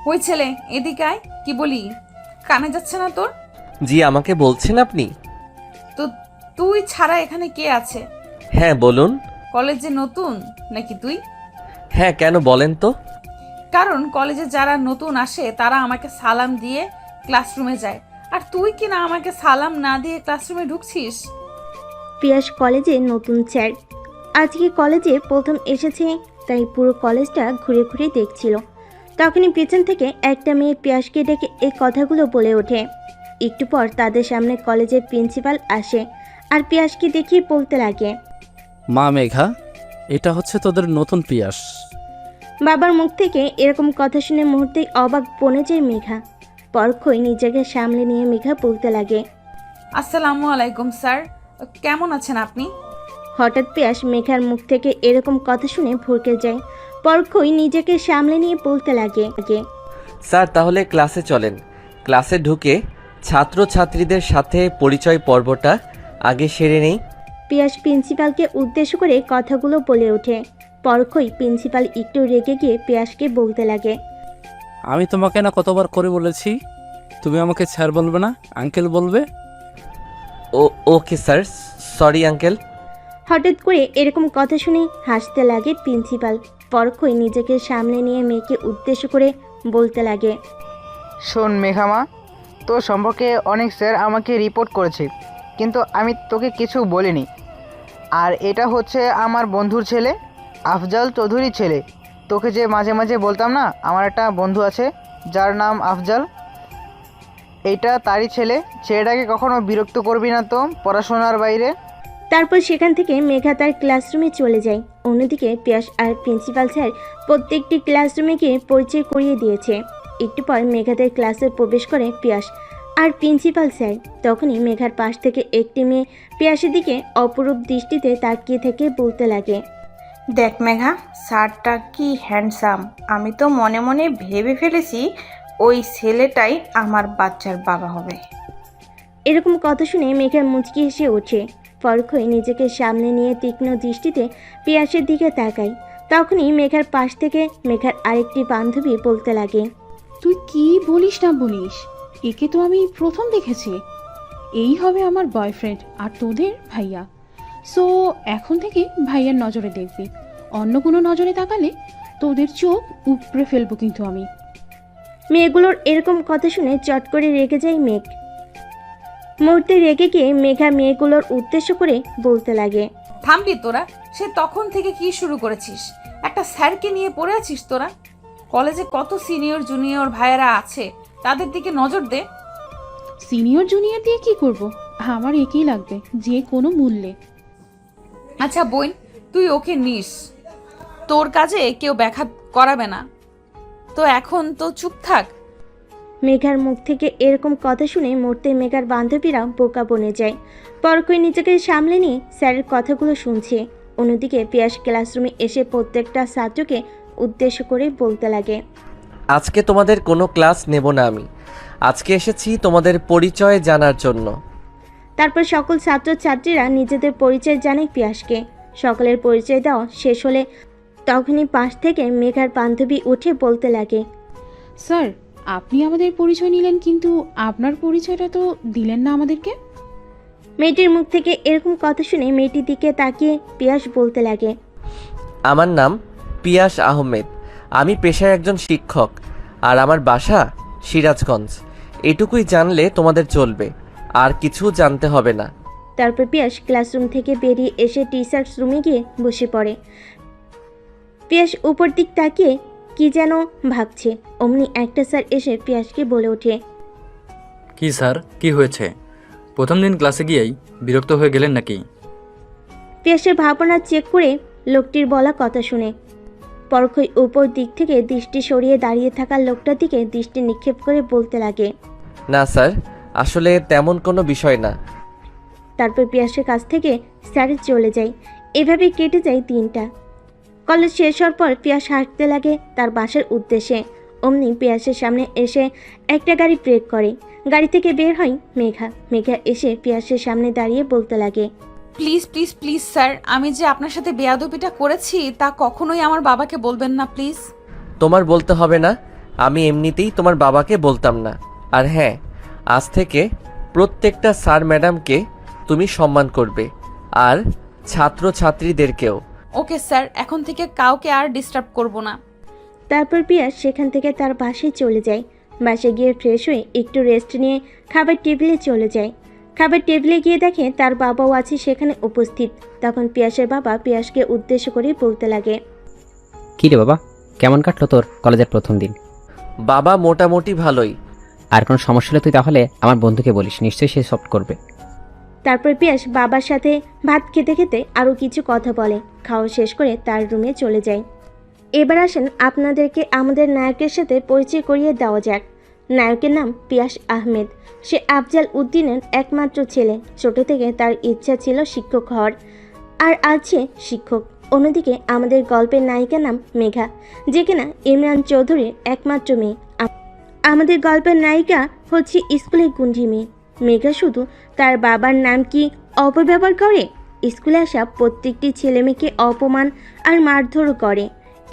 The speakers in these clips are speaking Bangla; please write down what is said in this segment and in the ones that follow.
ওই ছেলে এদিকে আয়। কি বলি, কানে যাচ্ছে না তোর? জি, আমাকে বলছেন আপনি? তো তুই ছাড়া এখানে কে আছে? হ্যাঁ বলুন। কলেজে নতুন নাকি তুই? হ্যাঁ, কেন বলেন তো? কারণ কলেজে যারা নতুন আসে তারা আমাকে সালাম দিয়ে ক্লাসরুমে যায়, আর তুই কি না আমাকে সালাম না দিয়ে ক্লাসরুমে ঢুকছিস? পিয়াস কলেজে নতুন স্যার, আজকে কলেজে প্রথম এসেছে, তাই পুরো কলেজটা ঘুরে ঘুরে দেখছিল। তখনই পেছন থেকে একটা মেয়ে পিয়াসকে ডেকে এই কথাগুলো বলে ওঠে। একটু পর তাদের সামনে কলেজের প্রিন্সিপাল আসে আর পিয়াসকে দেখিয়ে বলতে লাগে, মা মেঘা, এটা হচ্ছে তোদের নতুন পিয়াস। বাবার মুখ থেকে এরকম কথা শুনে মুহূর্তেই অবাক বনে যায় মেঘা। পরক্ষই নিজেকে সামলে নিয়ে মেঘা বলতে লাগে, আসসালামু আলাইকুম স্যার, কেমন আছেন আপনি? হঠাৎ পিয়াস মেঘার মুখ থেকে এরকম কথা শুনে ভরকে যায়। পরক্ষই নিজেকে সামলে নিয়ে বলতে লাগে, স্যার, তাহলে ক্লাসে চলেন। ক্লাসে ঢুকে ছাত্রছাত্রীদের সাথে পরিচয় পর্বটা আগে সেরে নেই। পিয়াস প্রিন্সিপালকে উদ্দেশ্য করে কথাগুলো বলে ওঠে। পরক্ষই প্রিন্সিপাল একটু রেগে গিয়ে পিয়াসকে বলতে লাগে, আমি তোমাকে না কতবার করে বলেছি তুমি আমাকে স্যার বলবে না, আঙ্কেল বলবে। ও ওকে স্যার, সরি আঙ্কেল। হঠাৎ করে এরকম কথা শুনে হাসতে লাগে প্রিন্সিপাল। পরক্ষই নিজেকে সামলে নিয়ে মেয়েকে উদ্দেশ্য করে বলতে লাগে, শোন মেঘামা, তোর সম্পর্কে অনেক স্যার আমাকে রিপোর্ট করেছে, কিন্তু আমি তোকে কিছু বলিনি। আর এটা হচ্ছে আমার বন্ধুর ছেলে, আফজাল চৌধুরীর ছেলে। তোকে যে মাঝে মাঝে বলতাম না আমার একটা বন্ধু আছে যার নাম আফজাল, এইটা তারই ছেলে। ছেলেটাকে কখনো বিরক্ত করবি না তো পড়াশোনার বাইরে। তারপর সেখান থেকে মেঘা তার ক্লাসরুমে চলে যায়। অন্যদিকে পিয়াস আর প্রিন্সিপাল স্যার প্রত্যেকটি ক্লাসরুমে গিয়ে পরিচয় করিয়ে দিয়েছে। একটু পর মেঘাদের ক্লাসে প্রবেশ করে পিয়াস আর প্রিন্সিপাল স্যার। তখনই মেঘার পাশ থেকে একটি মেয়ে পিয়াসের দিকে অপরূপ দৃষ্টিতে তাকিয়ে থেকে বলতে লাগে, দেখ মেঘা, স্যারটা কি হ্যান্ডসাম। আমি তো মনে মনে ভেবে ফেলেছি ওই ছেলেটাই আমার বাচ্চার বাবা হবে। এরকম কথা শুনে মেঘা মুচকি হেসে ওঠে। পরক্ষই নিজেকে সামনে নিয়ে তীক্ষ্ণ দৃষ্টিতে পিয়াসের দিকে তাকায়। তখনই মেঘার পাশ থেকে মেঘার আরেকটি বান্ধবী বলতে লাগে, তুই কি বলিস না বলিস, একে তো আমি প্রথম দেখেছি। এই হবে আমার বয়ফ্রেন্ড আর তোদের ভাইয়া। সো এখন থেকে ভাইয়ার নজরে দেখবি, অন্য কোনো নজরে তাকালে তোদের চোখ উপড়ে ফেলবো কিন্তু আমি। মেয়েগুলোর এরকম কথা শুনে চট করে রেগে যায় মেঘ। মুহূর্তে রেগে গিয়ে মেঘা মেয়েগুলোর উদ্দেশ্য করে বলতে লাগে, থামবি তোরা? সে তখন থেকে কি শুরু করেছিস? একটা স্যারকে নিয়ে পড়ে আছিস তোরা? কলেজে কত সিনিয়র জুনিয়র ভাইয়েরা আছে, তাদের দিকে নজর দে। সিনিয়র জুনিয়র দিয়ে কি করব? আমার একেই লাগবে যে কোনো মূল্যে। আচ্ছা বোন, তুই ওকে নিস, তোর কাজে কেউ ব্যাঘাত করাবে না, তো এখন তো চুপ থাক। মেঘার মুখ থেকে এরকম কথা শুনে মুহূর্তে মেঘার বান্ধবীরা বোকা বনে যায়। পরক্ষই নিজেকে সামলে নিয়ে স্যারের কথাগুলো শুনছে। অন্যদিকে পিয়াস ক্লাসরুমে এসে প্রত্যেকটা ছাত্রকে উদ্দেশ্য করে বলতে লাগে, আজকে তোমাদের কোনো ক্লাস নেব না আমি। আজকে এসেছি তোমাদের পরিচয় জানার জন্য। তারপর সকল ছাত্রছাত্রীরা নিজেদের পরিচয় জানায় পিয়াসকে। সকলের পরিচয় দেওয়া শেষ হলে তখনই পাশ থেকে মেঘার বান্ধবী উঠে বলতে লাগে, স্যার, আপনি আমাদের পরিচয় নিলেন, কিন্তু আপনার পরিচয়টা তো দিলেন না আমাদেরকে। মেয়েটির মুখ থেকে এরকম কথা শুনে মেয়েটির দিকে তাকিয়ে পিয়াস বলতে লাগে, আমার নাম পিয়াস আহমেদ। আমি পেশায় একজন শিক্ষক, আর আমার বাসা সিরাজগঞ্জ। এটুকুই জানলে তোমাদের চলবে, আর কিছু জানতে হবে না। তারপর পিয়াস ক্লাসরুম থেকে বেরিয়ে এসে টিচার্স রুমে গিয়ে বসে পড়ে। পিয়াস উপর দিক তাকিয়ে কি যেন ভাবছে। অমনি একটা স্যার এসে পিয়াসকে বলে ওঠে, কি স্যার, কি হয়েছে? প্রথম দিন ক্লাসে গিয়েই বিরক্ত হয়ে গেলেন নাকি? পিয়াসের ভাবনা চেক করে লোকটির বলা কথা শুনে পরক্ষই উপর দিক থেকে দৃষ্টি সরিয়ে দাঁড়িয়ে থাকা লোকটার দিকে দৃষ্টি নিক্ষেপ করে বলতে লাগে, না স্যার, আসলে তেমন কোনো বিষয় না। তারপর পিয়াসের কাছ থেকে স্যার চলে যায়। এভাবে কেটে যায় দিনটা। কলেজ শেষ হওয়ার পর পিয়াস হাঁটতে লাগে তার বাসার উদ্দেশ্যে। অমনি পিয়াসের সামনে এসে একটা গাড়ি ব্রেক করে। গাড়ি থেকে বের হয় মেঘা। মেঘা এসে পিয়াসের সামনে দাঁড়িয়ে বলতে লাগে, প্লিজ প্লিজ প্লিজ স্যার, আমি যে আপনার সাথে বেয়াদবিটা করেছি তা কখনোই আমার বাবাকে বলবেন না প্লিজ। তোমার বলতে হবে না, আমি এমনিতেই তোমার বাবাকে বলতাম না। আর হ্যাঁ, আজ থেকে প্রত্যেকটা স্যার ম্যাডামকে তুমি সম্মান করবে, আর ছাত্রছাত্রীদেরকেও। ওকে স্যার, এখন থেকে কাউকে আর ডিস্টার্ব করব না। তারপর পিয়াস সেখান থেকে তার বাসায় চলে যায়। বাসায় গিয়ে ফ্রেশ হয়ে একটু রেস্ট নিয়ে খাবার টেবিলে চলে যায়। খাবার টেবিলে গিয়ে দেখে তার বাবাও আছে সেখানে উপস্থিত। তখন পিয়াসের বাবা পিয়াসকে উদ্দেশ্য করে বলতে লাগে, কী রে বাবা, কেমন কাটলো তোর কলেজের প্রথম দিন? বাবা মোটামুটি ভালোই। আর কোনো সমস্যা হলে তুই তাহলে আমার বন্ধুকে বলিস, নিশ্চয়ই সে সলভ করবে। তারপর পিয়াস বাবার সাথে ভাত খেতে খেতে আরও কিছু কথা বলে। খাওয়া শেষ করে তার রুমে চলে যায়। এবার আসেন আপনাদেরকে আমাদের নায়কের সাথে পরিচয় করিয়ে দেওয়া যাক। নায়কের নাম পিয়াস আহমেদ। সে আফজাল উদ্দিনের একমাত্র ছেলে। ছোট থেকে তার ইচ্ছা ছিল শিক্ষক হওয়ার, আর আছে শিক্ষক। অন্যদিকে আমাদের গল্পের নায়িকার নাম মেঘা, যে কিনা ইমরান চৌধুরীর একমাত্র মেয়ে। আমাদের গল্পের নায়িকা হচ্ছে স্কুলের গুন্ডি মেয়ে। মেঘা শুধু তার বাবার নাম কি অপব্যবহার করে, স্কুলে আসা প্রত্যেকটি ছেলেমেয়েকে অপমান আর মারধরও করে।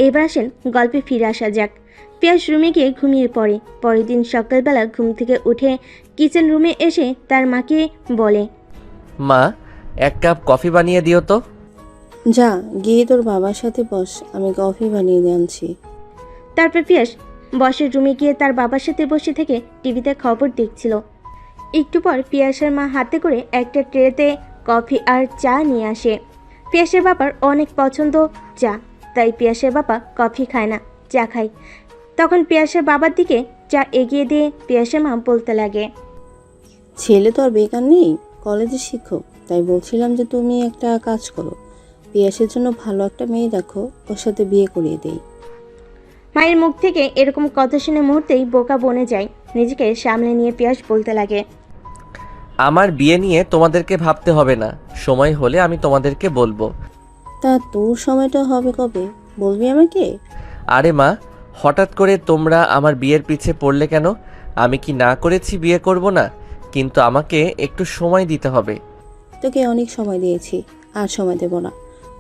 এবার আসেন গল্পে ফিরে আসা যাক। পিয়াস রুমে গিয়ে ঘুমিয়ে পড়ে। পরের দিন সকালবেলা ঘুম থেকে উঠে কিচেন রুমে এসে তার মাকে বলে, মা, এক কাপ কফি বানিয়ে দিও তো। যা গিয়ে তোর বাবার সাথে বস, আমি কফি বানিয়ে দিয়ে আনছি। তারপর পিয়াস বসের রুমে গিয়ে তার বাবার সাথে বসে থেকে টিভিতে খবর দেখছিল। একটু পর পিয়াসের মা হাতে করে একটা ট্রেতে কফি আর চা নিয়ে আসে। পিয়াসের বাবার অনেক পছন্দ চা, তাই পিয়াসের বাবা কফি খায় না, চা খায়। তখন পিয়াসের বাবার দিকে চা এগিয়ে দিয়ে পিয়াসের মা বলতে লাগে, ছেলে তো আর বেকার নেই, কলেজের শিক্ষক। তাই বলছিলাম যে তুমি একটা কাজ করো, পিয়াসের জন্য ভালো একটা মেয়ে দেখো, ওর সাথে বিয়ে করিয়ে দেই। মায়ের মুখ থেকে এরকম কথা শুনে মুহূর্তেই বোকা বনে যায়। নিজেকে সামলে নিয়ে পিয়াস বলতে লাগে, আমার বিয়ে নিয়ে তোমাদেরকে ভাবতে হবে না, সময় হলে আমি তোমাদেরকে বলবো। তা তোর সময়টা হবে কবে, বলবি আমাকে? আরে মা, হঠাৎ করে তোমরা আমার বিয়ের পিছে পড়লে কেন? আমি কি না করেছি বিয়ে করব না? কিন্তু আমাকে একটু সময় দিতে হবে। তোকে অনেক সময় দিয়েছি, আর সময় দেব না।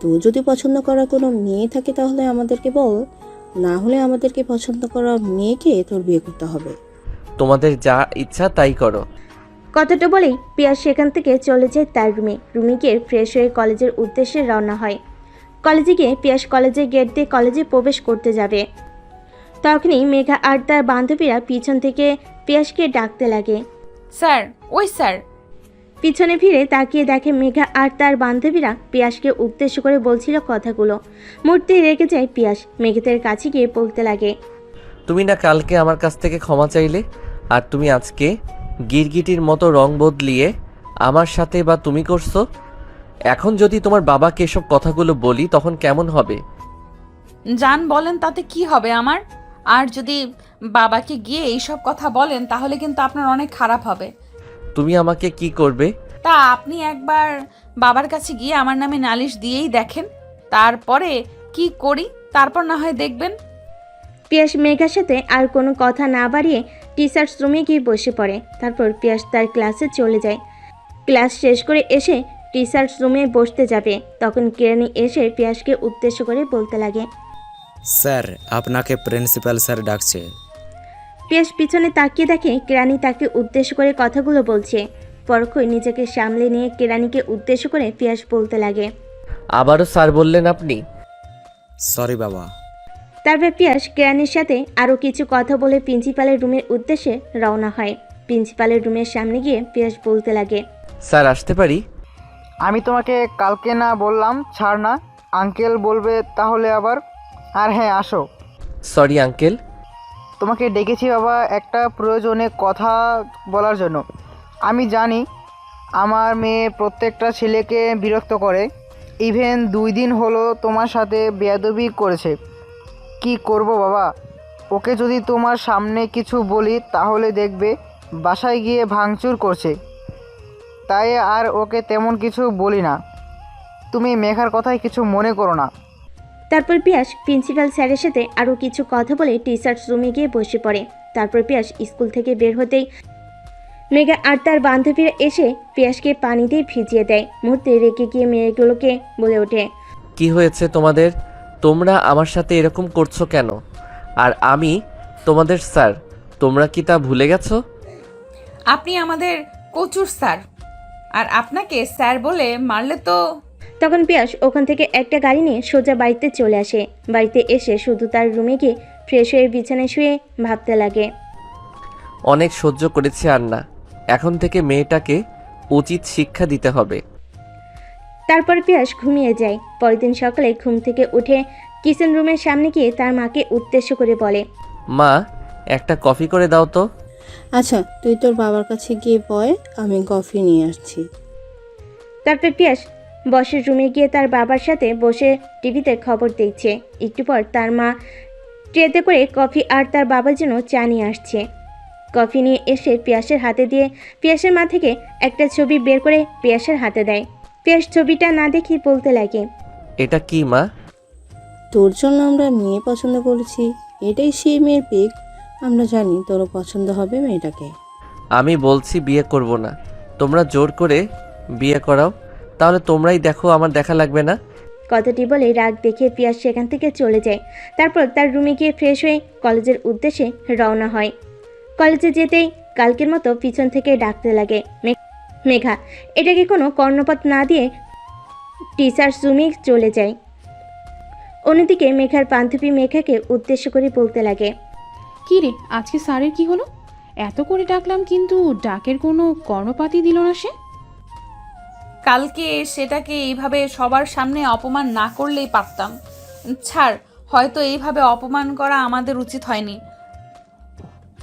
তোর যদি পছন্দ করা কোনো মেয়ে থাকে তাহলে আমাদেরকে বল, না হলে আমাদেরকে পছন্দ করা মেয়েকে তোর বিয়ে করতে হবে। তোমাদের যা ইচ্ছা তাই করো। কথাটা বলেই পিয়াস সেখান থেকে চলে যায় তার রুমে। রুমে গিয়ে ফ্রেশ হয়ে কলেজের উদ্দেশ্যে রওনা হয়। কলেজে গিয়ে পিয়াস কলেজের গেট দিয়ে কলেজে প্রবেশ করতে যাবে। তখনই মেঘা আর তার বান্ধবীরা পিছন থেকে পিয়াসকে ডাকতে লাগে। স্যার, ওই স্যার। পিছনে ফিরে তাকিয়ে দেখে মেঘা আর তার বান্ধবীরা পিয়াসকে উদ্দেশ্য করে বলছিল কথাগুলো। মুহূর্তে রেগে যায় পিয়াস। মেঘাদের কাছে গিয়ে বলতে লাগে, তুমি না কালকে আমার কাছ থেকে ক্ষমা চাইলে, আর তুমি আজকে গিরগিটির মতো রং বদলিয়ে আমার সাথে বা তুমি করছো। এখন যদি তোমার বাবাকে এসব কথাগুলো বলি তখন কেমন হবে? জান বলেন, তাতে কি হবে আমার? আর যদি বাবাকে গিয়ে এইসব কথা বলেন তাহলে কিন্তু আপনার অনেক খারাপ হবে। তুমি আমাকে কি করবে? তা আপনি একবার বাবার কাছে গিয়ে আমার নামে নালিশ দিয়েই দেখেন, তারপরে কি করি তারপর না হয় দেখবেন। পিয়াস মেঘার সাথে আর কোনো কথা না বাড়িয়ে টিচার্স রুমে গিয়ে বসে পড়ে। তারপর পিয়াস তার ক্লাসে চলে যায়। ক্লাস শেষ করে এসে টিচার্স রুমে বসতে যাবে, তখন কেরানি এসে পিয়াসকে উদ্দেশ্য করে বলতে লাগে, স্যার, আপনাকে প্রিন্সিপাল স্যার ডাকছে। পিয়াস পিছনে তাকিয়ে দেখে কেরানি তাকে উদ্দেশ্য করে কথাগুলো বলছে। পরক্ষই নিজেকে সামলে নিয়ে কেরানিকে উদ্দেশ্য করে পিয়াস বলতে লাগে, আবারও স্যার বললেন আপনি? সরি বাবা। তারপর পিয়াস কেরানির সাথে আরও কিছু কথা বলে প্রিন্সিপালের রুমের উদ্দেশ্যে রওনা হয়। প্রিন্সিপালের রুমের সামনে গিয়ে পিয়াস বলতে লাগে, স্যার আসতে পারি? আমি তোমাকে কালকে না বললাম ছাড় না, আঙ্কেল বলবে তাহলে আবার। আর হ্যাঁ, আসো। Sorry uncle. তোমাকে ডেকেছি বাবা একটা প্রয়োজনে কথা বলার জন্য। আমি জানি আমার মেয়ে প্রত্যেকটা ছেলেকে বিরক্ত করে, ইভেন 2 দিন হলো তোমার সাথে বেয়াদবি করেছে। কি করব বাবা, ওকে যদি তোমার সামনে কিছু বলি তাহলে দেখবে বাসায় গিয়ে ভাঙচুর করছে। তাই আর ওকে তেমন কিছু বলি না। তুমি মেঘার কথায় কিছু মনে করো না। তারপর পিয়াস প্রিন্সিপাল স্যারের সাথে আরও কিছু কথা বলে টিচার্স রুমে গিয়ে বসে পড়ে। তারপর পিয়াস স্কুল থেকে বের হতেই মেঘা আর তার বান্ধবীরা এসে পিয়াসকে পানিতেই ভিজিয়ে দেয়। মুহূর্তে রেগে গিয়ে মেয়েগুলোকে বলে ওঠে, কি হয়েছে তোমাদের? তোমরা আমার সাথে এরকম করছো কেন? আর আমি তোমাদের স্যার, তোমরা কি তা ভুলে গেছো? আপনি আমাদের কচুর স্যার, আর আপনাকে স্যার বলে মারলে তো। তখন পিয়াস ওখান থেকে একটা গাড়ি নিয়ে সোজা বাড়িতে চলে আসে। বাড়িতে এসে শুধু তার রুমে গিয়ে ফ্রেশ হয়ে বিছানায় শুয়ে ভাবতে লাগে। অনেক সহ্য করেছি আর না, এখন থেকে মেয়েটাকে উচিত শিক্ষা দিতে হবে। তারপর পিয়াস ঘুমিয়ে যায়। পরের দিন সকালে ঘুম থেকে উঠে কিচেন রুমের সামনে গিয়ে তার মাকে উদ্দেশ্য করে বলে, মা, একটা কফি করে দাও তো। আচ্ছা, তুই তোর বাবার কাছে গিয়ে বয়, আমি কফি নিয়ে আসছি। তারপর পিয়াস বসের রুমে গিয়ে তার বাবার সাথে বসে টিভিতে খবর দেখছে। একটু পর তার মা ট্রেতে করে কফি আর তার বাবার জন্য চা নিয়ে আসছে। কফি নিয়ে এসে পিয়াসের হাতে দিয়ে পিয়াসের মা থেকে একটা ছবি বের করে পিয়াসের হাতে দেয়। পিয়াস ছবিটা না দেখে বলতে লাগে, এটা কি মা? তোর জন্য আমরা মেয়ে পছন্দ করেছি, এটাই সেই মেয়ের পিক। আমরা জানি তোরও পছন্দ হবে মেয়েটাকে। আমি বলছি বিয়ে করব না, তোমরা জোর করে বিয়ে করাও, তাহলে তোমরাই দেখো, আমার দেখা লাগবে না। কথাটি বলে রাগ দেখে পিয়াস সেখান থেকে চলে যায়। তারপর তার রুমে গিয়ে ফ্রেশ হয়ে কলেজের উদ্দেশ্যে রওনা হয়। কলেজে যেতেই কালকের মতো পিছন থেকে ডাকতে লাগে, মেঘা। এটাকে কোনো কর্ণপাত না দিয়ে টিচার্স রুমে চলে যায়। অন্যদিকে মেঘার বান্ধবী মেঘাকে উদ্দেশ্য করে বলতে লাগে, কি রে, আজকে স্যারের কি হলো? এত করে ডাকলাম কিন্তু ডাকের কোনো কর্ণপাতই দিল না সে। কালকে সেটাকে এইভাবে সবার সামনে অপমান না করলেই পারতাম। ছাড়, হয়তো এইভাবে অপমান করা আমাদের উচিত হয়নি।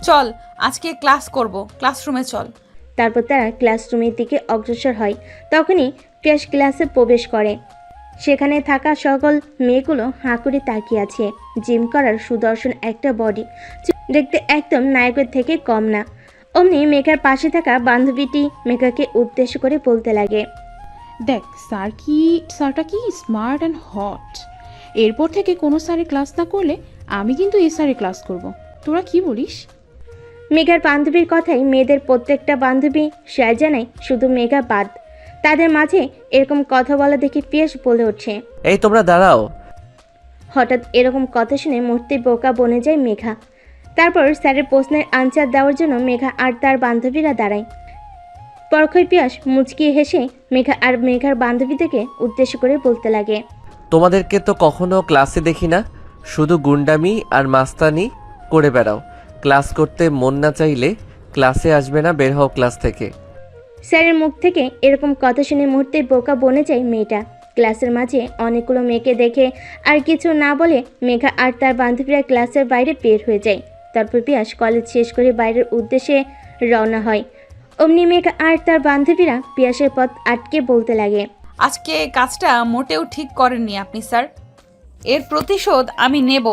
চল, আজকে ক্লাস করব, ক্লাসরুমে চল। তারপর তারা ক্লাসরুমের দিকে অগ্রসর হয়। তখনই পিয়াস ক্লাসে প্রবেশ করে। সেখানে থাকা সকল মেয়েগুলো হাঁ করে তাকিয়ে আছে। জিম করার সুদর্শন একটা বডি, দেখতে একদম নায়কের থেকে কম না। অমনি মেঘার পাশে থাকা বান্ধবীটি মেঘাকে উদ্দেশ্য করে বলতে লাগে, দেখ স্যারটা কি স্মার্ট অ্যান্ড হট। এরপর থেকে কোনো স্যারের ক্লাস না করলে আমি কিন্তু এই স্যারের ক্লাস করব। তোরা কি বলিস? মেঘার বান্ধবীর কথাই মেয়েদের প্রত্যেকটা বান্ধবী শেয়ার জানায়, শুধু মেঘা বাদ। তাদের মাঝে এরকম কথা বলা দেখে পিয়াস বলে ওঠে, এই তোমরা দাঁড়াও। হঠাৎ এরকম কথা শুনে মুহূর্তে বোকা বনে যায় মেঘা। তারপর স্যারের প্রশ্নের আনসার দেওয়ার জন্য মেঘা আর তার বান্ধবীরা দাঁড়ায়। পরক্ষই পিয়াস মুচকিয়ে হেসে মেঘা আর মেঘার বান্ধবীদেরকে উদ্দেশ্য করে বলতে লাগে, তোমাদেরকে তো কখনো ক্লাসে দেখি না, শুধু গুন্ডামি আর মাস্তানি করে বেড়াও। ক্লাস করতে মন না চাইলে ক্লাসে আসবে না, বের হও ক্লাস থেকে। স্যারের মুখ থেকে এরকম কথা শুনে মুহূর্তে বোকা বনে যায় মেয়েটা। ক্লাসের মাঝে অনেকগুলো মেয়েকে দেখে আর কিছু না বলে মেঘা আর তার বান্ধবীরা ক্লাসের বাইরে বের হয়ে যায়। তারপর পিয়াস কলেজ শেষ করে বাইরের উদ্দেশ্যে রওনা হয়। অমনি মেঘা আর তার বান্ধবীরা পিয়াসের পথ আটকে বলতে লাগে, আজকে কাজটা মোটেও ঠিক করেননি আপনি স্যার, এর প্রতিশোধ আমি নেব।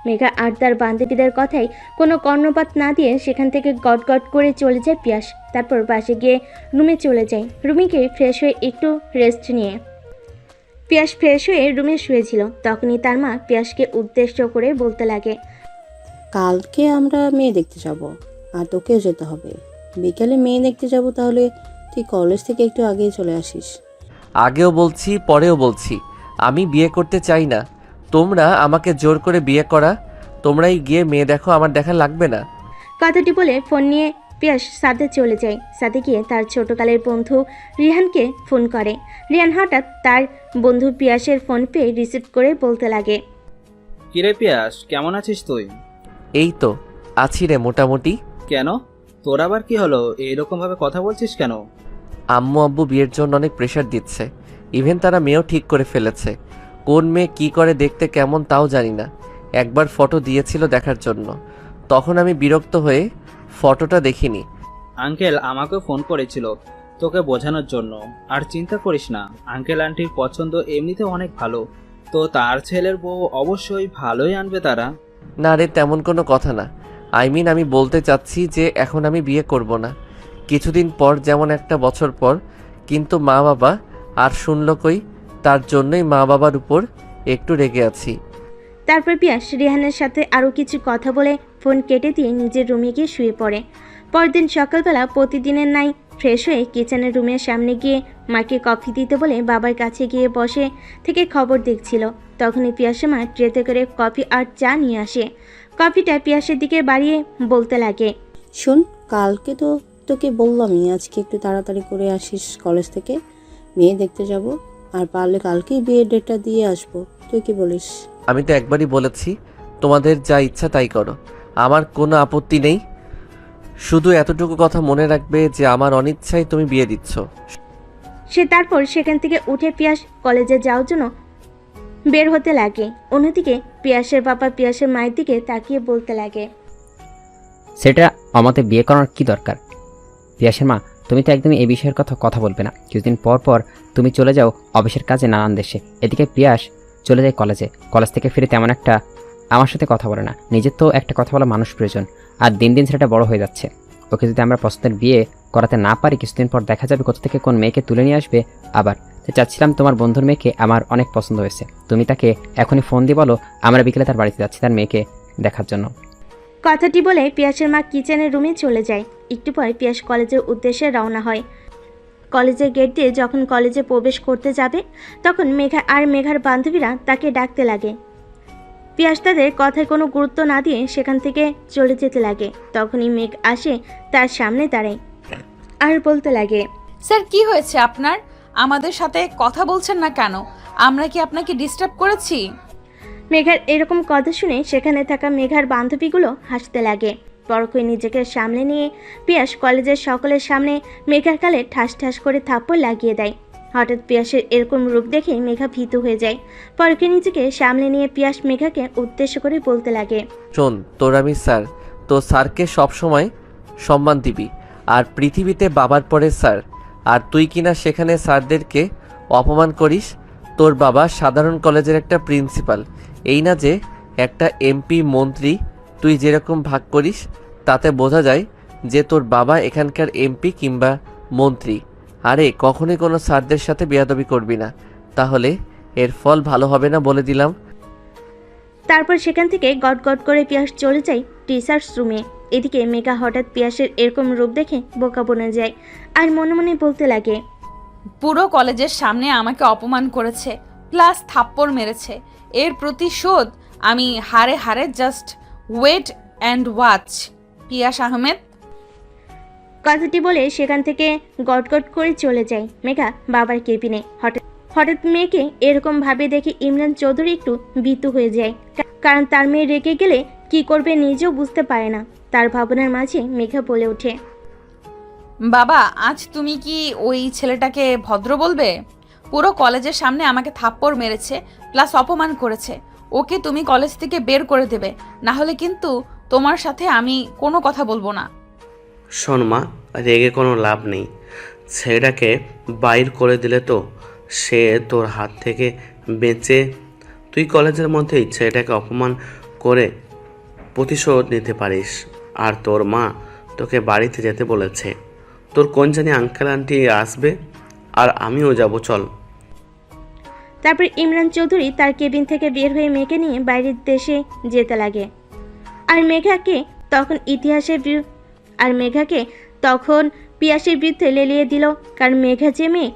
মেঘা আর তার বান্ধবীদের কথাই কোনো কর্ণপাত না দিয়ে সেখান থেকে গট করে চলে যায় পিয়াস। তারপর বাসে গিয়ে রুমে চলে যায়। রুমে গিয়ে ফ্রেশ হয়ে একটু রেস্ট নিয়ে পিয়াস ফ্রেশ হয়ে রুমে শুয়েছিল। তখনই তার মা পিয়াসকে উদ্দেশ্য করে বলতে লাগে, কালকে আমরা মেয়ে দেখতে যাব, আর তোকেও যেতে হবে। বিকেলে মেয়ে দেখতে যাব, তাহলে তুই কলেজ থেকে একটু আগেই চলে আসিস। আগেও বলছি, পরেও বলছি, আমি বিয়ে করতে চাই না। তোমরা আমাকে জোর করে বিয়ে করা, তোমরাই গিয়ে মেয়ে দেখো, আমার দেখা লাগবে না। কথাটি বলে ফোন নিয়ে পিয়াস সাথে চলে যায়। সাথে গিয়ে তার ছোটকালের বন্ধু রিহানকে ফোন করে। রিহান হঠাৎ তার বন্ধু পিয়াসের ফোন পেয়ে রিসিভ করে বলতে লাগে, কিরে পিয়াস, কেমন আছিস তুই? এই তো আছি রে, মোটামুটি। কেন, তোর আবার কি হলো? এইরকম ভাবে কথা বলছিস কেন? আম্মু আব্বু বিয়ের জন্য অনেক প্রেশার দিচ্ছে। ইভেন তারা মেয়েও ঠিক করে ফেলেছে। কোন মেয়ে কি করে, দেখতে কেমন তাও জানি না। একবার ফটো দিয়েছিল দেখার জন্য, তখন আমি বিরক্ত হয়ে ফটোটা দেখিনি। আঙ্কেল আমাকেও ফোন করেছিল তোকে বোঝানোর জন্য। আর চিন্তা করিস না, আঙ্কেল আন্টির পছন্দ এমনিতে অনেক ভালো, তো তার ছেলের বউ অবশ্যই ভালোই আনবে তারা। না রে, তেমন কোনো কথা না। আমি বলতে চাচ্ছি যে এখন আমি বিয়ে করব না, কিছুদিন পর, যেমন একটা বছর পর। কিন্তু মা বাবা আর শুনলো কই, তার জন্যই মা বাবার উপর একটু রেগে আছি। তারপর পিয়াস রিহানের সাথে আরও কিছু কথা বলে ফোন কেটে দিয়ে নিজের রুমে গিয়ে শুয়ে পড়ে। পরদিন সকালবেলা প্রতিদিনের নাই ফ্রেশ হয়ে কিচেনের রুমের সামনে গিয়ে মাকে কফি দিতে বলে বাবার কাছে গিয়ে বসে থেকে খবর দেখছিল। তখনই পিয়াসের মা ট্রেতে করে কফি আর চা নিয়ে আসে। কফিটা পিয়াসের দিকে বাড়িয়ে বলতে লাগে। শোন, কালকে তো তোকে বললামই আজকে একটু তাড়াতাড়ি করে আসিস কলেজ থেকে, মেয়ে দেখতে যাব। আর পারলে কালকেই বিয়ের ডেটটা দিয়ে আসবো। তুই কি বলিস? আমি তো একবারই বলেছি তোমাদের যা ইচ্ছা তাই করো, আমার কোনো আপত্তি নেই। শুধু এতটুকু কথা মনে রাখবে যে আমার অনিচ্ছায় তুমি বিয়ে দিচ্ছ। সে তারপর সেখান থেকে উঠে পিয়াস কলেজে যাওয়ার জন্য বের হতে লাগে। অন্যদিকে পিয়াসের বাবা পিয়াসের মায়ের দিকে তাকিয়ে বলতে লাগে। সেটা আমাদের বিয়ে করার কি দরকার? পিয়াসের মা, তুমি তো একদমই এই বিষয়ের কথা বলবে না। কিছুদিন পর পর তুমি চলে যাও অফিসের কাজে নানান দেশে। এদিকে পিয়াস চলে যায় কলেজে, কলেজ থেকে ফিরে তেমন একটা আমার সাথে কথা বলে না। নিজের তো একটা কথা বলা মানুষ প্রয়োজন। আর দিন দিন সেটা বড় হয়ে যাচ্ছে। ওকে যদি আমরা পছন্দের বিয়ে করাতে না পারি, কিছুদিন পর দেখা যাবে কোথা থেকে কোন মেয়েকে তুলে নিয়ে আসবে। আবার চাচ্ছিলাম তোমার বন্ধুর মেয়েকে আমার অনেক পছন্দ হয়েছে, তুমি তাকে এখনই ফোন দিয়ে বলো আমরা বিকেলে তার বাড়িতে যাচ্ছি তার মেয়েকে দেখার জন্য। কথাটি বলে পিয়াসের মা কিচেনের রুমে চলে যায়। একটু পর পিয়াস কলেজের উদ্দেশ্যে রওনা হয়। কলেজের গেট দিয়ে যখন কলেজে প্রবেশ করতে যাবে তখন মেঘা আর মেঘার বান্ধবীরা তাকে ডাকতে লাগে। পিয়াস তাদের কথায় কোনো গুরুত্ব না দিয়ে সেখান থেকে চলে যেতে লাগে। তখনই মেঘ আসে তার সামনে দাঁড়ায় আর বলতে লাগে। স্যার কি হয়েছে আপনার? আমাদের সাথে কথা বলছেন না কেন? আমরা কি আপনাকে ডিস্টার্ব করেছি? মেঘার এরকম কথা শুনে সেখানে থাকা মেঘার বান্ধবীগুলো হাসতে লাগে। পরক্ষণে নিজেকে সামলে নিয়ে পিয়াস কলেজের সকলের সামনে মেঘার গালে ঠাস ঠাস করে থাপ্পড় লাগিয়ে দেয়। হঠাৎ পিয়াসের এরকম রূপ দেখে মেঘা ভীত হয়ে যায়। পরক্ষণে নিজেকে সামলে নিয়ে পিয়াস মেঘাকে উদ্দেশ্য করে বলতে লাগে। শোন, তোর আমি স্যার, তো স্যারকে সবসময় সম্মান দিবি। আর পৃথিবীতে বাবার পরে স্যার, আর তুই কিনা সেখানে স্যারদেরকে অপমান করিস। তোর বাবা সাধারণ কলেজের একটা প্রিন্সিপাল, এই না যে একটা এমপি মন্ত্রী। তুই যেরকম ভাগ করিস তাতে বোঝা যায় যে তোর বাবা এখানকার এমপি কিংবা মন্ত্রী। আরে কখনোই কোনো স্যারদের সাথে বেয়াদবি করবি না, তাহলে এর ফল ভালো হবে না বলে দিলাম। তারপর সেখান থেকে গট গট করে পিয়াস চলে যায় টিচার্স রুমে। এদিকে মেঘা হঠাৎ পিয়াসের এরকম রূপ দেখে বোকা বনে যায় আর মনে মনে বলতে লাগে। পুরো কলেজের সামনে আমাকে অপমান করেছে, প্লাস থাপ্পড় মেরেছে। এর প্রতিশোধ আমি হারে হারে জাস্ট ওয়েট অ্যান্ড ওয়াচ। পিয়াস আহমেদ। কথাটি বলে সেখান থেকে গট গট করে চলে যায় মেঘা বাবার কেবিনে। হঠাৎ মেয়েকে এরকম ভাবে দেখে ইমরান চৌধুরী একটু ভীতু হয়ে যায়, কারণ তার মেয়ে রেগে গেলে কি করবে নিজেও বুঝতে পারে না। তার ভাবনার মাঝে মেঘা বলে ওঠে। বাবা, আজ তুমি কি ওই ছেলেটাকে ভদ্র বলবে? পুরো কলেজের সামনে আমাকে থাপ্পড় মেরেছে, প্লাস অপমান করেছে। ওকে তুমি কলেজ থেকে বের করে দেবে, না হলে কিন্তু তোমার সাথে আমি কোনো কথা বলবো না। শোন মা, রেগে কোনো লাভ নেই। ছেলেটাকে বাইর করে দিলে তো সে তোর হাত থেকে বেঁচে, তুই কলেজের মধ্যেই ছেলেটাকে অপমান করে প্রতিশোধ নিতে পারিস। আর তোর মা তোকে বাড়িতে যেতে বলেছে। তোর কোন জানি আঙ্কেল আন্টি আসবে, আর আমিও যাব, চল। তারপর ইমরান চৌধুরী তার কেবিন থেকে বের হয়ে মেয়েকে নিয়ে বাইরের দেশে যেতে লাগে। আর মেঘাকে তখন পিয়াসের বিরুদ্ধে লেলিয়ে দিল, কারণ মেঘা যে মেয়ে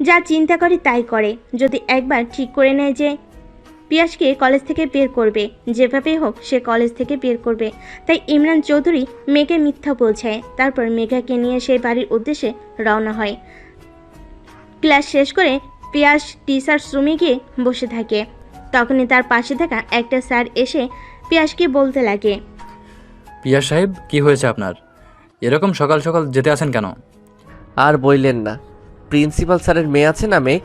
যা চিন্তা করে তাই করে। যদি একবার ঠিক করে নেয় যে পিয়াসকে কলেজ থেকে বের করবে, যেভাবেই হোক সে কলেজ থেকে বের করবে, তাই ইমরান চৌধুরী মেঘে মিথ্যা বোঝায়। তারপর মেঘাকে নিয়ে সেই বাড়ির উদ্দেশ্যে রওনা হয়। ক্লাস শেষ করে পিয়াস টিচার্স রুমে গিয়ে বসে থাকে। তখনই তার পাশে থাকা একটা স্যার এসে পিয়াসকে বলতে লাগে। পিয়াস সাহেব, কি হয়েছে আপনার? এরকম সকাল সকাল যেতে আসেন কেন? আর বললেন না, প্রিন্সিপাল স্যারের মেয়ে আছে না মেঘ,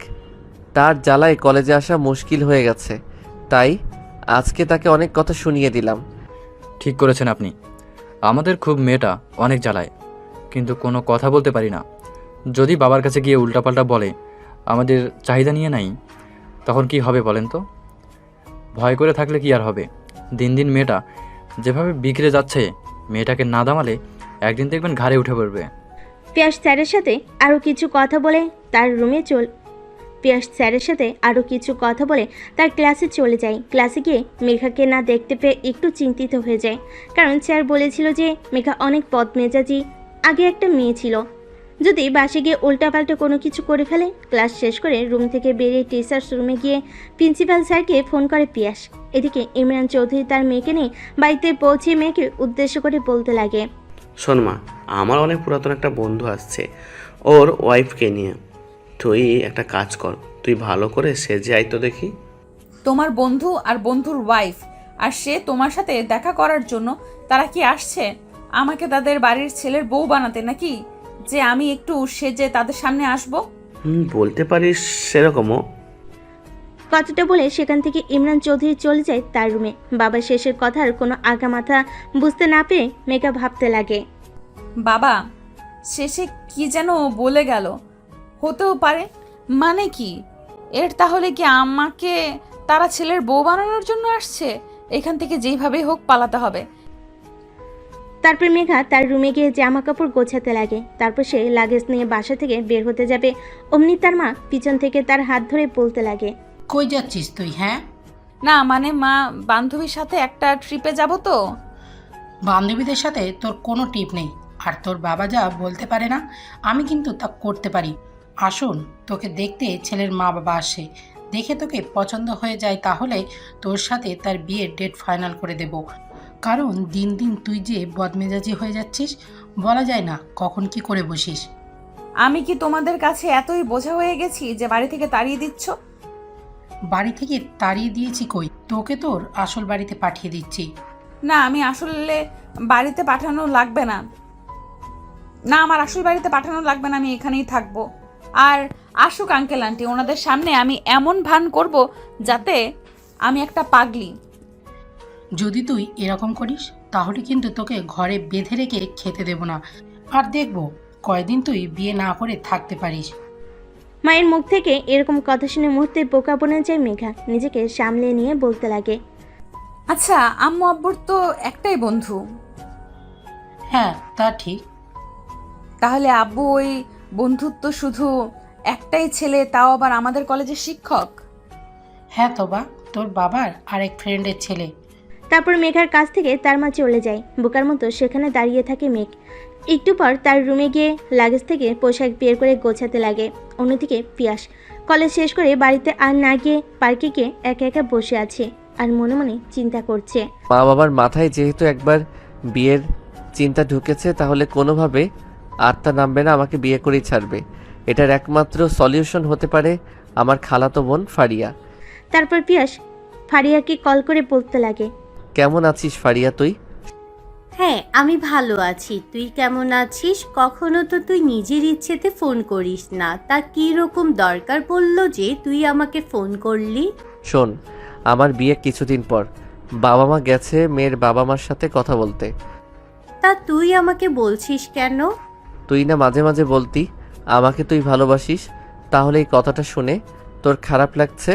তার জ্বালায় কলেজে আসা মুশকিল হয়ে গেছে, তাই আজকে তাকে অনেক কথা শুনিয়ে দিলাম। ঠিক করেছেন আপনি। আমাদের খুব মেয়েটা অনেক জ্বালায়, কিন্তু কোনো কথা বলতে পারি না। যদি বাবার কাছে গিয়ে উল্টাপাল্টা বলে আমাদের চাহিদা নিয়ে নাই, তখন কি হবে বলেন তো? ভয় করে থাকলে কি আর হবে? দিন দিন মেয়েটা যেভাবে বিগড়ে যাচ্ছে, মেয়েটাকে না দামালে একদিন দেখবেন ঘাড়ে উঠে পড়বে। পিয়াস স্যারের সাথে আরও কিছু কথা বলে তার ক্লাসে চলে যায়। ক্লাসে গিয়ে মেঘাকে না দেখতে পেয়ে একটু চিন্তিত হয়ে যায়, কারণ স্যার বলেছিল যে মেঘা অনেক বদমেজাজি। আগে একটা মেয়ে ছিল, যদি বাসে গিয়ে উল্টাপাল্টা কোনো কিছু করে ফেলে। ক্লাস শেষ করে রুম থেকে বেরিয়ে টিচার্স রুমে গিয়ে প্রিন্সিপাল স্যারকে ফোন করে পিয়াস। এদিকে ইমরান চৌধুরী তার মেয়েকে নিয়ে বাড়িতে পৌঁছে মেয়েকে উদ্দেশ্য করে বলতে লাগে, শোন মা, আমার অনেক পুরাতন একটা বন্ধু আসছে ওর ওয়াইফকে নিয়ে। তুই একটা কাজ কর, তুই ভালো করে সেজে আয় তো দেখি। তোমার বন্ধু আর বন্ধুর ওয়াইফ আর সে তোমার সাথে দেখা করার জন্য তারা কি আসছে আমাকে তাদের বাড়ির ছেলের বউ বানাতে, নাকি যে আমি একটু সেজে তাদের সামনে আসব? বলতে পারিস সেরকমও। কথাটা বলে সেখান থেকে ইমরান চৌধুরী চলে যায় তার রুমে। বাবা শেষের কথার কোনো আগামাথা বুঝতে না পেরে মেঘা ভাবতে লাগে, বাবা শেষে কি যেন বলে গেল, হতেও পারে মানে কি এর? তাহলে কি আমাকে তারা ছেলের বউ বানানোর জন্য আসছে? এখান থেকে যেইভাবে হোক পালাতে হবে। তারপর মেঘা তার রুমে গিয়ে জামা কাপড় গোছাতে লাগে। তারপর সে লাগেজ নিয়ে বাসা থেকে বের হতে যাবে, অমনি তার মা পিছন থেকে তার হাত ধরে বলতে লাগে, কই যাচ্ছিস তুই? হ্যাঁ, না মানে মা, বান্ধবীর সাথে একটা ট্রিপে যাব তো। বান্ধবীদের সাথে তোর কোনো টিপ নেই, আর তোর বাবা যা বলতে পারে না আমি কিন্তু তা করতে পারি। আসুন, তোকে দেখতে ছেলের মা বাবা আসে, দেখে তোকে পছন্দ হয়ে যায় তাহলে তোর সাথে তার বিয়ের ডেট ফাইনাল করে দেব। কারণ দিন দিন তুই যে বদমেজাজি হয়ে যাচ্ছিস, বলা যায় না কখন কি করে বসিস। আমি কি তোমাদের কাছে এতই বোঝা হয়ে গেছি যে বাড়ি থেকে তাড়িয়ে দিচ্ছ? বাড়ি থেকে তাড়িয়ে দিয়েছি কই, তোকে তোর আসল বাড়িতে পাঠিয়ে দিচ্ছি। না, আমি আসলে বাড়িতে পাঠানো লাগবে না, না আমার আসল বাড়িতে পাঠানো লাগবে না, আমি এখানেই থাকবো। আর আসুক আঙ্কেল আন্টি, ওনাদের সামনে আমি এমন ভান করব যাতে আমি একটা পাগলি। যদি তুই এরকম করিস তাহলে কিন্তু তোকে ঘরে বেঁধে রেখে খেতে দেব না, আর দেখবো কয়দিন তুই বিয়ে না করে থাকতে পারিস। মায়ের মুখ থেকে এরকম কথা শুনে মুহূর্তে বোকা বনে যায় মেঘা। নিজেকে সামলে নিয়ে বলতে লাগে, আচ্ছা আম্মু আব্বুর তো একটাই বন্ধু। হ্যাঁ তা ঠিক। তাহলে আব্বু ওই বন্ধুত্ব শুধু একটাই ছেলে, তাও আবার আমাদের কলেজের শিক্ষক? হ্যাঁ তোবা, তোর বাবার আরেক ফ্রেন্ডের ছেলে। তারপর মেঘার কাছ থেকে তার মা চলে যায়। বোকার মতো সেখানে দাঁড়িয়ে থাকে মেঘ। একটু পর তার রুমে গিয়ে লাগেজ থেকে পোশাক বের করে গোছাতে লাগে। অন্যদিকে পিয়াস কলেজ শেষ করে বাড়িতে আর না গিয়ে পার্কে গিয়ে একা একা বসে আছে আর মনে মনে চিন্তা করছে। মা বাবার মাথায় যেহেতু একবার বিয়ের চিন্তা ঢুকেছে, তাহলে কোনোভাবে আত্মা নামবে না, আমাকে বিয়ে করেই ছাড়বে। এটার একমাত্র সলিউশন হতে পারে আমার খালাতো বোন ফারিয়া। তারপর পিয়াস ফারিয়াকে কল করে বলতে লাগে, কেমন আছিস ফারিয়া তুই? হ্যাঁ আমি ভালো আছি, তুই কেমন আছিস? কখনো তো তুই নিজের ইচ্ছেতে ফোন করিস না, তা কি রকম দরকার পড়লো যে তুই আমাকে ফোন করলি? শোন, আমার বিয়ে কিছুদিন পর, বাবা মা গেছে মেয়ের বাবা মার সাথে কথা বলতে। তা তুই আমাকে বলছিস কেন? তুই না মাঝে মাঝে বলতি আমাকে তুই ভালোবাসিস, তাহলে এই কথাটা শুনে তোর খারাপ লাগছে?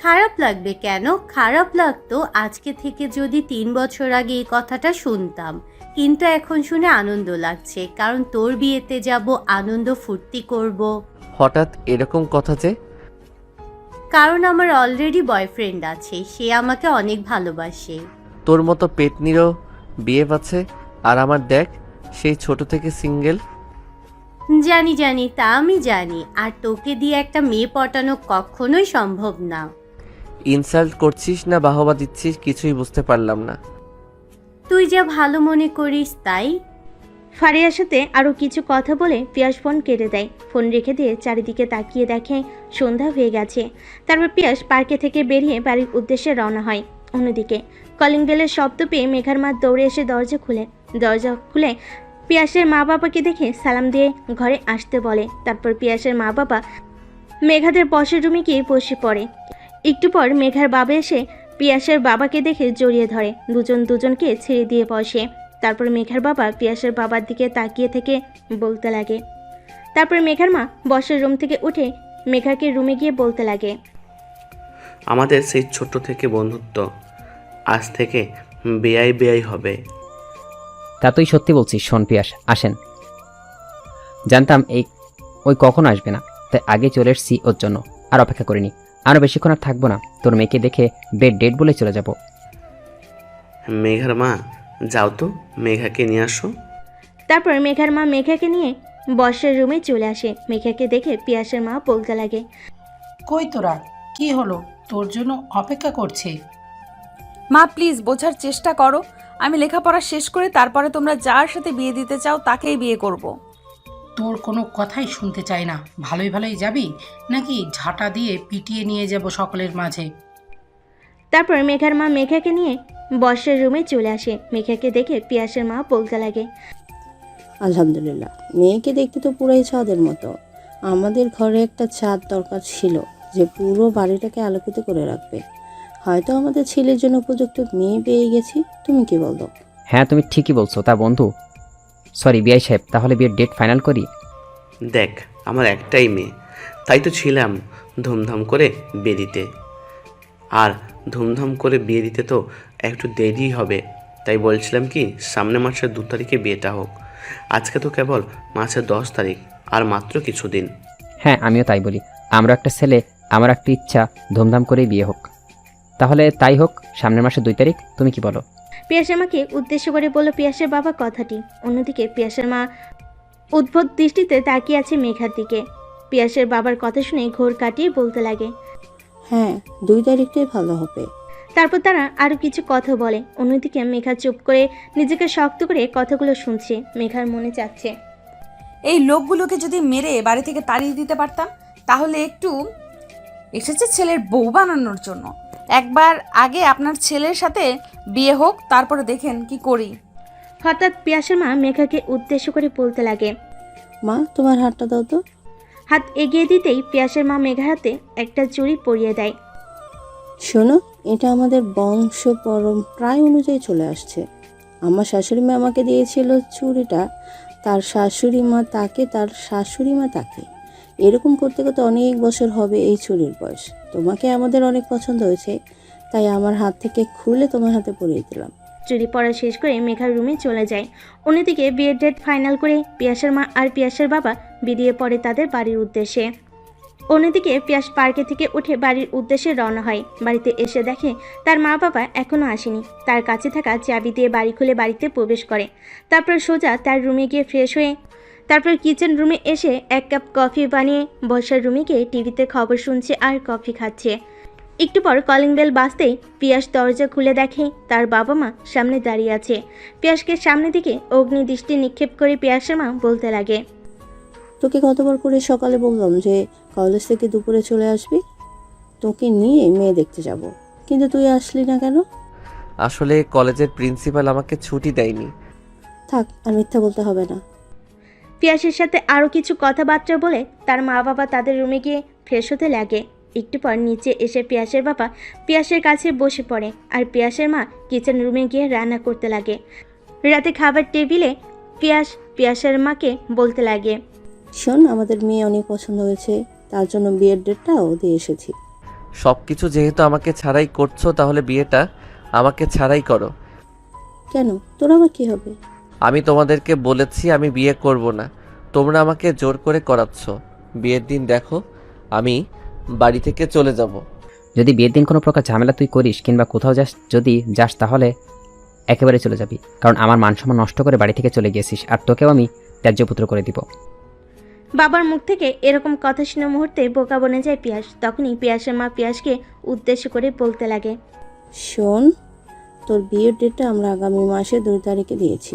খারাপ লাগবে কেন? খারাপ লাগতো আজকে থেকে যদি 3 বছর আগে এই কথাটা শুনতাম, কিন্তু এখন শুনে আনন্দ লাগছে, কারণ তোর বিয়েতে যাব, আনন্দ ফুর্তি করব। হঠাৎ এরকম কথা যে? কারণ আমার অলরেডি বয়ফ্রেন্ড আছে, সে আমাকে অনেক ভালোবাসে। তোর মতো পেতনিরও বিয়ে আছে, আর আমার দেখ সেই ছোট থেকে সিঙ্গেল। জানি জানি, তা আমি জানি, আর তোকে দিয়ে একটা মেয়ে পটানো কখনোই সম্ভব না। ইনসাল্ট করছিস না বাহবা দিচ্ছিস কিছুই বুঝতে পারলাম না। তুই যা ভালো মনে করিস তাই। ফারিয়ার সাথে আরও কিছু কথা বলে পিয়াস ফোন কেটে দেয়। ফোন রেখে দিয়ে চারিদিকে তাকিয়ে দেখে সন্ধ্যা হয়ে গেছে। তারপর পিয়াস পার্কে থেকে বেরিয়ে বাড়ির উদ্দেশ্যে রওনা হয়। অন্যদিকে কলিং বেলের শব্দ পেয়ে মেঘার মা দৌড়ে এসে দরজা খুলে পিয়াসের মা বাবাকে দেখে সালাম দিয়ে ঘরে আসতে বলে। তারপর পিয়াসের মা বাবা মেঘাদের বসের রুমে গিয়ে বসে পড়ে। একটু পর মেঘার বাবা এসে পিয়াসের বাবাকে দেখে জড়িয়ে ধরে, দুজনকে ছেড়ে দিয়ে বসে। তারপর মেঘার বাবা পিয়াসের বাবার দিকে তাকিয়ে থেকে বলতে লাগে। তারপর মেঘার মা বসের রুম থেকে উঠে মেঘাকে রুমে গিয়ে বলতে লাগে, আমাদের সেই ছোট থেকে বন্ধুত্ব আজ থেকে বেয়াই হবে। তা তুই সত্যি বলছিস? শোন পিয়াস, আসেন। জানতাম ওই কখনো আসবে না, তাই আগে চলে এসেছি ওর জন্য, আর অপেক্ষা করিনি। আরও বেশিক্ষণ আর থাকবো না, তোর মেয়েকে দেখে বেড ডেট বলে চলে যাব। মেঘার মা যাও তো, মেঘাকে নিয়ে আসো। তারপর মেঘার মা মেঘাকে নিয়ে বর্ষার রুমে চলে আসে। মেঘাকে দেখে পিয়াসের মা বলতে লাগে, কই তোরা, কি হলো? তোর জন্য অপেক্ষা করছে। মা প্লিজ বোঝার চেষ্টা করো, আমি লেখাপড়া শেষ করে তারপরে তোমরা যার সাথে বিয়ে দিতে চাও তাকেই বিয়ে করব। তোর কোনো কথাই শুনতে চাই না। ভালোই ভালোই যাবি নাকি ঝাঁটা দিয়ে পিটিয়ে নিয়ে যাব সকলের মাঝে? তারপর মেঘার মা মেঘাকে নিয়ে বর্ষার রুমে চলে আসে। মেঘাকে দেখে পিয়াসের মা বলতে লাগে, আলহামদুলিল্লাহ, মেয়েকে দেখতে তো পুরাই ছাদের মতো। আমাদের ঘরে একটা ছাদ দরকার ছিল যে পুরো বাড়িটাকে আলোকিত করে রাখবে। হয়তো আমাদের ছেলের জন্য উপযুক্ত মেয়ে পেয়ে গেছি। তুমি কি বলো? হ্যাঁ, তুমি ঠিকই বলছো। তা বন্ধু, সরি বিআই সাহেব, তাহলে বিয়ের ডেট ফাইনাল করি? দেখ, আমার একটাই মেয়ে, তাই তো ছিলাম ধুমধাম করে বিয়ে দিতে। আর ধুমধাম করে বিয়ে দিতে তো একটু দেরি হবে, তাই বলছিলাম কি সামনে মাসের 2 তারিখে বিয়েটা হোক। আজকে তো কেবল মাসের 10 তারিখ, আর মাত্র কিছুদিন। হ্যাঁ, আমিও তাই বলি। আমরা একটা ছেলে, আমার একটা ইচ্ছা ধুমধাম করেই বিয়ে হোক। তাহলে তাই হোক, সামনের মাসে 2 তারিখ। তুমি কি বলো? পিয়াসের মাকে উদ্দেশ্য করে বলল পিয়াসের বাবা কথাটি। অন্যদিকে পিয়াসের মা উদ্ভট দৃষ্টিতে তাকিয়ে আছে মেঘার দিকে। পিয়াসের বাবার কথা শুনে ঘোর কাটিয়ে বলতে লাগে, হ্যাঁ, 2 তারিখটাই ভালো হবে। তারপর তারা আরো কিছু কথা বলে। অন্যদিকে মেঘা চুপ করে নিজেকে শক্ত করে কথাগুলো শুনছে। মেঘার মনে চাচ্ছে, এই লোকগুলোকে যদি মেরে বাড়ি থেকে তাড়িয়ে দিতে পারতাম তাহলে। একটু এসেছে ছেলের বউ বানানোর জন্য। একবার আগে আপনার ছেলের সাথে বিয়ে হোক, তারপরে দেখেন কি করি। হঠাৎ পিয়াসের মা মেঘাকে উদ্দেশ্য করে বলতে লাগে, মা, তোমার হাতটা দাও তো। হাত এগিয়ে দিতেই পিয়াসের মা মেঘার হাতে একটা চুড়ি পরিয়ে দেয়। শোনো, এটা আমাদের বংশ পরম্পরায় অনুযায়ী চলে আসছে। আমার শাশুড়ি মা আমাকে দিয়েছিল চুড়িটা, তার শাশুড়ি মা তাকে, তার শাশুড়ি মা তাকে। এরকম করতে করতে অনেক বছর হবে এই চুড়ির বয়স। তোমাকে আমাদের অনেক পছন্দ হয়েছে, তাই আমার হাত থেকে খুলে তোমার হাতে পরিয়ে দিলাম। চুরি পড়া শেষ করে মেঘার রুমে চলে যায়। অন্যদিকে বিয়ের ডেট ফাইনাল করে পিয়াসের মা আর পিয়াসের বাবা বেরিয়ে পড়ে তাদের বাড়ির উদ্দেশ্যে। অন্যদিকে পিয়াস পার্কে থেকে উঠে বাড়ির উদ্দেশ্যে রওনা হয়। বাড়িতে এসে দেখে তার মা বাবা এখনও আসেনি। তার কাছে থাকা চাবি দিয়ে বাড়ি খুলে বাড়িতে প্রবেশ করে। তারপর সোজা তার রুমে গিয়ে ফ্রেশ হয়ে তারপর কিচেন রুমে এসে 1 কাপ কফি বানিয়ে বসার রুমে গিয়ে টিভিতে খবর শুনছে আর কফি খাচ্ছে। একটু পর কলিং বেল বাজতেই পিয়াস দরজা খুলে দেখে তার বাবা মা সামনে দাঁড়িয়ে আছে। পিয়াসকে সামনের দিকে অগ্নি দৃষ্টি নিক্ষেপ করে পিয়াসের মা বলতে লাগে, তোকে কতবার করে সকালে বললাম যে কলেজ থেকে দুপুরে চলে আসবি, তোকে নিয়ে মেয়ে দেখতে যাব, কিন্তু তুই আসলি না কেন? আসলে কলেজের প্রিন্সিপাল আমাকে ছুটি দেয়নি। থাক, আর মিথ্যা বলতে হবে না। পিয়াসের সাথে আরও কিছু কথাবার্তা বলে তার মা বাবা তাদের রুমে গিয়ে ফ্রেশ হতে লাগে। একটু পর নিচে এসে পিয়াসের বাবা পিয়াসের কাছে বসে পড়ে আর পিয়াসের মা কিচেন রুমে গিয়ে রান্না করতে লাগে। রাতে খাবার টেবিলে পিয়াসের মাকে বলতে লাগে, শোন, আমাদের মেয়ে অনেক পছন্দ হয়েছে, তার জন্য বিয়ের ডেটটাও দিয়ে এসেছি। সব কিছু যেহেতু আমাকে ছাড়াই করছো, তাহলে বিয়েটা আমাকে ছাড়াই করো। কেন, তোর আবার কি হবে? আমি তোমাদেরকে বলেছি আমি বিয়ে করব না, তোমরা আমাকে জোর করে করাচ্ছ। বিয়ের দিন দেখো আমি বাড়ি থেকে চলে যাব। যদি বিয়ের দিন কোনো প্রকার ঝামেলা তুই করিস কিংবা কোথাও যদি যাস তাহলে একেবারে চলে যাবি, কারণ আমার মান সম্মান নষ্ট করে বাড়ি থেকে চলে গিয়েছিস, আর তোকেও আমি ত্যায্যপুত্র করে দিব। বাবার মুখ থেকে এরকম কথা শুনে মুহূর্তে বোকা বনে যায় পিয়াস। তখনই পিয়াসের মা পিয়াসকে উদ্দেশ্য করে বলতে লাগে, শোন, তোর বিয়ের ডেটটা আমরা আগামী মাসে 2 তারিখে দিয়েছি,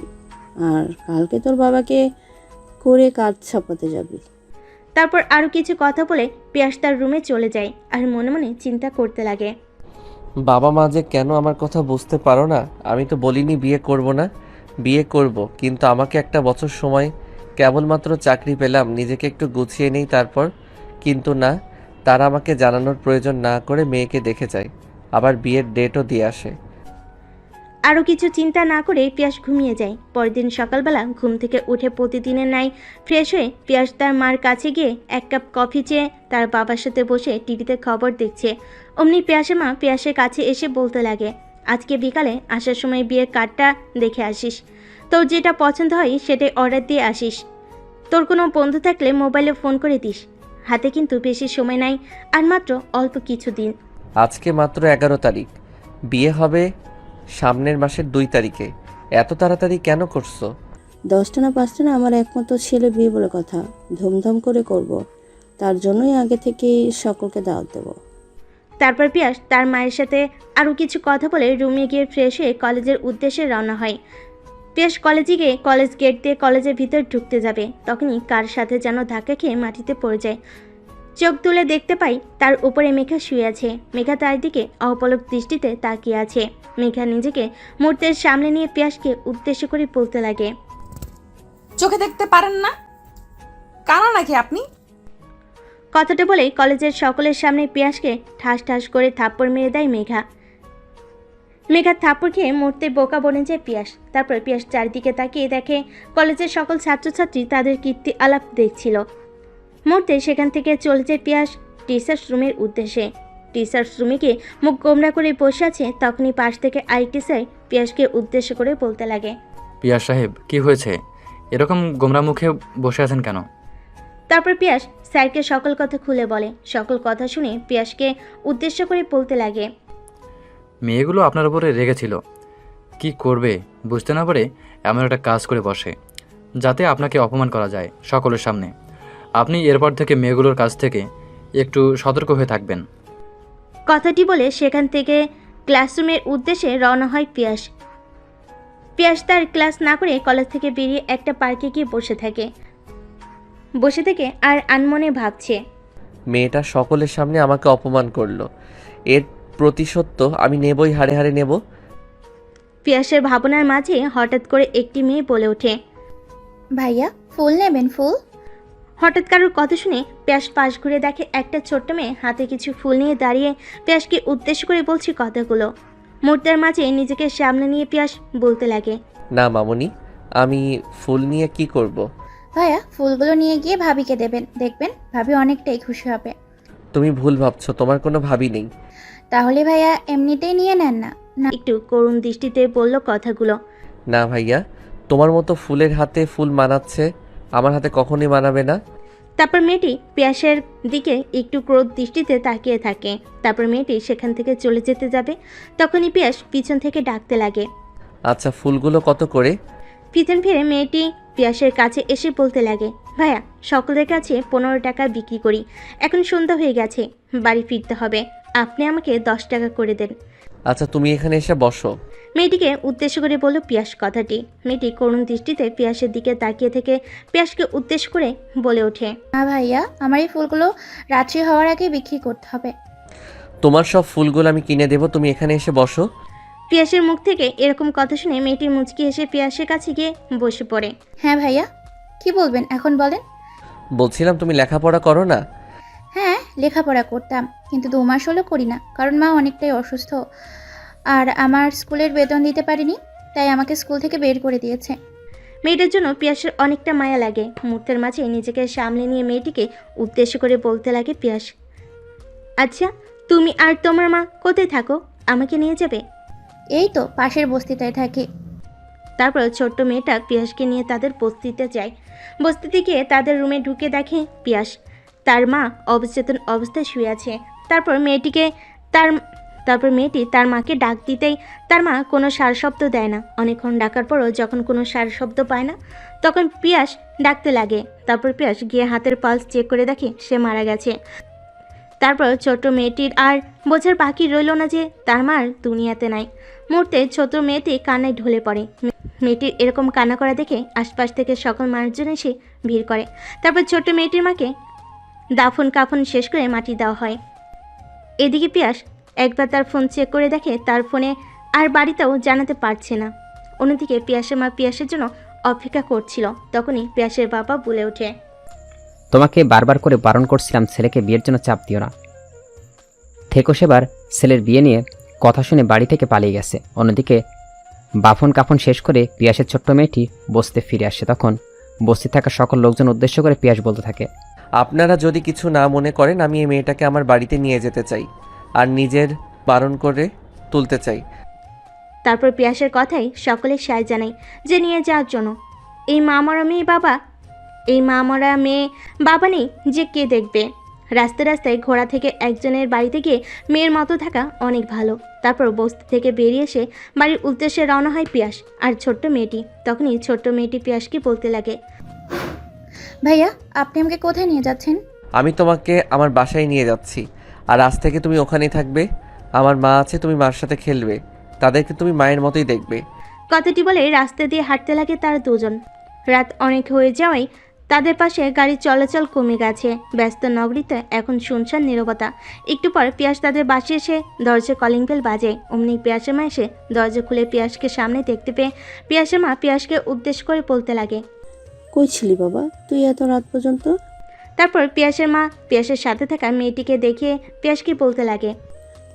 আর কালকে তোর বাবাকে করে কাজ ছাপাতে যাবি। তারপর আরও কিছু কথা বলে পিয়াস তার রুমে চলে যায় আর মনে মনে চিন্তা করতে লাগে, বাবা মা যে কেন আমার কথা বুঝতে পারো না। আমি তো বলিনি বিয়ে করব না, বিয়ে করব, কিন্তু আমাকে একটা বছর সময়, কেবলমাত্র চাকরি পেলাম, নিজেকে একটু গুছিয়ে নেই তারপর। কিন্তু না, তারা আমাকে জানানোর প্রয়োজন না করে মেয়েকে দেখে যায়, আবার বিয়ের ডেটও দিয়ে আসে। আরও কিছু চিন্তা না করে পিয়াস ঘুমিয়ে যায়। পরদিন সকালবেলা ঘুম থেকে উঠে প্রতিদিনের ন্যায় ফ্রেশ হয়ে পিয়াস তার মার কাছে গিয়ে 1 কাপ কফি চেয়ে তার বাবার সাথে বসে টিভিতে খবর দেখছে। অমনি পিয়াসের মা পিয়াসের কাছে এসে বলতে লাগে, আজকে বিকালে আসার সময় বিয়ের কার্ডটা দেখে আসিস, তোর যেটা পছন্দ হয় সেটাই অর্ডার দিয়ে আসিস। তোর কোনো বন্ধু থাকলে মোবাইলে ফোন করে দিস। হাতে কিন্তু বেশি সময় নাই, আর মাত্র অল্প কিছু দিন। আজকে মাত্র 11 তারিখ, বিয়ে হবে সামনের মাসের 2 তারিখে। এত তাড়াতাড়ি কেন করছো? 10টা না 5টা না, আমার একমাত্র ছেলে বিয়ে বলে কথা, ধুমধাম করে করব। তার জন্যই আগে থেকেই সকলকে দাওয়াত দেবো। তারপর পিয়াস তার মায়ের সাথে আরও কিছু কথা বলে রুমে গিয়ে ফ্রেশ হয়ে কলেজের উদ্দেশ্যে রওনা হয়। পিয়াস কলেজে গিয়ে কলেজ গেট দিয়ে কলেজের ভিতর ঢুকতে যাবে, তখনই কার সাথে যেন ধাক্কা খেয়ে মাটিতে পড়ে যায়। চোখ তুলে দেখতে পাই তার উপরে মেঘা শুয়ে আছে। মেঘা তার দিকে অপলক দৃষ্টিতে তাকিয়ে আছে। মেঘা নিজেকে মুহূর্তের সামনে নিয়ে পিয়াসকে উদ্দেশ্য করে বলতে লাগে, চোখে দেখতে পারেন না? কানা নাকি আপনি? কথাটা বলেই কলেজের সকলের সামনে পিয়াসকে ঠাস ঠাস করে থাপ্পড় মেরে দেয় মেঘা। মেঘার থাপ্পড় খেয়ে মুহূর্তে বোকা বনে যায় পিয়াস। তারপর পিয়াস চারিদিকে তাকিয়ে দেখে কলেজের সকল ছাত্রছাত্রী তাদের কীর্তি আলাপ দেখছিল। মুহূর্তে সেখান থেকে চলে যায় পিয়াস টিচার্স রুমের উদ্দেশ্যে। টিচার্স রুমে গিয়ে মুখ গোমরা করে বসে আছে, তখনই পাশ থেকে আরেকটি স্যার পিয়াসকে উদ্দেশ্য করে বলতে লাগে, পিয়াস সাহেব কি হয়েছে, এরকম গোমরা মুখে বসে আছেন কেন? তারপর পিয়াস স্যারকে সকল কথা খুলে বলে। সকল কথা শুনে পিয়াসকে উদ্দেশ্য করে বলতে লাগে, মেয়েগুলো আপনার উপরে রেগেছিল, কি করবে বুঝতে না পারে এমন একটা কাজ করে বসে যাতে আপনাকে অপমান করা যায় সকলের সামনে। আপনি এরপর থেকে মেয়েগুলোর কাছ থেকে একটু সতর্ক হয়ে থাকবেন। কথাটি বলে সেখান থেকে ক্লাসরুমের উদ্দেশ্যে রওনা হয় পিয়াস। পিয়াস তার ক্লাস না করে কলেজ থেকে বেরিয়ে একটা পার্কে গিয়ে বসে থেকে আর আনমনে ভাবছে, মেয়েটা সকলের সামনে আমাকে অপমান করলো, এর প্রতিশোধ তো আমি নেবই, হাড়ে হাড়ে নেব। পিয়াসের ভাবনার মাঝে হঠাৎ করে একটি মেয়ে বলে ওঠে, ভাইয়া ফুল নেবেন ফুল? হঠাৎ কারোর কথা শুনে পিয়াস পাশ ঘুরে দেখে একটা ছোট্ট মেয়ে হাতে কিছু ফুল নিয়ে দাঁড়িয়ে পিয়াসকে উদ্দেশ্য করে বলছে কথাগুলো। মুহূর্তের মাঝে নিজেকে সামনে নিয়ে পিয়াস বলতে লাগে, না মামুনি, আমি ফুল নিয়ে কি করব? ভাইয়া ফুলগুলো নিয়ে গিয়ে ভাবিকে দেবেন, দেখবেন ভাবি অনেকটাই খুশি হবে। তুমি ভুল ভাবছো, তোমার কোনো ভাবি নেই। তাহলে ভাইয়া এমনিতেই নিয়ে নেন না। একটু করুণ দৃষ্টিতে বলল কথাগুলো। না ভাইয়া, তোমার মতো ফুলের হাতে ফুল মানাচ্ছে, আমার হাতে কখনোই মানাবে না। তারপর মেয়েটি পিয়াসের দিকে একটু ক্রোধ দৃষ্টিতে তাকিয়ে থাকে। তারপর মেয়েটি সেখান থেকে চলে যেতে যাবে, তখনই পিয়াস পিছন থেকে ডাকতে লাগে, আচ্ছা ফুলগুলো কত করে? পিছন ফিরে মেয়েটি পিয়াসের কাছে এসে বলতে লাগে, ভাইয়া সকলের কাছে 15 টাকা বিক্রি করি, এখন সন্ধ্যা হয়ে গেছে, বাড়ি ফিরতে হবে, আপনি আমাকে 10 টাকা করে দেন। আচ্ছা তুমি এখানে এসে বসো। মেয়েটিকে উদ্দেশ্য করে বলল পিয়াস কথাটি। মেয়েটি করুণ দৃষ্টিতে পিয়াসের দিকে তাকিয়ে থেকে পিয়াসকে উদ্দেশ্য করে বলে ওঠে, না ভাইয়া, আমার এই ফুলগুলো রাত্রি হওয়ার আগে বিক্রি করতে হবে। তোমার সব ফুলগুলো আমি কিনে দেবো, তুমি এখানে এসে বসো। পিয়াসের মুখ থেকে এরকম কথা শুনে মেয়েটির মুচকি এসে পিয়াসের কাছে গিয়ে বসে পড়ে। হ্যাঁ ভাইয়া, কি বলবেন এখন বলেন। বলছিলাম তুমি লেখাপড়া করো না? হ্যাঁ লেখাপড়া করতাম, কিন্তু 2 মাস হলো করি না, কারণ মা অনেকটাই অসুস্থ আর আমার স্কুলের বেতন দিতে পারিনি, তাই আমাকে স্কুল থেকে বের করে দিয়েছে। মেয়েটার জন্য পিয়াসের অনেকটা মায়া লাগে। মুহূর্তের মাঝে নিজেকে সামলে নিয়ে মেয়েটিকে উদ্দেশ্য করে বলতে লাগে পিয়াস, আচ্ছা তুমি আর তোমার মা কোথায় থাকো, আমাকে নিয়ে যাবে? এই তো পাশের বস্তিটায় থাকি। তারপর ছোট্ট মেয়েটা পিয়াসকে নিয়ে তাদের বস্তিতে যায়। বস্তিতে গিয়ে তাদের রুমে ঢুকে দেখে পিয়াস তার মা অবচেতন অবস্থায় শুয়ে আছে। তারপর মেয়েটি তার মাকে ডাক দিতেই তার মা কোনো সার শব্দ দেয় না। অনেকক্ষণ ডাকার পরও যখন কোনো সার শব্দ পায় না, তখন পিয়াস ডাকতে লাগে। তারপর পিয়াস গিয়ে হাতের পালস চেক করে দেখে সে মারা গেছে। তারপর ছোট্ট মেয়েটির আর বোঝার বাকি রইল না যে তার মার দুনিয়াতে নাই। মুহূর্তে ছোট মেয়েটি কান্নায় ঢলে পড়ে। মেয়েটির এরকম কান্না করা দেখে আশপাশ থেকে সকল মানুষজন এসে ভিড় করে। তারপর ছোট্ট মেয়েটির মাকে দাফন কাফন শেষ করে মাটি দেওয়া হয়। এদিকে পিয়াস একবার তার ফোন চেক করে দেখে তার ফোনে আর বাড়িতেও জানাতে পারছে না। অন্যদিকে পিয়াসের মা পিয়াসের জন্য অপেক্ষা করছিল। তখনই পিয়াসের বাবা বলে ওঠে, তোমাকে বারবার করে বারণ করছিলাম ছেলেকে বিয়ের জন্য চাপ দিও না। থেকো সেবার ছেলের বিয়ে নিয়ে কথা শুনে বাড়ি থেকে পালিয়ে গেছে। অন্যদিকে বাফন কাফন শেষ করে পিয়াসের ছোট্ট মেয়েটি বসতে ফিরে আসে। তখন বসতে থাকা সকল লোকজন উদ্দেশ্য করে পিয়াস বলতে থাকে, আপনারা যদি কিছু না মনে করেন, আমি এই মেয়েটাকে আমার বাড়িতে নিয়ে যেতে চাই আর নিজের বারণ করে তুলতে চাই। তারপর পিয়াসের কথাই সকলে সায় জানায় যে নিয়ে যাওয়ার জন্য। এই মা মরা মেয়ে বাবা নেই যে কে দেখবে। রাস্তায় রাস্তায় ঘোড়া থেকে একজনের বাড়িতে গিয়ে মেয়ের মতো থাকা অনেক ভালো। তারপর বস্তি থেকে বেরিয়ে এসে বাড়ির উদ্দেশ্যে রওনা হয় পিয়াস আর ছোট্ট মেয়েটি। তখনই ছোট্ট মেয়েটি পিয়াসকে বলতে লাগে, ভাইয়া আপনি আমাকে কোথায় নিয়ে যাচ্ছেন? আমি তোমাকে আমার বাসায় নিয়ে যাচ্ছি, আর আজ থেকে তুমি ওখানেই থাকবে। আমার মা আছে, তুমি মার সাথে খেলবে, তাদেরকে তুমি মায়ের মতোই দেখবে। কথাটি বলে রাস্তা দিয়ে হাঁটতে লাগে তারা দুজন। রাত অনেক হয়ে যাওয়ায় তাদের পাশে গাড়ির চলাচল কমে গেছে। ব্যস্ত নগরীতে এখন শুনশান নীরবতা। একটু পর পিয়াস তাদের বাসায় এসে দরজা কলিং বেল বাজে। অমনি পিয়াসের মা এসে দরজা খুলে পিয়াসকে সামনে দেখতে পেয়ে পিয়াসের মা পিয়াসকে উদ্দেশ্য করে বলতে লাগে, কই ছিলি বাবা তুই এত রাত পর্যন্ত? তারপর পিয়াসের মা পিয়াসের সাথে থাকা মেয়েটিকে দেখিয়ে পিয়াসকে বলতে লাগে,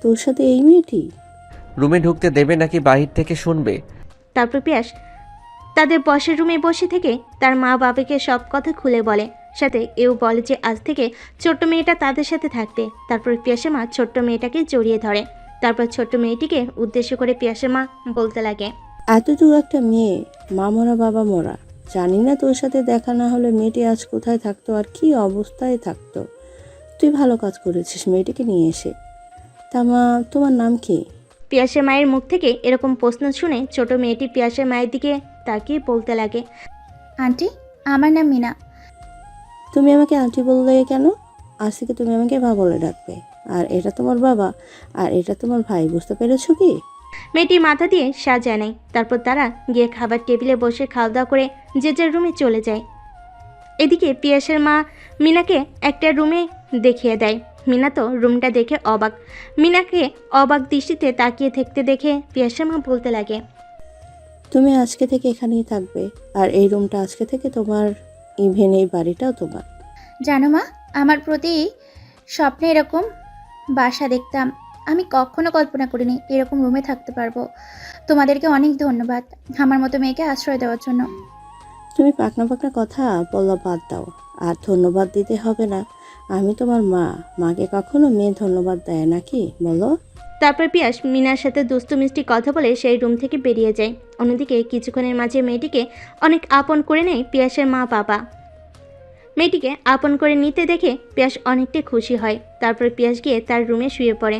তোর সাথে এই মেয়েটি? রুমে ঢুকতে দেবে নাকি বাহির থেকে শুনবে? তারপর পিয়াস তাদের বসের রুমে বসে থেকে তার মা বাবাকে সব কথা খুলে বলে, সাথে এও বলে যে আজ থেকে ছোট্ট মেয়েটা তাদের সাথে থাকবে। তারপর পিয়াসের মা ছোট্ট মেয়েটাকে জড়িয়ে ধরে। তারপর ছোট্ট মেয়েটিকে উদ্দেশ্য করে পিয়াসের মা বলতে লাগে, এতটুকু একটা মেয়ে, মা মরা বাবা মরা, জানি না তোর সাথে দেখা না হলে মেয়েটি আজ কোথায় থাকতো আর কি অবস্থায় থাকতো। তুই ভালো কাজ করেছিস মেয়েটিকে নিয়ে এসে। তা মা, তোমার নাম কি? পিয়াসের মায়ের মুখ থেকে এরকম প্রশ্ন শুনে ছোট মেয়েটি পিয়াসের মায়ের দিকে তাকিয়ে বলতে লাগে, আন্টি আমার নাম মিনা। তুমি আমাকে আন্টি বললে কেন? আজ থেকে তুমি আমাকে মা বলে ডাকবে। আর এটা তোমার বাবা আর এটা তোমার ভাই, বুঝতে পেরেছো কি? মেয়েটি মাথা দিয়ে সাজায় নেয়। তারপর তারা গিয়ে খাবার টেবিলে বসে খাওয়া দাওয়া করে যে যার রুমে চলে যায়। এদিকে পিয়াসের মা মিনাকে একটা রুমে দেখিয়ে দেয়। মিনা তো রুমটা দেখে অবাক। মিনাকে অবাক দৃষ্টিতে তাকিয়ে থাকতে দেখে পিয়াসের মা বলতে লাগে, তুমি আজকে থেকে এখানেই থাকবে আর এই রুমটা আজকে থেকে তোমার, ইভেন এই বাড়িটাও তোমার। জানো মা, আমার প্রতি স্বপ্নে এরকম বাসা দেখতাম। আমি কখনো কল্পনা করিনি এরকম রুমে থাকতে পারবো। তোমাদেরকে অনেক ধন্যবাদ আমার মতো মেয়েকে আশ্রয় দেওয়ার জন্য। তুমি পাকনা পাকনা কথা বলা বাদ দাও, আর ধন্যবাদ দিতে হবে না। আমি তোমার মা, মাকে কখনো মেয়ে ধন্যবাদ দেয় নাকি বলো? তারপর পিয়াস মিনার সাথে দুষ্টু মিষ্টি কথা বলে সেই রুম থেকে বেরিয়ে যায়। অন্যদিকে কিছুক্ষণের মাঝে মেয়েটিকে অনেক আপন করে নেয় পিয়াসের মা বাবা। মেয়েটিকে আপন করে নিতে দেখে পিয়াস অনেকটাই খুশি হয়। তারপর পিয়াস গিয়ে তার রুমে শুয়ে পড়ে।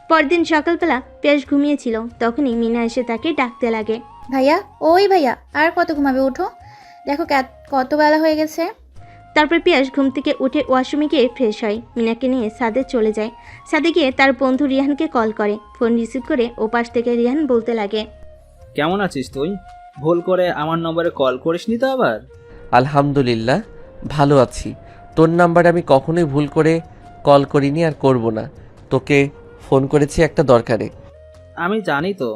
পরদিন সকালবেলা পিয়াস ঘুমিয়েছিল, তখনই মিনা এসে তাকে ডাকতে লাগে, ভাইয়া, ওই ভাইয়া, আর কত ঘুমাবে, ওঠো, দেখো কত বেলা হয়ে গেছে। তারপর পিয়াস ঘুম থেকে উঠে ওয়াশরুমে গিয়ে ফ্রেশ হয়। মিনাকে নিয়ে সাদে চলে যায়। সাদে গিয়ে তার বন্ধু রিহানকে কল করে। ফোন রিসিভ করে ওপাশ থেকে রিহান বলতে লাগে, কেমন আছিস তুই? ভুল করে আমার নম্বরে কল করিসনি তো আবার? আলহামদুলিল্লাহ ভালো আছি। তোর নাম্বার আমি কখনোই ভুল করে কল করিনি আর করব না। তোকে ফোন করেছি একটা দরকারে। আমি জানি তো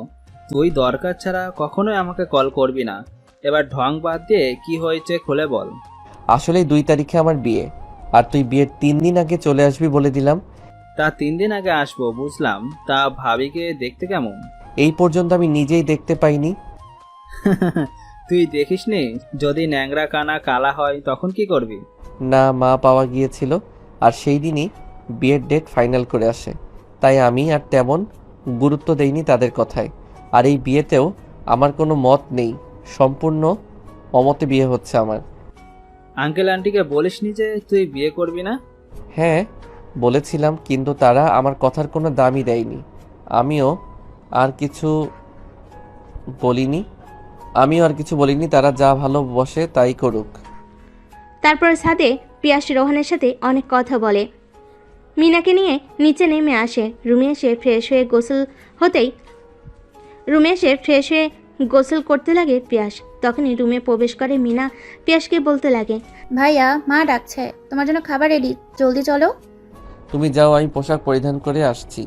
তুই দরকার ছাড়া কখনোই আমাকে কল করবি না। এবার ঢং বাদ দিয়ে কি হয়েছে খুলে বল। আসলে 2 তারিখে আমার বিয়ে, আর তুই বিয়ের 3 দিন আগে চলে আসবি বলে দিলাম। তা 3 দিন আগে আসবো বুঝলাম, তা ভাবিকে দেখতে কেমন? এই পর্যন্ত আমি নিজেই দেখতে পাইনি। তুই দেখিসনি? যদি ন্যাংরা কানা কালা হয় তখন কি করবি? না, মা পাওয়া গিয়েছিল আর সেই দিনই বিয়ের ডেট ফাইনাল করে আসে, তাই আমি আর তেমন গুরুত্ব দেইনি তাদের কথায়। আর এই বিয়েতেও আমার কোনো মত নেই, সম্পূর্ণ অমতে বিয়ে হচ্ছে আমার। আঙ্কেল আন্টিকে বলিসনি যে তুই বিয়ে করবি না? হ্যাঁ বলেছিলাম, কিন্তু তারা আমার কথার কোনো দামই দেয়নি। আমিও আর কিছু বলিনি, তারা যা ভালোবাসে তাই করুক। তারপর সাদে পিয়াস রোহানের সাথে অনেক কথা বলে। মিনাকে নিয়ে নিচে নেমে আসে। রুমে এসে ফ্রেশ হয়ে গোসল করতে লাগে পিয়াস। তখনই রুমে প্রবেশ করে মিনা। পিয়াসকে বলতে লাগে, ভাইয়া, মা ডাকছে, তোমার জন্য খাবার রেডি, জলদি চলো। তুমি যাও, আমি পোশাক পরিধান করে আসছি।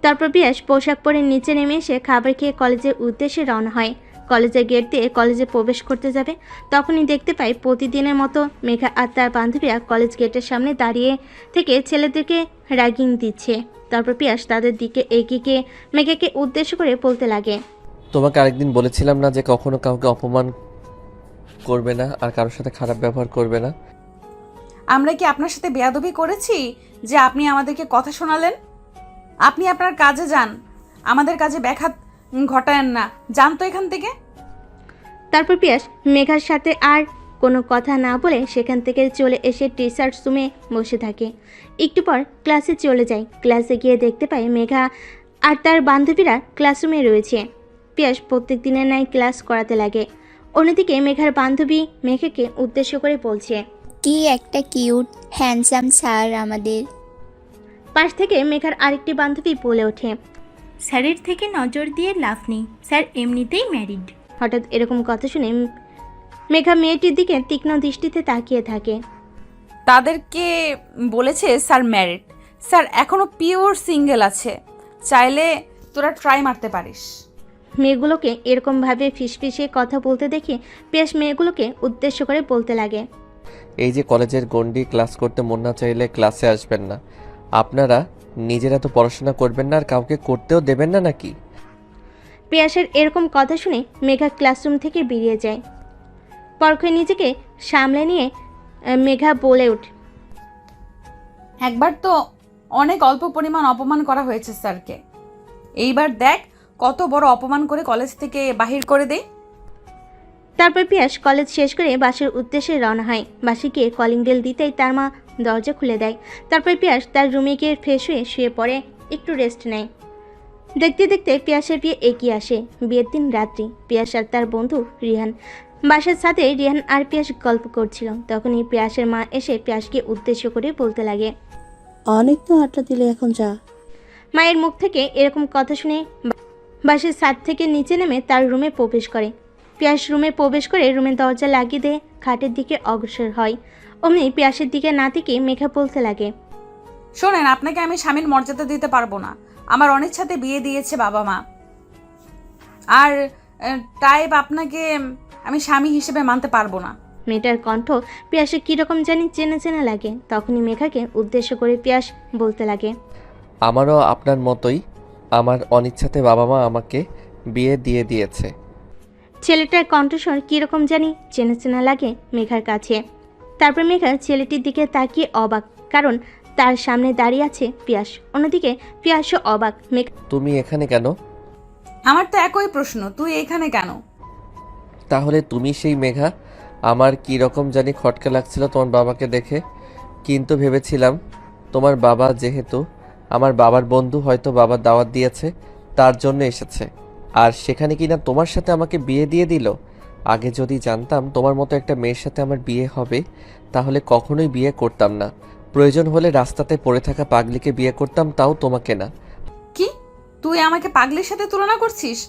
তারপর পিয়াস পোশাক পরে নিচে নেমে এসে খাবার খেয়ে কলেজের উদ্দেশ্যে রওনা হয়। কলেজের গেট দিয়ে কলেজে প্রবেশ করতে যাবে, তখনই দেখতে পায় প্রতিদিনের মতো মেঘা আর তার বান্ধবীরা কলেজ গেটের সামনে দাঁড়িয়ে থেকে ছেলেদেরকে র্যাগিং দিচ্ছে। তারপর পিয়াস তাদের দিকে এগিয়ে গিয়ে মেঘাকে উদ্দেশ্য করে বলতে লাগে, তোমাকে আরেকদিন বলেছিলাম না যে কখনো কাউকে অপমান করবে না আর কারোর সাথে খারাপ ব্যবহার করবে না? আমরা কি আপনার সাথে বেয়াদবি করেছি যে আপনি আমাদেরকে কথা শোনালেন? আপনি আপনার কাজে যান, আমাদের কাজে ব্যাঘাত ঘটায়েন না, যান তো এখান থেকে। তারপর পিয়াস মেঘার সাথে আর কোনো কথা না বলে সেখান থেকে চলে এসে টি শার্ট রুমে বসে থাকে। একটু পর ক্লাসে চলে যায়। ক্লাসে গিয়ে দেখতে পায় মেঘা আর তার বান্ধবীরা ক্লাসরুমে রয়েছে। পিয়াস প্রত্যেক দিনের ন্যায় ক্লাস করাতে লাগে। অন্যদিকে মেঘার বান্ধবী মেঘাকে উদ্দেশ্য করে বলছে, কি একটা কিউট হ্যান্ডসাম স্যার আমাদের। পাশ থেকে মেঘার আরেকটি বান্ধবী বলে ওঠে, স্যারের থেকে নজর দিয়ে লাভ নেই, স্যার এমনিতেই ম্যারিড। হঠাৎ এরকম কথা শুনে মেঘা মেয়েটির দিকে তীক্ষ্ণ দৃষ্টিতে তাকিয়ে থাকে। তাদেরকে বলেছে স্যার ম্যারিড, স্যার এখনো পিওর সিঙ্গেল আছে, চাইলে তোরা ট্রাই মারতে পারিস। মেয়েগুলোকে এরকমভাবে ফিসফিসিয়ে কথা বলতে দেখে পিয়াস মেয়েগুলোকে উদ্দেশ্য করে বলতে লাগে, এই যে কলেজের গণ্ডি, ক্লাস করতে মন না চাইলে ক্লাসে আসবেন না। আপনারা নিজেরা তো পড়াশোনা করবেন না আর কাউকে করতেও দেবেন না নাকি? পিয়াসের এরকম কথা শুনে মেঘা ক্লাসরুম থেকে বেরিয়ে যায়। পরক্ষণে নিজেকে সামলে নিয়ে মেঘা বলে ওঠে, একবার তো অনেক অল্প পরিমাণ অপমান করা হয়েছে স্যারকে, এইবার দেখ কত বড় অপমান করে কলেজ থেকে বাহির করে দেয়। তারপর পিয়াস কলেজ শেষ করে বাসের উদ্দেশ্যে রওনা হয়। বাসে গিয়ে কলিং বেল দিতেই তার মা দরজা খুলে দেয়। তারপর পিয়াস তার রুমে গিয়ে ফ্রেশ হয়ে শুয়ে পড়ে, একটু রেস্ট নেয়। দেখতে দেখতে পিয়াসের বিয়ে এগিয়ে আসে। বিয়ের দিন রাত্রি পিয়াস আর তার বন্ধু রিহান বাসার সাথে রিহান আর পিয়াস গল্প করছিল। তখনই পিয়াসের মা এসে পিয়াসকে উদ্দেশ্য করে বলতে লাগে, অনেক তো আড্ডা দিলে, এখন যা। মায়ের মুখ থেকে এরকম কথা শুনে বাসের ছাদ থেকে নিচে নেমে তার রুমে প্রবেশ করে। পিয়াস রুমে প্রবেশ করে রুমের দরজা লাগিয়ে দিয়ে খাটের দিকে অগ্রসর হয়। অমনি পিয়াসের দিকে না থেকে মেঘা বলতে লাগে, শোনেন, আপনাকে আমি স্বামীর মর্যাদা দিতে পারবো না। আমার অনিচ্ছাতে বিয়ে দিয়েছে বাবা মা, আর টাইপ আপনাকে আমি স্বামী হিসেবে মানতে পারবো না। মেয়েটার কণ্ঠ পিয়াসের কীরকম জানি চেনা চেনা লাগে। তখনই মেঘাকে উদ্দেশ্য করে পিয়াস বলতে লাগে, আমারও আপনার মতোই আমার অনিচ্ছাতে বাবা মা আমাকে বিয়ে দিয়ে দিয়েছে। ছেলেটার কণ্ঠস্বর কীরকম জানি চেনা চেনা লাগে মেঘার কাছে। তারপর মেঘা ছেলেটির দিকে তাকিয়ে অবাক, কারণ তার সামনে দাঁড়িয়ে আছে পিয়াস। অন্যদিকে পিয়াসও অবাক। তুমি এখানে কেন? আমার তো একই প্রশ্ন, তুই এখানে কেন? তাহলে তুমি সেই মেঘা? আমার কি রকম জানি খটকা লাগছিল তোমার বাবাকে দেখে, কিন্তু ভেবেছিলাম তোমার বাবা যেহেতু আমার বাবার বন্ধু, হয়তো বাবার দাওয়াত দিয়েছে তার জন্য এসেছে, আর সেখানে কিনা তোমার সাথে আমাকে বিয়ে দিয়ে দিল। আগে যদি জানতাম তোমার মতো একটা মেয়ের সাথে আমার বিয়ে হবে, তাহলে কখনোই বিয়ে করতাম না। প্রয়োজন হলে রাস্তাতে পড়ে থাকা পাগলিকে বিয়ে করতাম, তাও তোমাকে না। কি তুই আমাকে পাগলির সাথে তুলনা করছিস?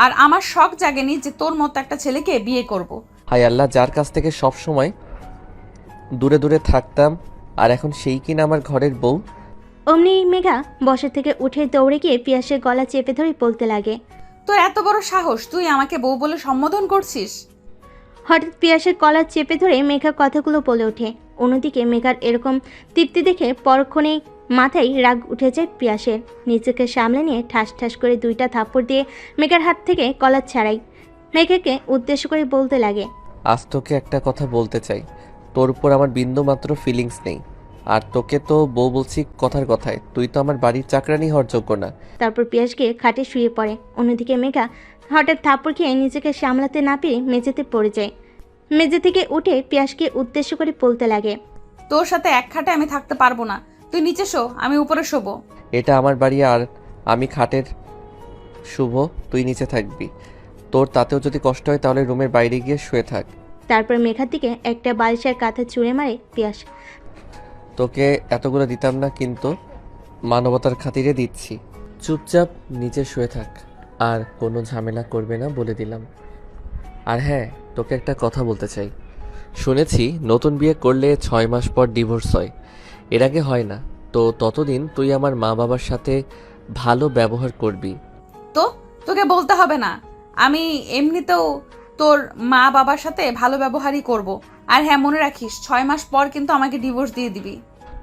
আর আমার শখ জাগেনি যে তোর মতো একটা ছেলেকে বিয়ে করব। হায় আল্লাহ, যার কাছ থেকে সব সময় দূরে দূরে থাকতাম, আর এখন সেই কিনা আমার ঘরের বউ। অমনি মেঘা বসা থেকে উঠে দৌড়ে গিয়ে পিয়াসের গলা চেপে ধরে বলতে লাগে, তোর এত বড় সাহস, তুই আমাকে বউ বলে সম্বোধন করছিস? হঠাৎ পিয়াসের গলা চেপে ধরে মেঘা কথাগুলো বলে ওঠে। অন্যদিকে মেঘার এরকম তৃপ্তি দেখে পরক্ষণেই মাথায় রাগ উঠে যায় পিয়াসের। নিজেকে সামলে নিয়ে ঠাস ঠাস করে দুইটা থাপ্পড় দিয়ে মেঘার হাত থেকে কলার ছাড়াই মেঘাকে উদ্দেশ্য করে বলতে লাগে, আজ তোকে একটা কথা বলতে চাই, তোর উপর আমার বিন্দু মাত্র ফিলিংস নেই, আর তোকে তো বউ বলছি কথার কথায়, তুই তো আমার বাড়ির চাকরানি হওয়ার যোগ্য না। তারপর পিয়াস গিয়ে খাটে শুয়ে পড়ে। অন্যদিকে মেঘা হঠাৎ থাপ্পড় খেয়ে নিজেকে সামলাতে না পেরে মেঝেতে পড়ে যায়। মেঝে থেকে উঠে পিয়াসকে উদ্দেশ্য করে বলতে লাগে, তোর সাথে এক খাটে আমি থাকতে পারবো না, তুই নিচে শো, আমি উপরে শোবো। এটা আমার বাড়ি, আর আমি খাটের শুভ, তুই নিচে থাকবি। তোর তাতেও যদি কষ্ট হয় তাহলে রুমের বাইরে গিয়ে শুয়ে থাক। তারপর মেঘার দিকে একটা বালিশের কাঁথা ছুঁড়ে মারে পিয়াস। তোকে এতগুলো দিতাম না, কিন্তু মানবতার খাতিরে দিচ্ছি। চুপচাপ নিচে শুয়ে থাক, আর কোনো ঝামেলা করবে না বলে দিলাম। আর হ্যাঁ, তোকে একটা কথা বলতে চাই। শুনেছি নতুন বিয়ে করলে 6 মাস পর ডিভোর্স হয়, এর আগে হয় না। তো ততদিন তুই আমার মা বাবার সাথে ভালো ব্যবহার করবি। তো তোকে বলতে হবে না, আমি এমনিতেও তোর মা বাবার সাথে ভালো ব্যবহারই করব। আর হ্যাঁ, মনে রাখিস 6 মাস পর কিন্তু আমাকে ডিভোর্স দিয়ে দিবি।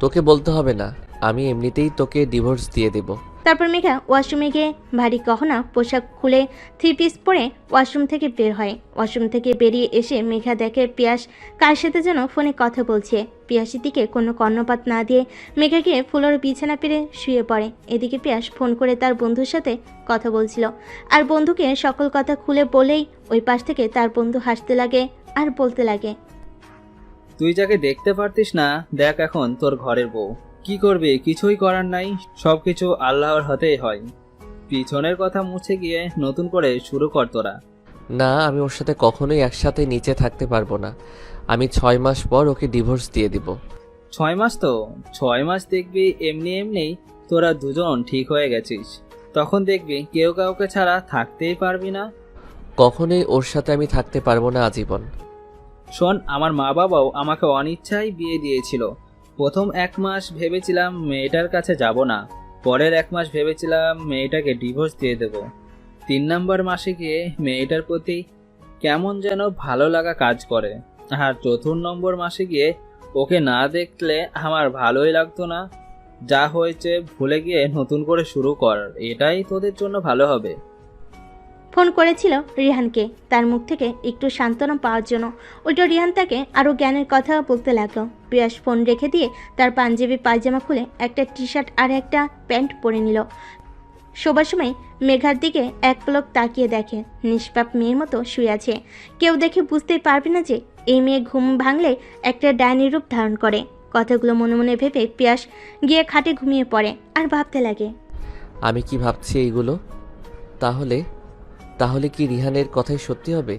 তোকে বলতে হবে না, আমি এমনিতেই তোকে ডিভোর্স দিয়ে দেব। তারপর মেঘা ওয়াশরুমে গিয়ে ভারী গহনা পোশাক খুলে 3 পিস পরে ওয়াশরুম থেকে বের হয়। ওয়াশরুম থেকে বেরিয়ে এসে মেঘা দেখে পিয়াস কার সাথে যেন ফোনে কথা বলছে। পিয়াসের দিকে কোনো কর্ণপাত না দিয়ে মেঘা গিয়ে ফুলের বিছানা পেরে শুয়ে পড়ে। এদিকে পিয়াস ফোন করে তার বন্ধুর সাথে কথা বলছিল, আর বন্ধুকে সকল কথা খুলে বলেই ওই পাশ থেকে তার বন্ধু হাসতে লাগে আর বলতে লাগে, তুই যাকে দেখতে পারতিস না, দেখ এখন তোর ঘরের বউ। কি করবি, কিছুই করার নাই, সবকিছু আল্লাহর হাতেই হয়। পিছনের কথা মুছে গিয়ে নতুন করে শুরু কর তোরা। না, আমি ওর সাথে কখনোই একসাথে নিচে থাকতে পারবো না। আমি 6 মাস পর ওকে ডিভোর্স দিয়ে দিব। 6 মাস তো? 6 মাস দেখবি এমনি এমনি তোরা দুজন ঠিক হয়ে গেছিস। তখন দেখবি কেউ কাউকে ছাড়া থাকতেই পারবি না। কখনোই ওর সাথে আমি থাকতে পারবো না আজীবন। শোন, আমার মা বাবাও আমাকে অনিচ্ছায় বিয়ে দিয়েছিল। প্রথম 1 মাস ভেবেছিলাম মেয়েটার কাছে যাব না, পরের 1 মাস ভেবেছিলাম মেয়েটাকে ডিভোর্স দিয়ে দেব। 3 নম্বর মাসে গিয়ে মেয়েটার প্রতি কেমন যেন ভালো লাগা কাজ করে, আর 4 নম্বর মাসে গিয়ে ওকে না দেখলে আমার ভালোই লাগতো না। যা হয়েছে ভুলে গিয়ে নতুন করে শুরু কর, এটাই তোদের জন্য ভালো হবে। ফোন করেছিল রিহানকে তার মুখ থেকে একটু সান্ত্বনা পাওয়ার জন্য। উল্টো রিহান তাকে আরও জ্ঞানের কথা বলতে লাগলো। পিয়াস ফোন রেখে দিয়ে তার পাঞ্জাবি পায়জামা খুলে একটা টি শার্ট আর একটা প্যান্ট পরে নিল। শোবার সময় মেঘার দিকে এক পলক তাকিয়ে দেখে নিষ্পাপ মেয়ের মতো শুয়ে আছে। কেউ দেখে বুঝতেই পারবে না যে এই মেয়ে ঘুম ভাঙলে একটা ডাইনির রূপ ধারণ করে। কথাগুলো মনে মনে ভেবে পিয়াস গিয়ে খাটে ঘুমিয়ে পড়ে আর ভাবতে লাগে, আমি কি ভাবছি এইগুলো? তাহলে কি রিহানের কথাই সত্যি হবে?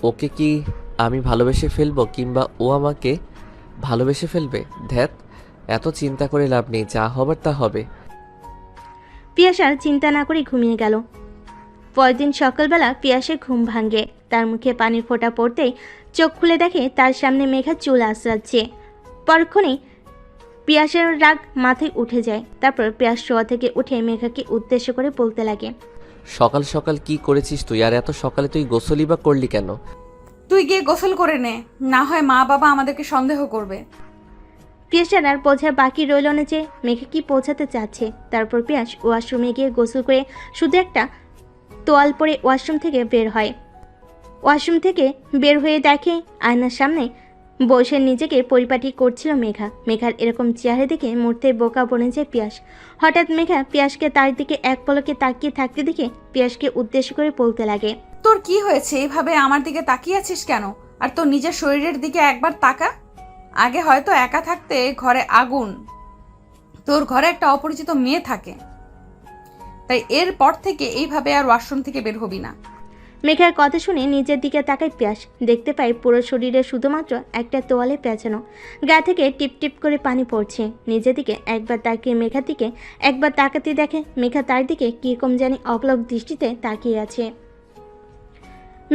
ওকে কি আমি ভালোবেসে ফেলবো, কিংবা ও আমাকে ভালোবেসে ফেলবে? ধ্যাত, এত চিন্তা করে লাভ নেই, যা হবার তা হবে। পিয়াস আর চিন্তা না করে ঘুমিয়ে গেল। পরদিন সকালবেলা পিয়াসের ঘুম ভাঙে। তার মুখে পানির ফোঁটা পড়তেই চোখ খুলে দেখে তার সামনে মেঘা চুল আঁচড়াচ্ছে। পরক্ষণেই পিয়াসের রাগ মাথায় উঠে যায়। তারপর পিয়াস শোয়া থেকে উঠে মেঘাকে উদ্দেশ্য করে বলতে লাগে, সকাল সকাল কি করেছিস তুই? আর এত সকালে তুই গোসলই বা করলি কেন? তুই গিয়ে গোসল করে নে, না হয় মা বাবা আমাদেরকে সন্দেহ করবে। পিয়াসের আর বোঝার বাকি রইল না যে মেঘা কি পৌঁছাতে চাচ্ছে। তারপর পিয়াস ওয়াশরুমে গিয়ে গোসল করে শুধু একটা তোয়াল পরে ওয়াশরুম থেকে বের হয়। ওয়াশরুম থেকে বের হয়ে দেখে আয়নার সামনে বসে নিজেকে পরিপাটি করছিল মেঘা। মেঘার এরকম চেহারা দেখে মুহূর্তে বোকা বনে যায় পিয়াস। হঠাৎ মেঘা পিয়াসকে তার দিকে এক পলকে তাকিয়ে থাকতে দেখে পিয়াসকে উদ্দেশ্য করে বলতে লাগে, তোর কি হয়েছে? এইভাবে আমার দিকে তাকিয়ে আছিস কেন? আর তোর নিজের শরীরের দিকে একবার তাকা। আগে হয়তো একা থাকতে ঘরে আগুন, তোর ঘরে একটা অপরিচিত মেয়ে থাকে, তাই এরপর থেকে এইভাবে আর ওয়াশরুম থেকে বের হবি না। মেঘার কথা শুনে নিজের দিকে তাকায় পিয়াস। দেখতে পায় পুরো শরীরে শুধুমাত্র একটা তোয়ালে পেঁচানো, গা থেকে টিপ টিপ করে পানি পড়ছে। নিজের দিকে একবার তাকিয়ে মেঘার দিকে একবার তাকাতে দেখে মেঘা তার দিকে কীরকম জানি অপলক দৃষ্টিতে তাকিয়ে আছে।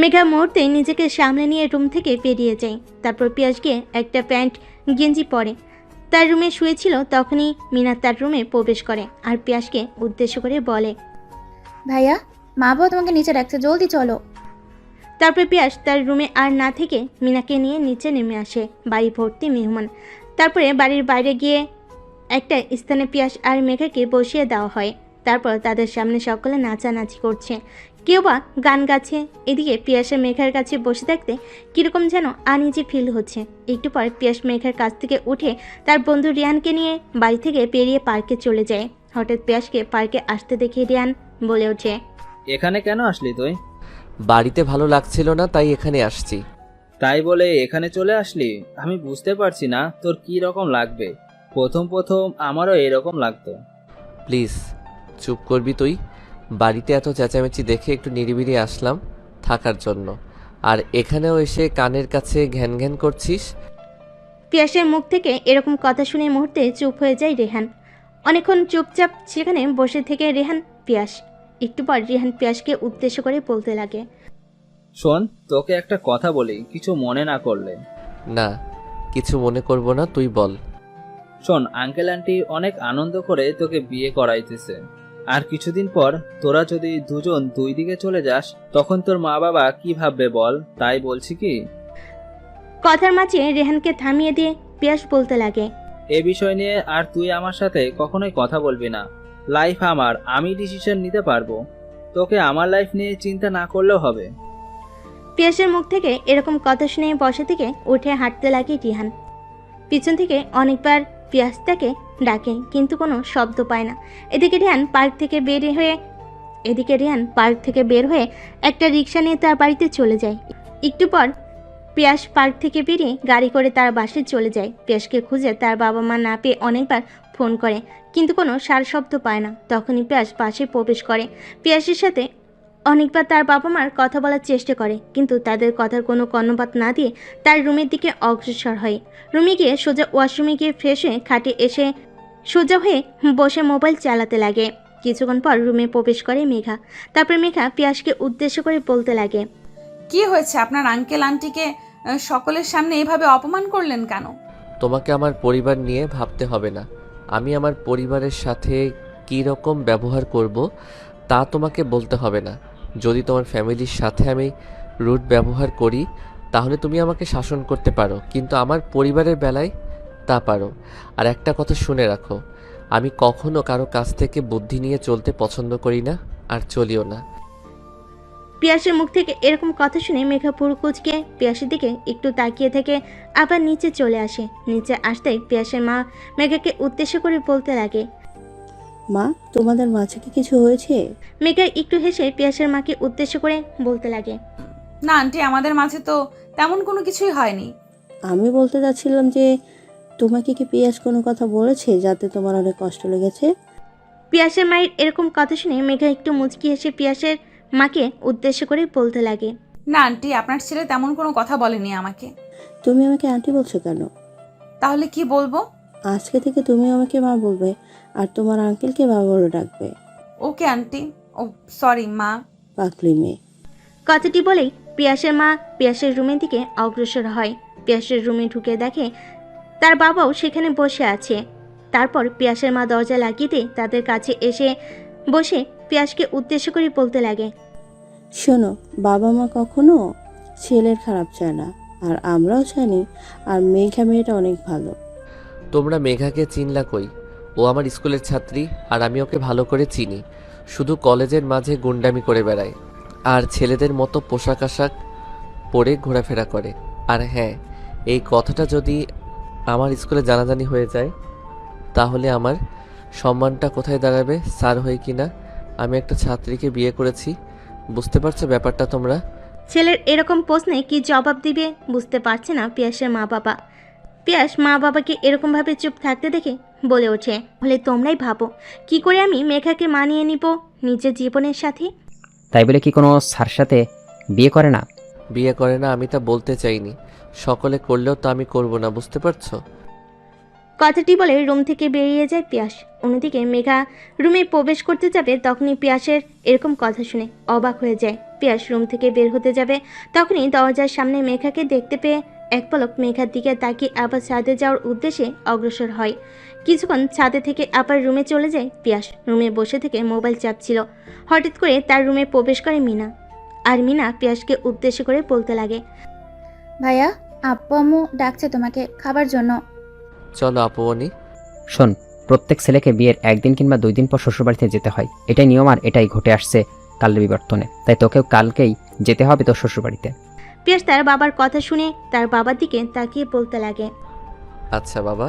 মেঘা মুহূর্তে নিজেকে সামলে নিয়ে রুম থেকে বেরিয়ে যায়। তারপর পিয়াস গিয়ে একটা প্যান্ট গেঞ্জি পরে তার রুমে শুয়েছিল। তখনই মিনা তার রুমে প্রবেশ করে আর পিয়াসকে উদ্দেশ্য করে বলে, ভাইয়া, মা বাবা তোমাকে নিচে রাখছে, জলদি চলো। তারপর পিয়াস তার রুমে আর না থেকে মিনাকে নিয়ে নিচে নেমে আসে। বাড়ি ভর্তি মেহমান। তারপরে বাড়ির বাইরে গিয়ে একটা স্থানে পিয়াস আর মেঘাকে বসিয়ে দেওয়া হয়। তারপর তাদের সামনে সকলে নাচানাচি করছে, কেউ বা গান গাচ্ছে। এদিকে পিয়াসের মেঘার কাছে বসে থাকতে কীরকম যেন আনইজি ফিল হচ্ছে। একটু পর পিয়াস মেঘার কাছ থেকে উঠে তার বন্ধু রিয়ানকে নিয়ে বাড়ি থেকে বেরিয়ে পার্কে চলে যায়। হঠাৎ পিয়াসকে পার্কে আসতে দেখে রিয়ান বলে ওঠে, এখানে কেন আসলি তুই? বাড়িতে ভালো লাগছিল না, তাই এখানে আসছি। তাই বলে এখানে চলে আসলি? আমি বুঝতে পারছি না তোর কি রকম লাগবে। প্রথম আমারও এরকম লাগতো। প্লিজ চুপ করবি তুই? বাড়িতে এত চেঁচামেচি দেখে একটু নিরিবিলি আসলাম থাকার জন্য, আর এখানেও এসে কানের কাছে ঘ্যান ঘ্যান করছিস। পিয়াসের মুখ থেকে এরকম কথা শুনে মুহূর্তে চুপ হয়ে যায় রেহান। অনেকক্ষণ চুপচাপ সেখানে বসে থেকে রেহান পিয়াস। একটু পর রেহান পিয়াসকে উদ্দেশ্য করে বলতে লাগে, শোন, তোকে একটা কথা বলি, কিছু মনে না করলে। না, কিছু মনে করব না, তুই বল। শোন, আঙ্কেল আন্টি অনেক আনন্দ করে তোকে বিয়ে করাইতেছে, আর কিছুদিন পর তোরা যদি দুজন দুই দিকে চলে যাস তখন তোর মা বাবা কি ভাববে বল? তাই বলছি কি। কথার মাঝে রেহানকে থামিয়ে দিয়ে পিয়াস বলতে লাগে, এ বিষয় নিয়ে আর তুই আমার সাথে কখনোই কথা বলবি না। লাইফ আমার, আমি ডিসিশন নিতে পারবো, তোকে আমার লাইফ নিয়ে চিন্তা না করলেও হবে। পিয়াসের মুখ থেকে এরকম কথা শুনে বসা থেকে উঠে হাঁটতে লাগে রিহান। পিছন থেকে অনেকবার পিয়াস তাকে ডাকে, কিন্তু কোনো শব্দ পায় না। এদিকে রিহান পার্ক থেকে বের হয়ে একটা রিক্সা নিয়ে তার বাড়িতে চলে যায়। একটু পর পিয়াস পার্ক থেকে বেরিয়ে গাড়ি করে তার বাসায় চলে যায়। পিয়াসকে খুঁজে তার বাবা মা না পেয়ে অনেকবার ফোন করে, কিন্তু কোনো সার শব্দ পায় না। তখনই পিয়াস বাসায় প্রবেশ করে। পিয়াসের সাথে অনেকবার তার বাবা মার কথা বলার চেষ্টা করে, কিন্তু তাদের কথার কোনো কর্ণপাত না দিয়ে তার রুমের দিকে অগ্রসর হয়। রুমে গিয়ে সোজা ওয়াশরুমে গিয়ে ফ্রেশ হয়ে খাটে এসে সোজা হয়ে বসে মোবাইল চালাতে লাগে। কিছুক্ষণ পর রুমে প্রবেশ করে মেঘা। তারপর মেঘা পিয়াসকে উদ্দেশ্য করে বলতে লাগে, কি হয়েছে? আপনার আঙ্কেল আন্টিকে সকলের সামনে এভাবে অপমান করলেন কেন? তোমাকে আমার পরিবার নিয়ে ভাবতে হবে না। আমি আমার পরিবারের সাথে কী রকম ব্যবহার করব তা তোমাকে বলতে হবে না। যদি তোমার ফ্যামিলির সাথে আমি রুড ব্যবহার করি তাহলে তুমি আমাকে শাসন করতে পারো, কিন্তু আমার পরিবারের বেলায় তা পারো। আর একটা কথা শুনে রাখো, আমি কখনো কারো কাছ থেকে বুদ্ধি নিয়ে চলতে পছন্দ করি না, আর চলিও না। পিয়াসের মুখ থেকে এরকম কথা শুনে মেঘা পুরো কুচকে পিয়াসের দিকে একটু তাকিয়ে থেকে আবার নিচে চলে আসে। নিচে আসতেই পিয়াসের মা মেঘাকে উদ্দেশ্য করে বলতে লাগে, মা, তোমাদের মাঝে কি কিছু হয়েছে? মেঘা একটু হেসে পিয়াসের মাকে উদ্দেশ্য করে বলতে লাগে, না আন্টি, আমাদের মাঝে তো তেমন কোনো কিছুই হয়নি। আমি বলতে যাচ্ছিলাম যে তোমাকে কি পিয়াস কোনো কথা বলেছে যাতে তোমার অনেক কষ্ট লেগেছে? পিয়াসের মায়ের এরকম কথা শুনে মেঘা একটু মুচকি হেসে পিয়াসের মাকে উদ্দেশ্য করে বলতে লাগে, না আন্টি, আপনার ছেলে তেমন কোনো কথা বলেনি আমাকে। তুমি আমাকে আন্টি বলছো কেন? তাহলে কি বলবো? আজকে থেকে তুমি আমাকে মা বলবে আর তোমার আঙ্কেলকে বাবা বলে ডাকবে। Okay aunty. ও সরি মা। পাকলি মেয়ে। কথাটি বলেই পিয়াসের মা পিয়াসের রুমের দিকে অগ্রসর হয়। পিয়াসের রুমে ঢুকে দেখে তার বাবাও সেখানে বসে আছে। তারপর পিয়াসের মা দরজা লাগিয়ে দিয়ে তাদের কাছে এসে বসে পিয়াসকে উদ্দেশ্য করে বলতে লাগে, শোনো, বাবা মা কখনো ছেলের খারাপ চায় না, আর আমরাও চাইনি। আর মেঘা মেয়েটা অনেক ভালো। তোমরা মেঘাকে চিনলা কই? ও আমার স্কুলের ছাত্রী, আর আমি ওকে ভালো করে চিনি। শুধু কলেজের মাঝে গুন্ডামি করে বেড়ায়, আর ছেলেদের মতো পোশাক আশাক পরে ঘোরাফেরা করে। আর হ্যাঁ, এই কথাটা যদি আমার স্কুলে জানাজানি হয়ে যায় তাহলে আমার সম্মানটা কোথায় দাঁড়াবে স্যার হয়ে কিনা? আমি একটা ছাত্রীকে বিয়ে করেছি, বুঝতে পারছো ব্যাপারটা তোমরা? ছেলের এরকম প্রশ্নে কি জবাব দিবে বুঝতে পারছে না পিয়াসের মা বাবা। পিয়াস মা বাবাকে এরকমভাবে চুপ থাকতে দেখে বলে ওঠে, বলে তোমরাই ভাবো কি করে আমি মেঘাকে মানিয়ে নিব নিজের জীবনের সাথে। তাই বলে কি কোনো স্যার সাথে বিয়ে করে না? বিয়ে করে না আমি তা বলতে চাইনি, সকলে করলেও তো আমি করব না, বুঝতে পারছো? কথাটি বলে রুম থেকে বেরিয়ে যায় পিয়াস। অন্যদিকে মেঘা রুমে প্রবেশ করতে যাবে, তখনই পিয়াসের এরকম কথা শুনে অবাক হয়ে যায়। পিয়াস রুম থেকে বের হতে যাবে, তখনই দরজার সামনে মেঘাকে দেখতে পেয়ে এক পলক মেঘার দিকে তাকিয়ে আবার ছাদে যাওয়ার উদ্দেশ্যে অগ্রসর হয়। কিছুক্ষণ ছাদে থেকে আবার রুমে চলে যায় পিয়াস। রুমে বসে থেকে মোবাইল চাপছিল। হঠাৎ করে তার রুমে প্রবেশ করে মিনা। আর মিনা পিয়াসকে উদ্দেশ্য করে বলতে লাগে, ভাইয়া, আব্বু আম্মু ডাকছে তোমাকে খাবার জন্য। চলো আপুমনি। শোন, প্রত্যেক ছেলেকে বিয়ের একদিন কিংবা 2 দিন পর শ্বশুরবাড়িতে যেতে হয়, এটাই নিয়ম, আর এটাই ঘটে আসছে কালের বিবর্তনে। তাই তোকেও কালকেই যেতে হবে তোর শ্বশুরবাড়িতে। পিয়াস তার বাবার কথা শুনে তার বাবার দিকে তাকিয়ে বলতে লাগে, আচ্ছা বাবা।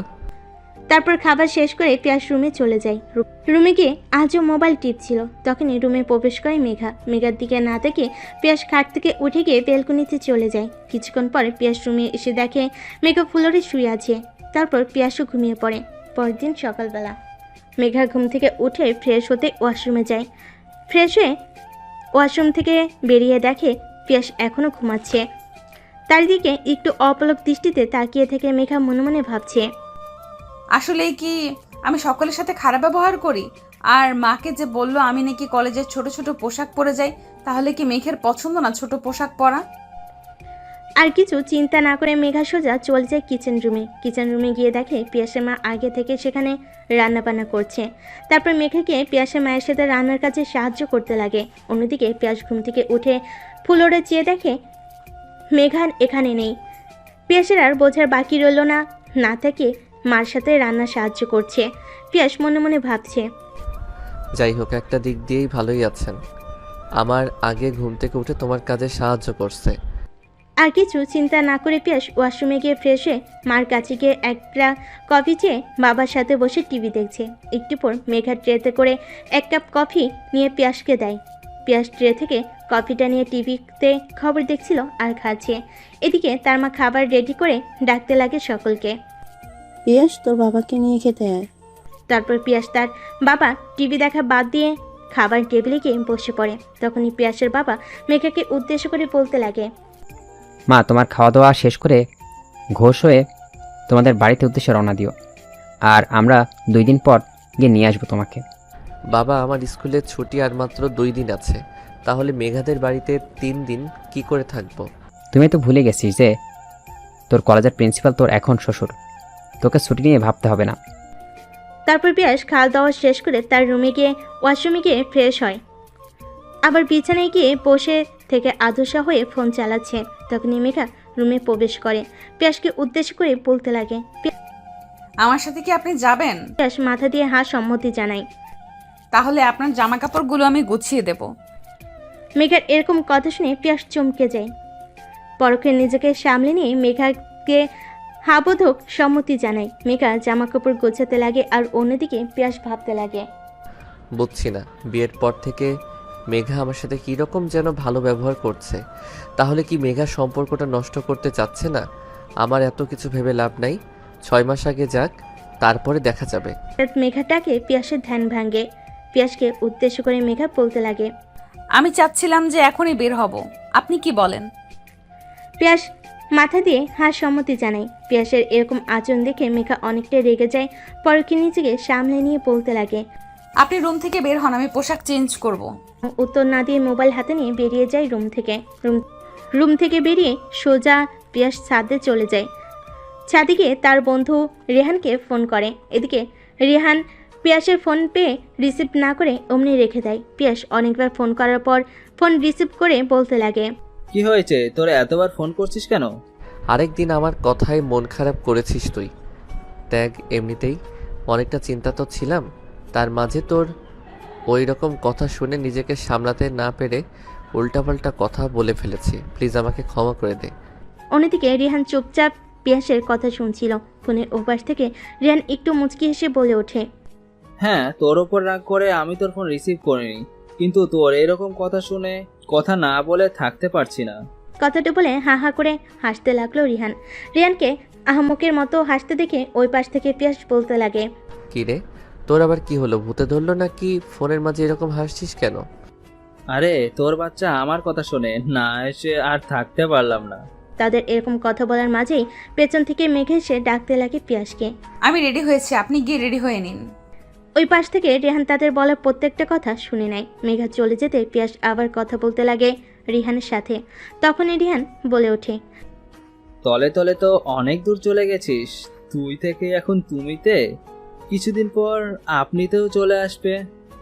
তারপর খাবার শেষ করে পিয়াস রুমে চলে যায়। রুমে গিয়ে আজও মোবাইল টিপছিল। তখনই রুমে প্রবেশ করে মেঘা। মেঘার দিকে না দেখে পিয়াস খাট থেকে উঠে গিয়ে বেলকনিতে চলে যায়। কিছুক্ষণ পরে পিয়াস রুমে এসে দেখে মেঘা ফ্লোরে শুয়ে আছে। তারপর পিয়াসও ঘুমিয়ে পড়ে। পরের দিন সকালবেলা মেঘা ঘুম থেকে উঠে ফ্রেশ হতে ওয়াশরুমে যায়। ফ্রেশ হয়ে ওয়াশরুম থেকে বেরিয়ে দেখে পিয়াস এখনও ঘুমাচ্ছে। তার দিকে একটু অপলক দৃষ্টিতে তাকিয়ে থেকে মেঘা মনে মনে ভাবছে, আসলেই কি আমি সকলের সাথে খারাপ ব্যবহার করি? আর মাকে যে বললো আমি নাকি কলেজের ছোট ছোট পোশাক পরে যাই, তাহলে কি মেঘের পছন্দ না ছোট পোশাক পরা? আর কিছু চিন্তা না করে মেঘা সোজা চলে যায় কিচেন রুমে। কিচেন রুমে গিয়ে দেখে পিয়াসের মা আগে থেকে সেখানে রান্নাবান্না করছে। তারপর মেঘাকে পিয়াসের মায়ের সাথে রান্নার কাজে সাহায্য করতে লাগে। অন্যদিকে পিয়াস ঘুম থেকে উঠে ফ্লোরে চেয়ে দেখে মেঘা এখানে নেই। পিয়াসের আর বোঝার বাকি রইল না, না থেকে মার সাথে রান্না সাহায্য করছে। পিয়াস মনে মনে ভাবছে, যাই হোক, একটা দিক দিয়েই ভালোই আছেন, আমার আগে ঘুম থেকে উঠে তোমার কাজে সাহায্য করছে। আর কিছু চিন্তা না করে পিয়াস ওয়াশরুমে গিয়ে ফ্রেশ হয়ে মার কাছে গিয়ে একটা কফি চেয়ে বাবার সাথে বসে টিভি দেখছে। একটু পর মেঘা ট্রেতে করে 1 কাপ কফি নিয়ে পিয়াসকে দেয়। পিয়াস ট্রে থেকে কফিটা নিয়ে টিভিতে খবর দেখছিল আর খাচ্ছে। এদিকে তার মা খাবার রেডি করে ডাকতে লাগে সকলকে। পিয়াস, তোর বাবাকে নিয়ে খেতে আয়। তারপর পিয়াস তার বাবা টিভি দেখা বাদ দিয়ে খাবার টেবিলে গিয়ে বসে পড়ে। তখনই পিয়াসের বাবা মেঘাকে উদ্দেশ্য করে বলতে লাগে, মা, তোমার খাওয়া দাওয়া শেষ করে ঘোষ হয়ে তোমাদের বাড়িতে উদ্দেশ্যে রওনা দিও, আর আমরা 2 দিন পর গিয়ে নিয়ে আসবো তোমাকে। বাবা, আমার স্কুলের ছুটি আর মাত্র 2 দিন আছে, তাহলে মেঘাদের বাড়িতে 3 দিন কি করে থাকবো? তুমি তো ভুলে গেছিস যে তোর কলেজের প্রিন্সিপাল তোর এখন শ্বশুর, তোকে ছুটি নিয়ে ভাবতে হবে না। তারপর পিয়াস খাওয়া দাওয়া শেষ করে তার রুমে গিয়ে ওয়াশরুমে গিয়ে ফ্রেশ হয়, আবার বিছানায় গিয়ে বসে থেকে আধসা হয়ে ফোন চালাচ্ছে। তখনই মেঘা রুমে প্রবেশ করে, পিয়াসকে উদ্দেশ্য করে বলতে লাগে, আমার সাথে কি আপনি যাবেন? পিয়াস মাথা দিয়ে হা সম্মতি জানায়। তাহলে আপনার জামা কাপড়গুলো আমি গুছিয়ে দেব। মেঘার এরকম কথা শুনে পিয়াস চমকে যায়। পরক্ষে নিজেকে সামলে নিয়ে মেঘাকে হাবোধক সম্মতি জানায়। মেঘা জামা কাপড় গোছাতে লাগে আর অন্যদিকে পিয়াস ভাবতে লাগে, বুঝছি না, বিয়ের পর থেকে মেঘা আমার সাথে কীরকম যেন ভালো ব্যবহার করছে। তাহলে কি মেঘা সম্পর্কটা নষ্ট করতে চাচ্ছে না? আমার এত কিছু ভেবে লাভ নাই, 6 মাস আগে যাক, তারপরে দেখা যাবে। মেঘাটাকে পিয়াসের ধ্যান ভাঙে। পিয়াসকে উদ্দেশ্য করে মেঘা বলতে লাগে, আমি চাচ্ছিলাম যে এখনই বের হব, আপনি কি বলেন? পিয়াস মাথা দিয়ে হা সম্মতি জানায়। পিয়াসের এরকম আচরণ দেখে মেঘা অনেকটা রেগে যায়। পরক্ষে নিজেকে সামলে নিয়ে বলতে লাগে, আপনি রুম থেকে বের হন, আমি পোশাক চেঞ্জ করব। উত্তর না দিয়ে মোবাইল হাতে নিয়ে বেরিয়ে যায় রুম থেকে। রুম থেকে বেরিয়ে সোজা পিয়াস ছাদে চলে যায়। ছাদে গিয়ে তার বন্ধু রেহানকে ফোন করে। এদিকে রেহান পিয়াসের ফোন পেয়ে রিসিভ না করে অমনি রেখে দেয়। পিয়াস অনেকবার ফোন করার পর ফোন রিসিভ করে বলতে লাগে, কি হয়েছে, তোরা এতবার ফোন করছিস কেন? আরেকদিন আমার কথায় মন খারাপ করেছিস তুই। ত্যাগ, এমনিতেই অনেকটা চিন্তা তো ছিলাম, তার মাঝে তোর ওই রকম কথা শুনে নিজেকে সামলাতে না পেরে উল্টাপাল্টা কথা বলে ফেলেছি, প্লিজ আমাকে ক্ষমা করে দে। অন্যদিকে রেহান চুপচাপ পিয়াসের কথা শুনছিল। ফোনের ওপাশ থেকে রেহান একটু মুচকি হেসে বলে ওঠে, হ্যাঁ, তোর ওপর রাগ করে আমি তোর ফোন রিসিভ করিনি, কিন্তু তোর এরকম কথা শুনে কথা না বলে থাকতে পারছি না। কথাটা বলে হা হা করে হাসতে লাগলো রিহান। রিহানকে আহমকের মতো হাসতে দেখে ওই পাশ থেকে পিয়াস বলতে লাগে, কি রে, তোর আবার কি হলো? ভূতে ধরলো নাকি? ফোনের মাঝে এরকম হাসছিস কেন? আরে তোর বাচ্চা আমার কথা শুনে না এসে আর থাকতে পারলাম না। তাদের এরকম কথা বলার মাঝেই পেছন থেকে মেঘে এসে ডাকতে লাগে পিয়াসকে, আমি রেডি হয়েছি, আপনি গিয়ে রেডি হয়ে নিন। ওই পাশ থেকে রেহান তাদের বলা প্রত্যেকটা কথা শুনে নেয়। মেঘা চলে যেতে পিয়াস আবার কথা বলতে লাগে রিহানের সাথে। তখনই রিহান বলে ওঠে, তলে তলে তো অনেক দূর চলে গেছিস, তুই থেকে এখন তুমিতে, কিছুদিন পর আপনিতেও চলে আসবে,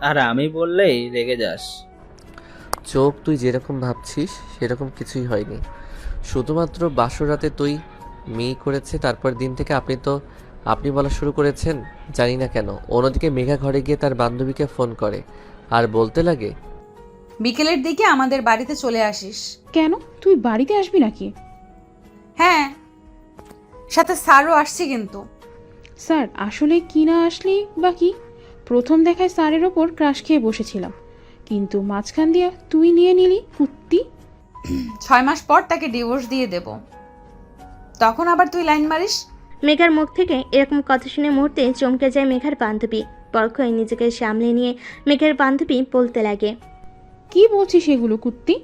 আর আমি বললেই রেগে যাস। চোখ, তুই যেরকম ভাবছিস সেরকম কিছুই হয়নি, শুধুমাত্র বাসর রাতে তুই করেছে, তারপর দিন থেকে আপনি বলা শুরু করেছেন, জানি না কেন। অন্যদিকে মেঘা ঘরে গিয়ে তার বান্ধবীকে ফোন করে আর বলতে লাগে, বিকেলের দিকে আমাদের বাড়িতে চলে আসিস। কেন, তুই বাড়িতে আসবি নাকি? হ্যাঁ, সাথে স্যারও আসছে। কিন্তু স্যার আসলে কি না আসলেই বা কি, প্রথম দেখায় স্যারের ওপর ক্রাশ খেয়ে বসেছিলাম, কিন্তু মাঝখান দিয়ে তুই নিয়ে নিলি কুত্তি। 6 মাস পর তাকে ডিভোর্স দিয়ে দেব, তখন আবার তুই লাইন মারিস। মেঘার মুখ থেকে এরকম কথা শুনে মুহূর্তে চমকে যায় মেঘার বান্ধবী। পরক্ষণে নিজেকে সামলে নিয়ে মেঘার বান্ধবী বলতে লাগে, কি বলছিস এগুলো কুত্তি?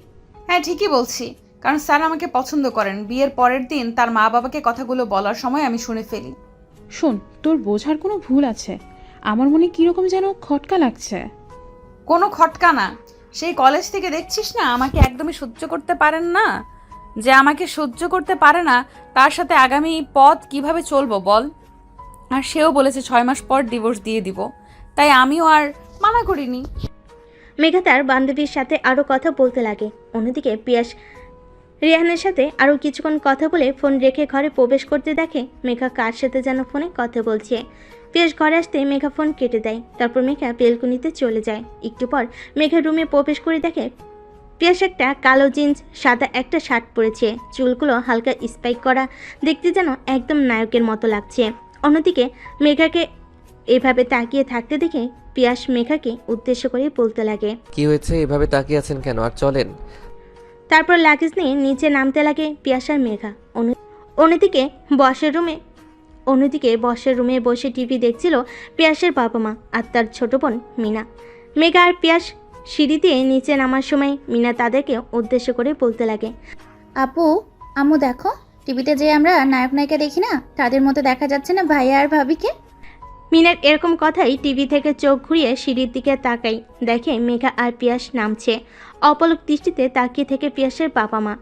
হ্যাঁ, ঠিকই বলছি, কারণ স্যার আমাকে পছন্দ করেন। বিয়ের পরের দিন তার মা বাবাকে কথাগুলো বলার সময় আমি শুনে ফেলি। শোন, তোর বোঝার কোনো ভুল আছে, আমার মনে কীরকম যেন খটকা লাগছে। কোনো খটকা না, সেই কলেজ থেকে দেখছিস না আমাকে একদমই সহ্য করতে পারেন না। যে আমাকে সহ্য করতে পারে না তার সাথে আগামী পথ কিভাবে চলবো বল? আর সেও বলেছে 6 মাস পর ডিভোর্স দিয়ে দিব, তাই আমিও আর মানা করিনি। মেঘা তার বান্ধবীর সাথে আরও কথা বলতে লাগে। অন্যদিকে পিয়াস রিহানের সাথে আরও কিছুক্ষণ কথা বলে ফোন রেখে ঘরে প্রবেশ করতে দেখে মেঘা কার সাথে যেন ফোনে কথা বলছে। পিয়াস ঘরে আসতে মেঘা ফোন কেটে দেয়। তারপর মেঘা বেলকুনিতে চলে যায়। একটু পর মেঘা রুমে প্রবেশ করে দেখে পিয়াস একটা কালো জিন্স, সাদা একটা শার্ট পরেছে, চুলগুলো হালকা স্পাইক করা, দেখতে যেন একদম নায়কের মতো লাগছে। অন্যদিকে মেঘাকে এভাবে তাকিয়ে থাকতে দেখে পিয়াস মেঘাকে উদ্দেশ্য করে বলতে লাগে। কি হয়েছে, এভাবে তাকিয়ে আছেন কেন? আর চলেন। তারপর লাগেজ নিয়ে নিচে নামতে লাগে পিয়াস আর মেঘা। অন্যদিকে বসের রুমে বসে টিভি দেখছিল পিয়াসের বাবা মা আর তার ছোট বোন মিনা। মেঘা আর পিয়াস সিঁড়ি দিয়ে নিচে নামার সময় মিনা তাদেরকে উদ্দেশ্য করে বলতে লাগে, আপু আম্মু দেখো, টিভিতে যে আমরা নায়ক নায়িকা দেখি না, তাদের মতো দেখা যাচ্ছে না ভাইয়া আর ভাবিকে? মিনার এরকম কথাই টিভি থেকে চোখ ঘুরিয়ে সিঁড়ির দিকে তাকাই, দেখে মেঘা আর পিয়াস নামছে। অপলক দৃষ্টিতে তাকিয়ে থেকে পিয়াসের বাবা মা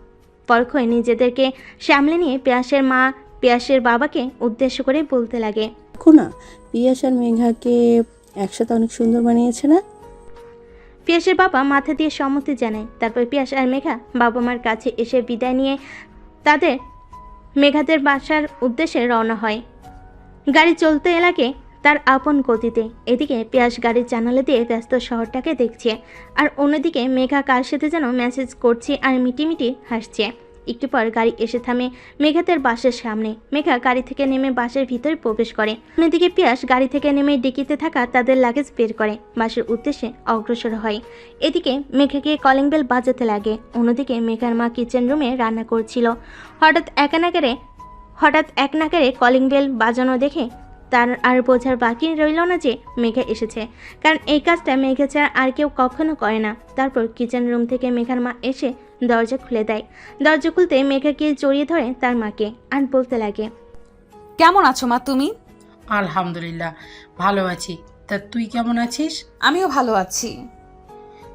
পরক্ষণে নিজেদেরকে সামলে নিয়ে পিয়াসের মা পিয়াসের বাবাকে উদ্দেশ্য করে বলতে লাগে, দেখো না, পিয়াস আর মেঘাকে একসাথে অনেক সুন্দর বানিয়েছে না? পিয়াসের বাবা মাথা দিয়ে সম্মতি জানায়। তারপর পিয়াস আর মেঘা বাবা মার কাছে এসে বিদায় নিয়ে তাদের মেঘাদের বাসার উদ্দেশ্যে রওনা হয়। গাড়ি চলতে লাগে তার আপন গতিতে। এদিকে পিয়াস গাড়ির জানালা দিয়ে ব্যস্ত শহরটাকে দেখছে, আর অন্যদিকে মেঘা কার সাথে যেন মেসেজ করছে আর মিটিমিটি হাসছে। একটু পর গাড়ি এসে থামে মেঘাদের বাসের সামনে। মেঘা গাড়ি থেকে নেমে বাসের ভিতরে প্রবেশ করে। অন্যদিকে পিয়াস গাড়ি থেকে নেমে ডিকিতে থাকা তাদের লাগেজ বের করে বাসের উদ্দেশ্যে অগ্রসর হয়। এদিকে মেঘাকে কলিং বেল বাজাতে লাগে। অন্যদিকে মেঘার মা কিচেন রুমে রান্না করছিল। হঠাৎ এক নাগারে কলিং বেল বাজানো দেখে তার আর বোঝার বাকি রইল না যে মেঘা এসেছে, কারণ এই কাজটা মেঘা ছাড়া আর কেউ কখনো করে না। তারপর কিচেন রুম থেকে মেঘার মা এসে দরজা খুলে দেয়। দরজা খুলতে মেঘাকে জড়িয়ে ধরে তার মাকে আর বলতে লাগে, কেমন আছো মা তুমি? আলহামদুলিল্লাহ ভালো আছি। তা তুই কেমন আছিস? আমিও ভালো আছি।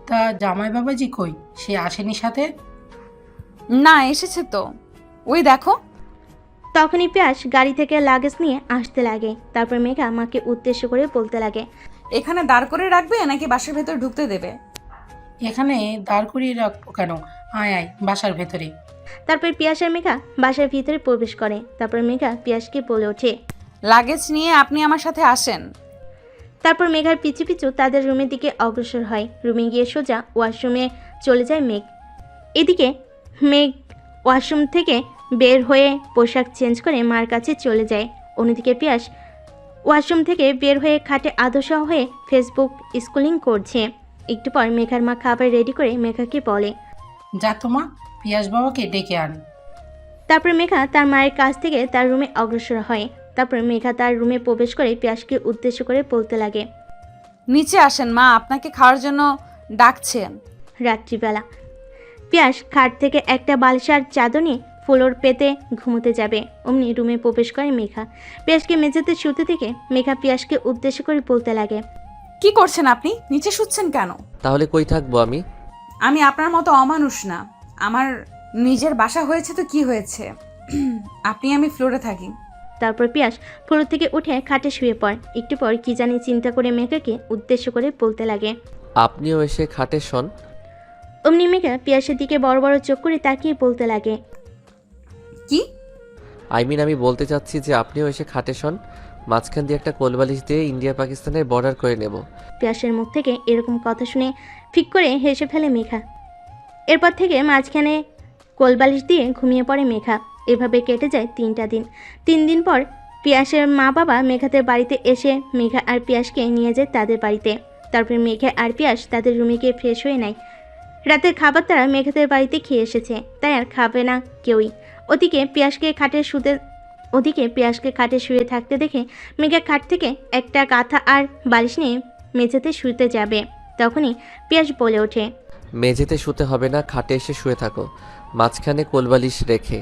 তা জামাই বাবাজি কই, সে আসেনি সাথে? না, এসেছে তো, ওই দেখো। তখনই পিয়াস গাড়ি থেকে লাগেজ নিয়ে আসতে লাগে। তারপর মেঘা মাকে উদ্দেশ্য করে বলতে লাগে, এখানে দাঁড় করে রাখবে নাকি বাসার ভেতর ঢুকতে দেবে? এখানে দাঁড় করিয়ে রাখবো কেন, আয় আয় বাসার ভেতরে। তারপর পিয়াস আর মেঘা বাসার ভিতরে প্রবেশ করে। তারপর মেঘা পিয়াসকে বলে ওঠে, লাগেজ নিয়ে আপনি আমার সাথে আসেন। তারপর মেঘার পিছু পিছু তাদের রুমের দিকে অগ্রসর হয়। রুমে গিয়ে সোজা ওয়াশরুমে চলে যায় মেঘ। এদিকে মেঘ ওয়াশরুম থেকে বের হয়ে পোশাক চেঞ্জ করে মার কাছে চলে যায়। অন্যদিকে পিয়াস ওয়াশরুম থেকে বের হয়ে খাটে আদর্শ হয়ে ফেসবুক স্ক্রলিং করছে। একটু পর মেঘার মা খাবার রেডি করে মেঘাকে বলে, যা তোমা পিয়াস বাবাকে ডেকে আন। তারপর মেঘা তার মায়ের কাছ থেকে তার রুমে অগ্রসর হয়। তারপর মেঘা তার রুমে প্রবেশ করে পিয়াসকে উদ্দেশ্য করে বলতে লাগে, নিচে আসেন, মা আপনাকে খাওয়ার জন্য ডাকছেন। রাত্রিবেলা পিয়াস খাট থেকে একটা বালিশার চাদর নিয়ে ফ্লোর পেতে ঘুমোতে যাবে। অমনি রুমে প্রবেশ করে মেঘা। পিয়াসকে মেঝেতে শুতে থেকে মেঘা পিয়াসকে উদ্দেশ্য করে বলতে লাগে, কি করছেন আপনি? নিচে শুচ্ছেন কেন? তাহলে কই থাকবো আমি? আমি আপনার মতো অমানুষ না। আমার নিজের বাসা হয়েছে তো কি হয়েছে, আমি ফ্লোরে থাকি। তারপর পিয়াস ফ্লোর থেকে উঠে খাটে শুয়ে পড়ে। একটু পর কি জানি চিন্তা করে মেঘাকে উদ্দেশ্য করে বলতে লাগে, আপনিও এসে খাটে শোন। অমনি মেঘা পিয়াসের দিকে বড় বড় চোখ করে তাকিয়ে বলতে লাগে, কি? আমি বলতে চাচ্ছি যে আপনিও এসে খাটে শোন, মাঝখান দিয়ে একটা কোলবালিশ দিয়ে ইন্ডিয়া পাকিস্তানের বর্ডার করে নেব। পিয়াসের মুখ থেকে এরকম কথা শুনে ফিক করে হেসে ফেলে মেঘা। এরপর থেকে মাঝখানে কোলবালিশ দিয়ে ঘুমিয়ে পড়ে মেঘা। এভাবে কেটে যায় 3টা দিন। 3 দিন পর পিয়াসের মা বাবা মেঘাদের বাড়িতে এসে মেঘা আর পিয়াসকে নিয়ে যায় তাদের বাড়িতে। তারপর মেঘা আর পিয়াস তাদের রুমে গিয়ে ফ্রেশ হয়ে নেয়। রাতের খাবার তারা মেঘাদের বাড়িতে খেয়ে এসেছে, তাই আর খাবে না কেউই। ওদিকে পিয়াসকে খাটে শুয়ে থাকতে দেখে মেঘা খাট থেকে একটা কাঁথা আর বালিশ নিয়ে মেঝেতে শুতে যাবে। তখনই পিয়াস বলে ওঠে, মেঝেতে শুতে হবে না, খাটে এসে শুয়ে থাকো, মাঝখানে কোলবালিশ রেখে।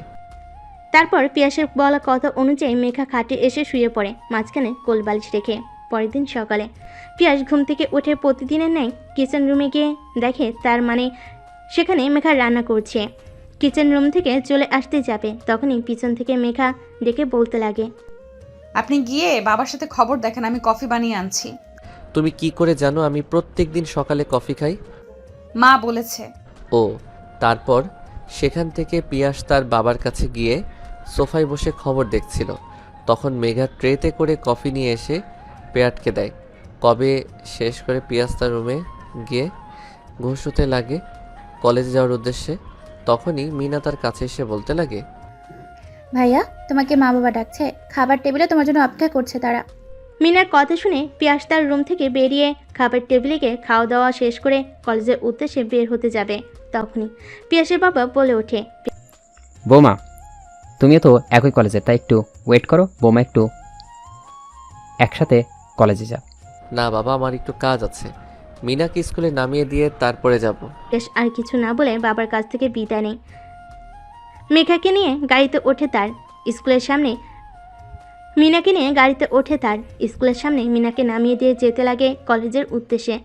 তারপর পিয়াসের বলা কথা অনুযায়ী মেঘা খাটে এসে শুয়ে পড়ে মাঝখানে কোলবালিশ রেখে। পরের দিন সকালে পিয়াস ঘুম থেকে উঠে প্রতিদিনের ন্যায় কিচেন রুমে গিয়ে দেখে তার সেখানে মেঘা রান্না করছে। কিচেন রুম থেকে চলে আসতে যাবে, তখনই পিছন থেকে মেঘা ডেকে বলতে লাগে, আপনি গিয়ে বাবার সাথে খবর দেখেন, আমি কফি বানিয়ে আনছি। তুমি কি করে জানো আমি প্রত্যেকদিন সকালে কফি খাই? মা বলেছে। ও, তারপর সেখান থেকে পিয়াস তার বাবার কাছে গিয়ে সোফায় বসে খবর দেখছিল। তখন মেঘা ট্রেতে করে কফি নিয়ে এসে পেয়াটকে দেয়। কবে শেষ করে পিয়াস তার রুমে গিয়ে ঘুষোতে লাগে কলেজে যাওয়ার উদ্দেশ্যে। তখনই মিনা তার কাছে এসে বলতে লাগে, ভাইয়া তোমাকে মা বাবা ডাকছে, খাবার টেবিলে তোমার জন্য অপেক্ষা করছে তারা। মিনার কথা শুনে পিয়াস তার রুম থেকে বেরিয়ে খাবার টেবিলে গিয়ে খাওয়া দাওয়া শেষ করে কলেজের উদ্দেশ্যে বের হতে যাবে। তখনই পিয়াসের বাবা বলে ওঠে, বৌমা, তুমিও তো একই কলেজে, তাই একটু ওয়েট করো। বৌমা একটু একসাথে কলেজে যা। না বাবা, আমার একটু কাজ আছে। মিনাকে স্কুলে নামিয়ে দিয়ে তারপরে যাব। পিয়াস আর কিছু না বলে বাবার কাছ থেকে বিদায় নেয়। মেঘাকে নিয়ে গাড়িতে ওঠে তার স্কুলের সামনে মিনাকে নামিয়ে দিয়ে যেতে লাগে কলেজের উদ্দেশ্যে।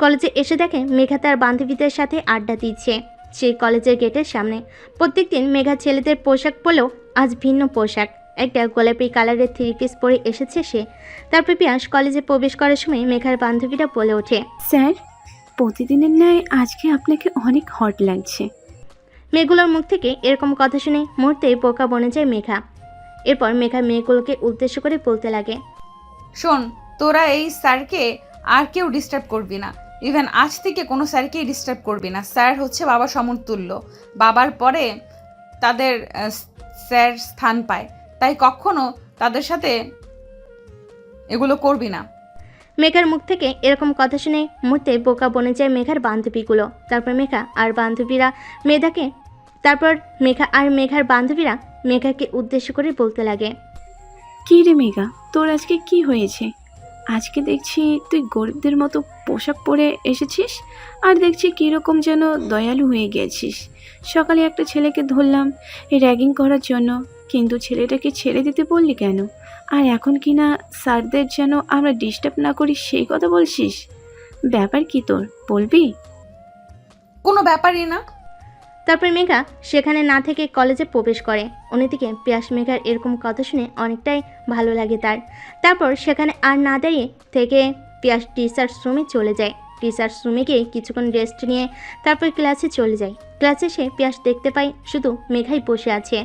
কলেজে এসে দেখে মেঘা তার বান্ধবীদের সাথে আড্ডা দিচ্ছে সেই কলেজের গেটের সামনে। প্রত্যেকদিন মেঘা ছেলেদের পোশাক পরলেও আজ ভিন্ন পোশাক, একটা গোলাপি কালারের 3 পিস পরে এসেছে সে। তারপর পিয়াস কলেজে প্রবেশ করার সময় মেঘার বান্ধবীরা বলে ওঠে, স্যার, প্রতিদিনের ন্যায় আজকে আপনাকে অনেক হট লাগছে। মেয়েগুলোর মুখ থেকে এরকম কথা শুনে মুহূর্তেই বোকা বনে যায় মেঘা। এরপর মেঘা মেয়েগুলোকে উদ্দেশ্য করে বলতে লাগে, শোন, তোরা এই স্যারকে আর কেউ ডিস্টার্ব করবি না। ইভেন আজ থেকে কোনো স্যারকেই ডিস্টার্ব করবি না। স্যার হচ্ছে বাবার সমতুল্য, বাবার পরে তাদের স্যার স্থান পায়, তাই কখনো তাদের সাথে এগুলো করবি না। মেঘার মুখ থেকে এরকম কথা শুনে মুহূর্তে বোকা বনে যায় মেঘার বান্ধবীগুলো। তারপর মেঘা আর মেঘার বান্ধবীরা মেঘাকে উদ্দেশ্য করে বলতে লাগে, কি রে মেঘা, তোর আজকে কি হয়েছে? আজকে দেখছি তুই গরিবদের মতো পোশাক পরে এসেছিস, আর দেখছি কীরকম যেন দয়ালু হয়ে গেছিস। সকালে একটা ছেলেকে ধরলাম র্যাগিং করার জন্য, কিন্তু ছেলেটাকে ছেড়ে দিতে বললি কেন? আর এখন কি না স্যারদের যেন আমরা ডিস্টার্ব না করি সেই কথা বলছিস? ব্যাপার কি তোর, বলবি? কোনো ব্যাপারই না। তারপর মেঘা সেখানে না থেকে কলেজে প্রবেশ করে। অন্যদিকে পিয়াস মেঘার এরকম কথা শুনে অনেকটাই ভালো লাগে তার। তারপর সেখানে আর না দাঁড়িয়ে থেকে পিয়াস টিচার্স রুমে চলে যায়। টিচার্স রুমে গিয়ে কিছুক্ষণ রেস্ট নিয়ে তারপর ক্লাসে চলে যায়। ক্লাসে এসে পিয়াস দেখতে পায় শুধু মেঘাই বসে আছে,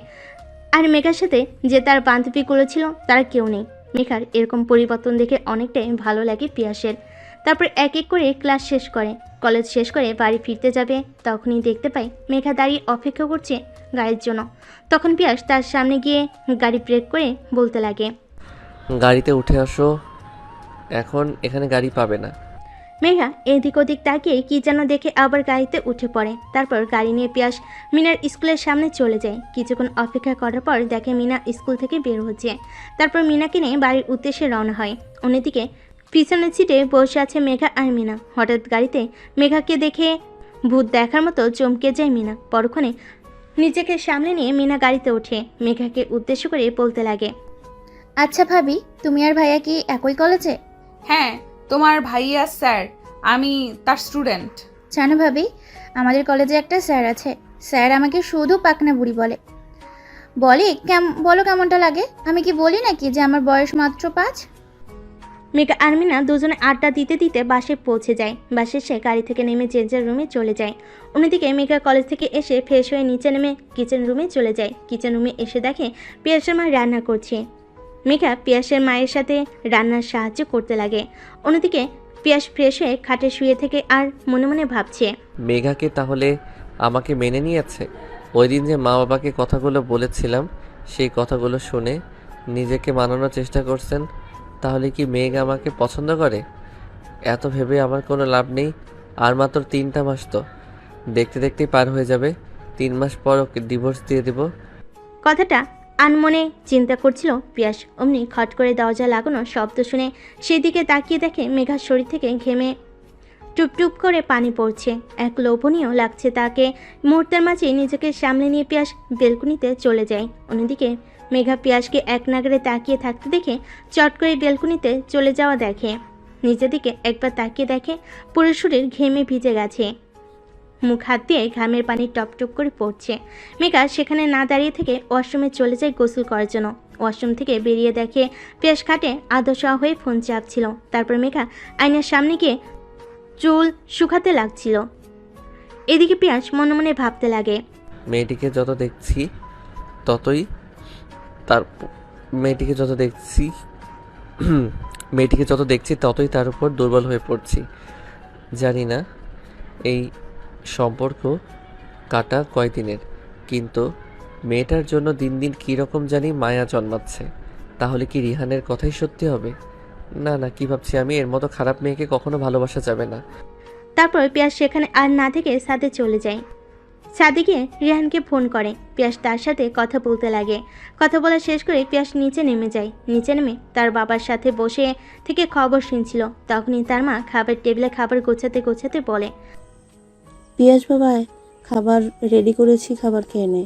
আর মেঘার সাথে যে তার বান্ধবীগুলো ছিল তারা কেউ নেই। মেঘার এরকম পরিবর্তন দেখে অনেকটাই ভালো লাগে পিয়াসের। তারপর এক এক করে ক্লাস শেষ করে কলেজ শেষ করে বাড়ি ফিরতে যাবে, তখনই দেখতে পাই মেঘা দাঁড়িয়ে অপেক্ষা করছে গাড়ির জন্য। তখন পিয়াস তার সামনে গিয়ে গাড়ি ব্রেক করে বলতে লাগে, গাড়িতে উঠে আসো, এখন এখানে গাড়ি পাবে না। মেঘা এদিক ওদিক তাকিয়ে কি যেন দেখে আবার গাড়িতে উঠে পড়ে। তারপর গাড়ি নিয়ে পিয়াস মিনার স্কুলের সামনে চলে যায়। কিছুক্ষণ অপেক্ষা করার পর দেখে মিনা স্কুল থেকে বের হচ্ছে। তারপর মিনাকে নিয়ে বাড়ির উদ্দেশ্যে রওনা হয়। অন্যদিকে পিছনের সিটে বসে আছে মেঘা আর মিনা। হঠাৎ গাড়িতে মেঘাকে দেখে ভূত দেখার মতো চমকে যায় মিনা। পরক্ষণে নিজেকে সামনে নিয়ে মিনা গাড়িতে ওঠে মেঘাকে উদ্দেশ্য করে বলতে লাগে, আচ্ছা ভাবি, তুমি আর ভাইয়া কি একই কলেজে? হ্যাঁ, তোমার ভাইয়া স্যার, আমি তার স্টুডেন্ট। জানো ভাবি, আমাদের কলেজে একটা স্যার আছে। স্যার আমাকে শুধু পাকনা বুড়ি বলে। বলো কেমনটা লাগে? আমি কি বলি নাকি যে আমার বয়স মাত্র 5? মেঘা আর মিনা দুজনে আড্ডা দিতে দিতে বাসে পৌঁছে যায়। বাসে এসে গাড়ি থেকে নেমে যে যার রুমে চলে যায়। অন্যদিকে মেঘা কলেজ থেকে এসে ফ্রেশ হয়ে নিচে নেমে কিচেন রুমে চলে যায়। কিচেন রুমে এসে দেখে পিয়াসের মা রান্না করছে। মেঘা পিয়াসের মায়ের সাথে রান্নার সাহায্য করতে লাগে। অন্যদিকে পিয়াস ফ্রেশ হয়ে খাটে শুয়ে থেকে আর মনে মনে ভাবছে, মেঘাকে তাহলে আমাকে মেনে নিয়েছে। ওই দিন যে মা বাবাকে কথাগুলো বলেছিলাম, সেই কথাগুলো শুনে নিজেকে মানানোর চেষ্টা করছেন। তাহলে কি মেঘা আমাকে পছন্দ করে? এত ভেবে আমার কোনো লাভ নেই। আর মাত্র 3টা মাস, তো দেখতে দেখতেই পার হয়ে যাবে। 3 মাস পর ওকে ডিভোর্স দিয়ে দেব। কথাটা আনমনে চিন্তা করছিল পিয়াস। অমনি খট করে দরজা লাগানো শব্দ শুনে সেদিকে তাকিয়ে দেখে মেঘার শরীর থেকে ঘেমে টুপটুপ করে পানি পড়ছে। এক লোভনীয় লাগছে তাকে। মুহূর্তের মাঝে নিজেকে সামলে নিয়ে পিয়াস বেলকুনিতে চলে যায়। অন্যদিকে মেঘা পিয়াসকে এক নাগারে তাকিয়ে থাকতে দেখে চট করে বেলকুনিতে চলে যাওয়া দেখে। নিজের দিকে একবার তাকিয়ে দেখে পুরো শরীর ঘেমে ভিজে গেছে। মুখ হাত দিয়ে ঘামের পানি টপটপ করে পড়ছে। মেঘা সেখানে না দাঁড়িয়ে থেকে ওয়াশরুমে চলে যায় গোসল করার জন্য। ওয়াশরুম থেকে বেরিয়ে দেখে পিয়াস খাটে আদশা হয়ে ফোন চাপছিল। তারপর মেঘা আয়নার সামনে গিয়ে চুল শুকাতে লাগছিল। এদিকে পিয়াস মনে মনে ভাবতে লাগে, মেয়েটিকে যত দেখছি ততই তার উপর দুর্বল হয়ে পড়ছি। জানি না এই সম্পর্ক কাটা কয়দিনের, কিন্তু মেয়েটার জন্য দিন দিন কীরকম জানি মায়া জন্মাচ্ছে। তাহলে কি রিহানের কথাই সত্যি হবে? না না, কি ভাবছি আমি, এর মতো খারাপ মেয়েকে কখনো ভালোবাসা যাবে না। তারপর পিয়াস সেখানে আর না থেকে ছাদে চলে যায়। ছাদে গিয়ে রেহানকে ফোন করে। পিয়াস তার সাথে কথা বলতে লাগে। কথা বলা শেষ করে পিয়াস নিচে নেমে যায়। নিচে নেমে তার বাবার সাথে বসে থেকে খবর শুনছিল। তখনই তার মা খাবার টেবিলে খাবার গোছাতে গোছাতে বলে, পিয়াস বাবা, খাবার রেডি করেছি, খাবার খেয়ে নে।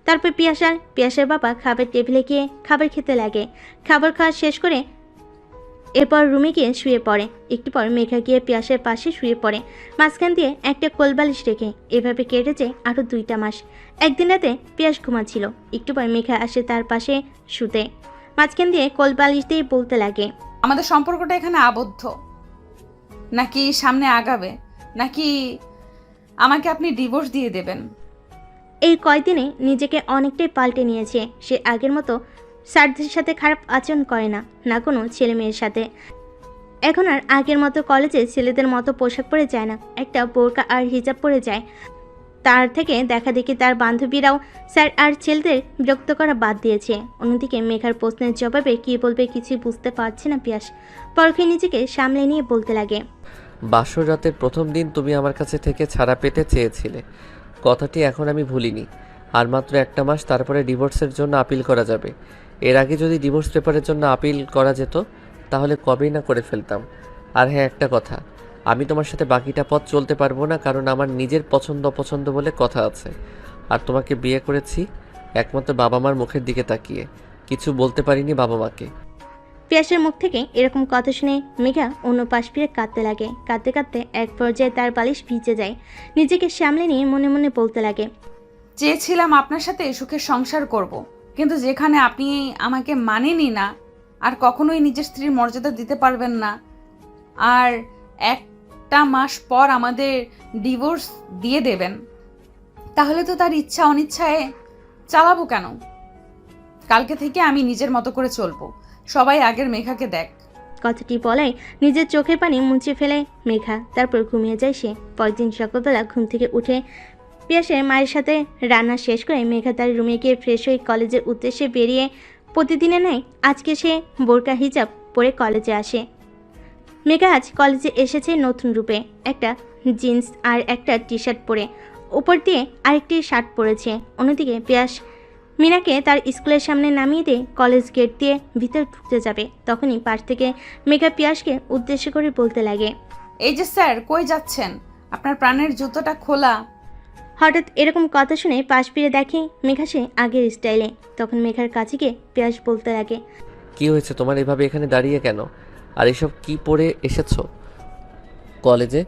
তারপর পিয়াসের বাবা খাবার টেবিলে গিয়ে খাবার খেতে লাগে। খাবার খাওয়া শেষ করে এরপর রুমে গিয়ে শুয়ে পড়ে। একটু পর মেঘা গিয়ে পিয়াসের পাশে শুয়ে পড়ে, মাঝখান দিয়ে একটা কোলবালিশ রেখে। এভাবে কেটেছে আরও 2টা মাস। একদিন রাতে পিয়াস ঘুমাচ্ছিল। একটু পর মেঘা আসে তার পাশে শুতে, মাঝখান দিয়ে কোলবালিশ দিয়ে বলতে লাগে, আমাদের সম্পর্কটা এখানে আবদ্ধ, নাকি সামনে আগাবে, নাকি আমাকে আপনি ডিভোর্স দিয়ে দেবেন? এই কয়দিনে নিজেকে অনেকটাই পাল্টে নিয়েছে। সে আগের মতো স্যারদের সাথে খারাপ আচরণ করে না, না কোনো ছেলে মেয়ের সাথে। এখন আর আগের মতো কলেজে ছেলেদের মতো পোশাক পরে যায় না, একটা বোরকা আর হিজাব পরে যায়। তার থেকে দেখা দেখি তার বান্ধবীরাও স্যার আর ছেলেদের বিরক্ত করা বাদ দিয়েছে। অন্যদিকে মেঘার প্রশ্নের জবাবে কী বলবে কিছুই বুঝতে পারছে না পিয়াস। পরখে নিজেকে সামলে নিয়ে বলতে লাগে, বাসর রাতের প্রথম দিন তুমি আমার কাছে থেকে ছাড়া পেতে চেয়েছিলে, কথাটি এখন আমি ভুলিনি। আর মাত্র 1টা মাস, তারপরে ডিভোর্সের জন্য আপিল করা যাবে। এর আগে যদি ডিভোর্স পেপারের জন্য আপিল করা যেত তাহলে কবেই না করে ফেলতাম। আর হ্যাঁ, একটা কথা, আমি তোমার সাথে বাকিটা পথ চলতে পারবো না, কারণ আমার নিজের পছন্দ অপছন্দ বলে কথা আছে। আর তোমাকে বিয়ে করেছি একমাত্র বাবা মার মুখের দিকে তাকিয়ে, কিছু বলতে পারিনি বাবা মাকে। পিয়াসের মুখ থেকে এরকম কথা শুনে মেঘা অন্য পাশ ফিরে কাঁদতে লাগে। কাঁদতে কাঁদতে এক পর্যায়ে তার বালিশ ভিজে যায়। নিজেকে সামলে নিয়ে মনে মনে বলতে লাগে, চেয়েছিলাম আপনার সাথে সুখের সংসার করব, কিন্তু যেখানে আপনি আমাকে মানেনই না, আর কখনোই নিজের স্ত্রীর মর্যাদা দিতে পারবেন না, আর 1টা মাস পর আমাদের ডিভোর্স দিয়ে দেবেন, তাহলে তো তার ইচ্ছা অনিচ্ছায় চালাবো কেন? কালকে থেকে আমি নিজের মতো করে চলবো, সবাই আগের মেঘাকে দেখ। কথাটি বলাই নিজের চোখের পানি মুছে ফেলে মেঘা। তারপর ঘুমিয়ে যায় সে। পরদিন সকালবেলা ঘুম থেকে উঠে পিয়াসের মায়ের সাথে রান্না শেষ করে মেঘা তার রুমে গিয়ে ফ্রেশ হয়ে কলেজের উদ্দেশ্যে বেরিয়ে প্রতিদিনে নেয় আজকে সে বোরকা হিজাব পরে কলেজে আসে। মেঘা আজ কলেজে এসেছে নতুন রূপে, একটা জিন্স আর একটা টি শার্ট পরে, উপর দিয়ে আরেকটি শার্ট পরেছে। অন্যদিকে পিয়াস মিনাকে তার স্কুলের সামনে নামিয়ে দিয়ে কলেজ গেট দিয়ে ভিতরে ঢুকতে যাবে। তখনই পাশ থেকে মেঘা পিয়াসকে উদ্দেশ্য করে বলতে লাগে, এই যে স্যার, কই যাচ্ছেন? আপনার প্রাণের জুতোটা খোলা। হঠাৎ এরকম কথা শুনে পাশ ফিরে দেখে মেঘা সে আগের স্টাইলে। তখন মেঘার কাছে গিয়ে পিয়াস বলতে লাগে, কি হয়েছে তোমার, এভাবে এখানে দাঁড়িয়ে কেন? আর এসব কি পরে এসেছো কলেজে?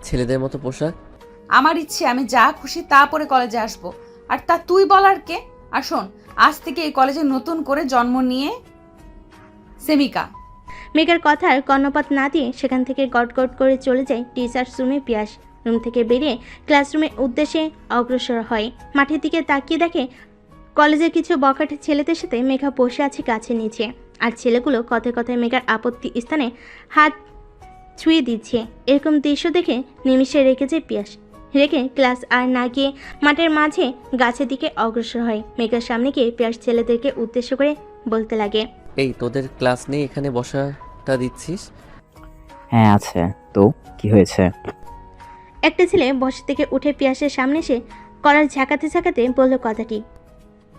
ছেলেদের মতো পোশাক? আমার ইচ্ছে আমি যা খুশি তা পরে কলেজে আসবো, আর তা তুই বলার কে? আর শোন, আজ থেকে এই কলেজে নতুন করে জন্ম নিয়ে সেমিকা। মেঘার কথার কর্ণপাত না দিয়ে সেখান থেকে গটগট করে চলে যায় টিচার্স রুমে পিয়াস। রুম থেকে বেরিয়ে ক্লাসরুমের উদ্দেশ্যে অগ্রসর হয়। মাঠের দিকে তাকিয়ে দেখে কলেজের কিছু বখাটে ছেলেদের সাথে মেঘা বসে আছে গাছের নিচে। আর ছেলেগুলো কথায় কথায় মেঘার আপত্তি স্থানে হাত ছুঁয়ে দিচ্ছে। এরকম দৃশ্য দেখে নিমিষে রেখে যায় পিয়াস। রেখে ক্লাস আর না গিয়ে মাঠের মাঝে গাছের দিকে অগ্রসর হয়। মেঘার সামনে গিয়ে পিয়াস ছেলেদেরকে উদ্দেশ্য করে বলতে লাগে, এই তোদের ক্লাস নেই, এখানে বসাটা দিচ্ছিস? হ্যাঁ আছে তো, কি হয়েছে? একটা ছেলে বসা থেকে উঠে পিয়াসের সামনে এসে কলার ঝাঁকাতে ঝাঁকাতে বলল কথাটি।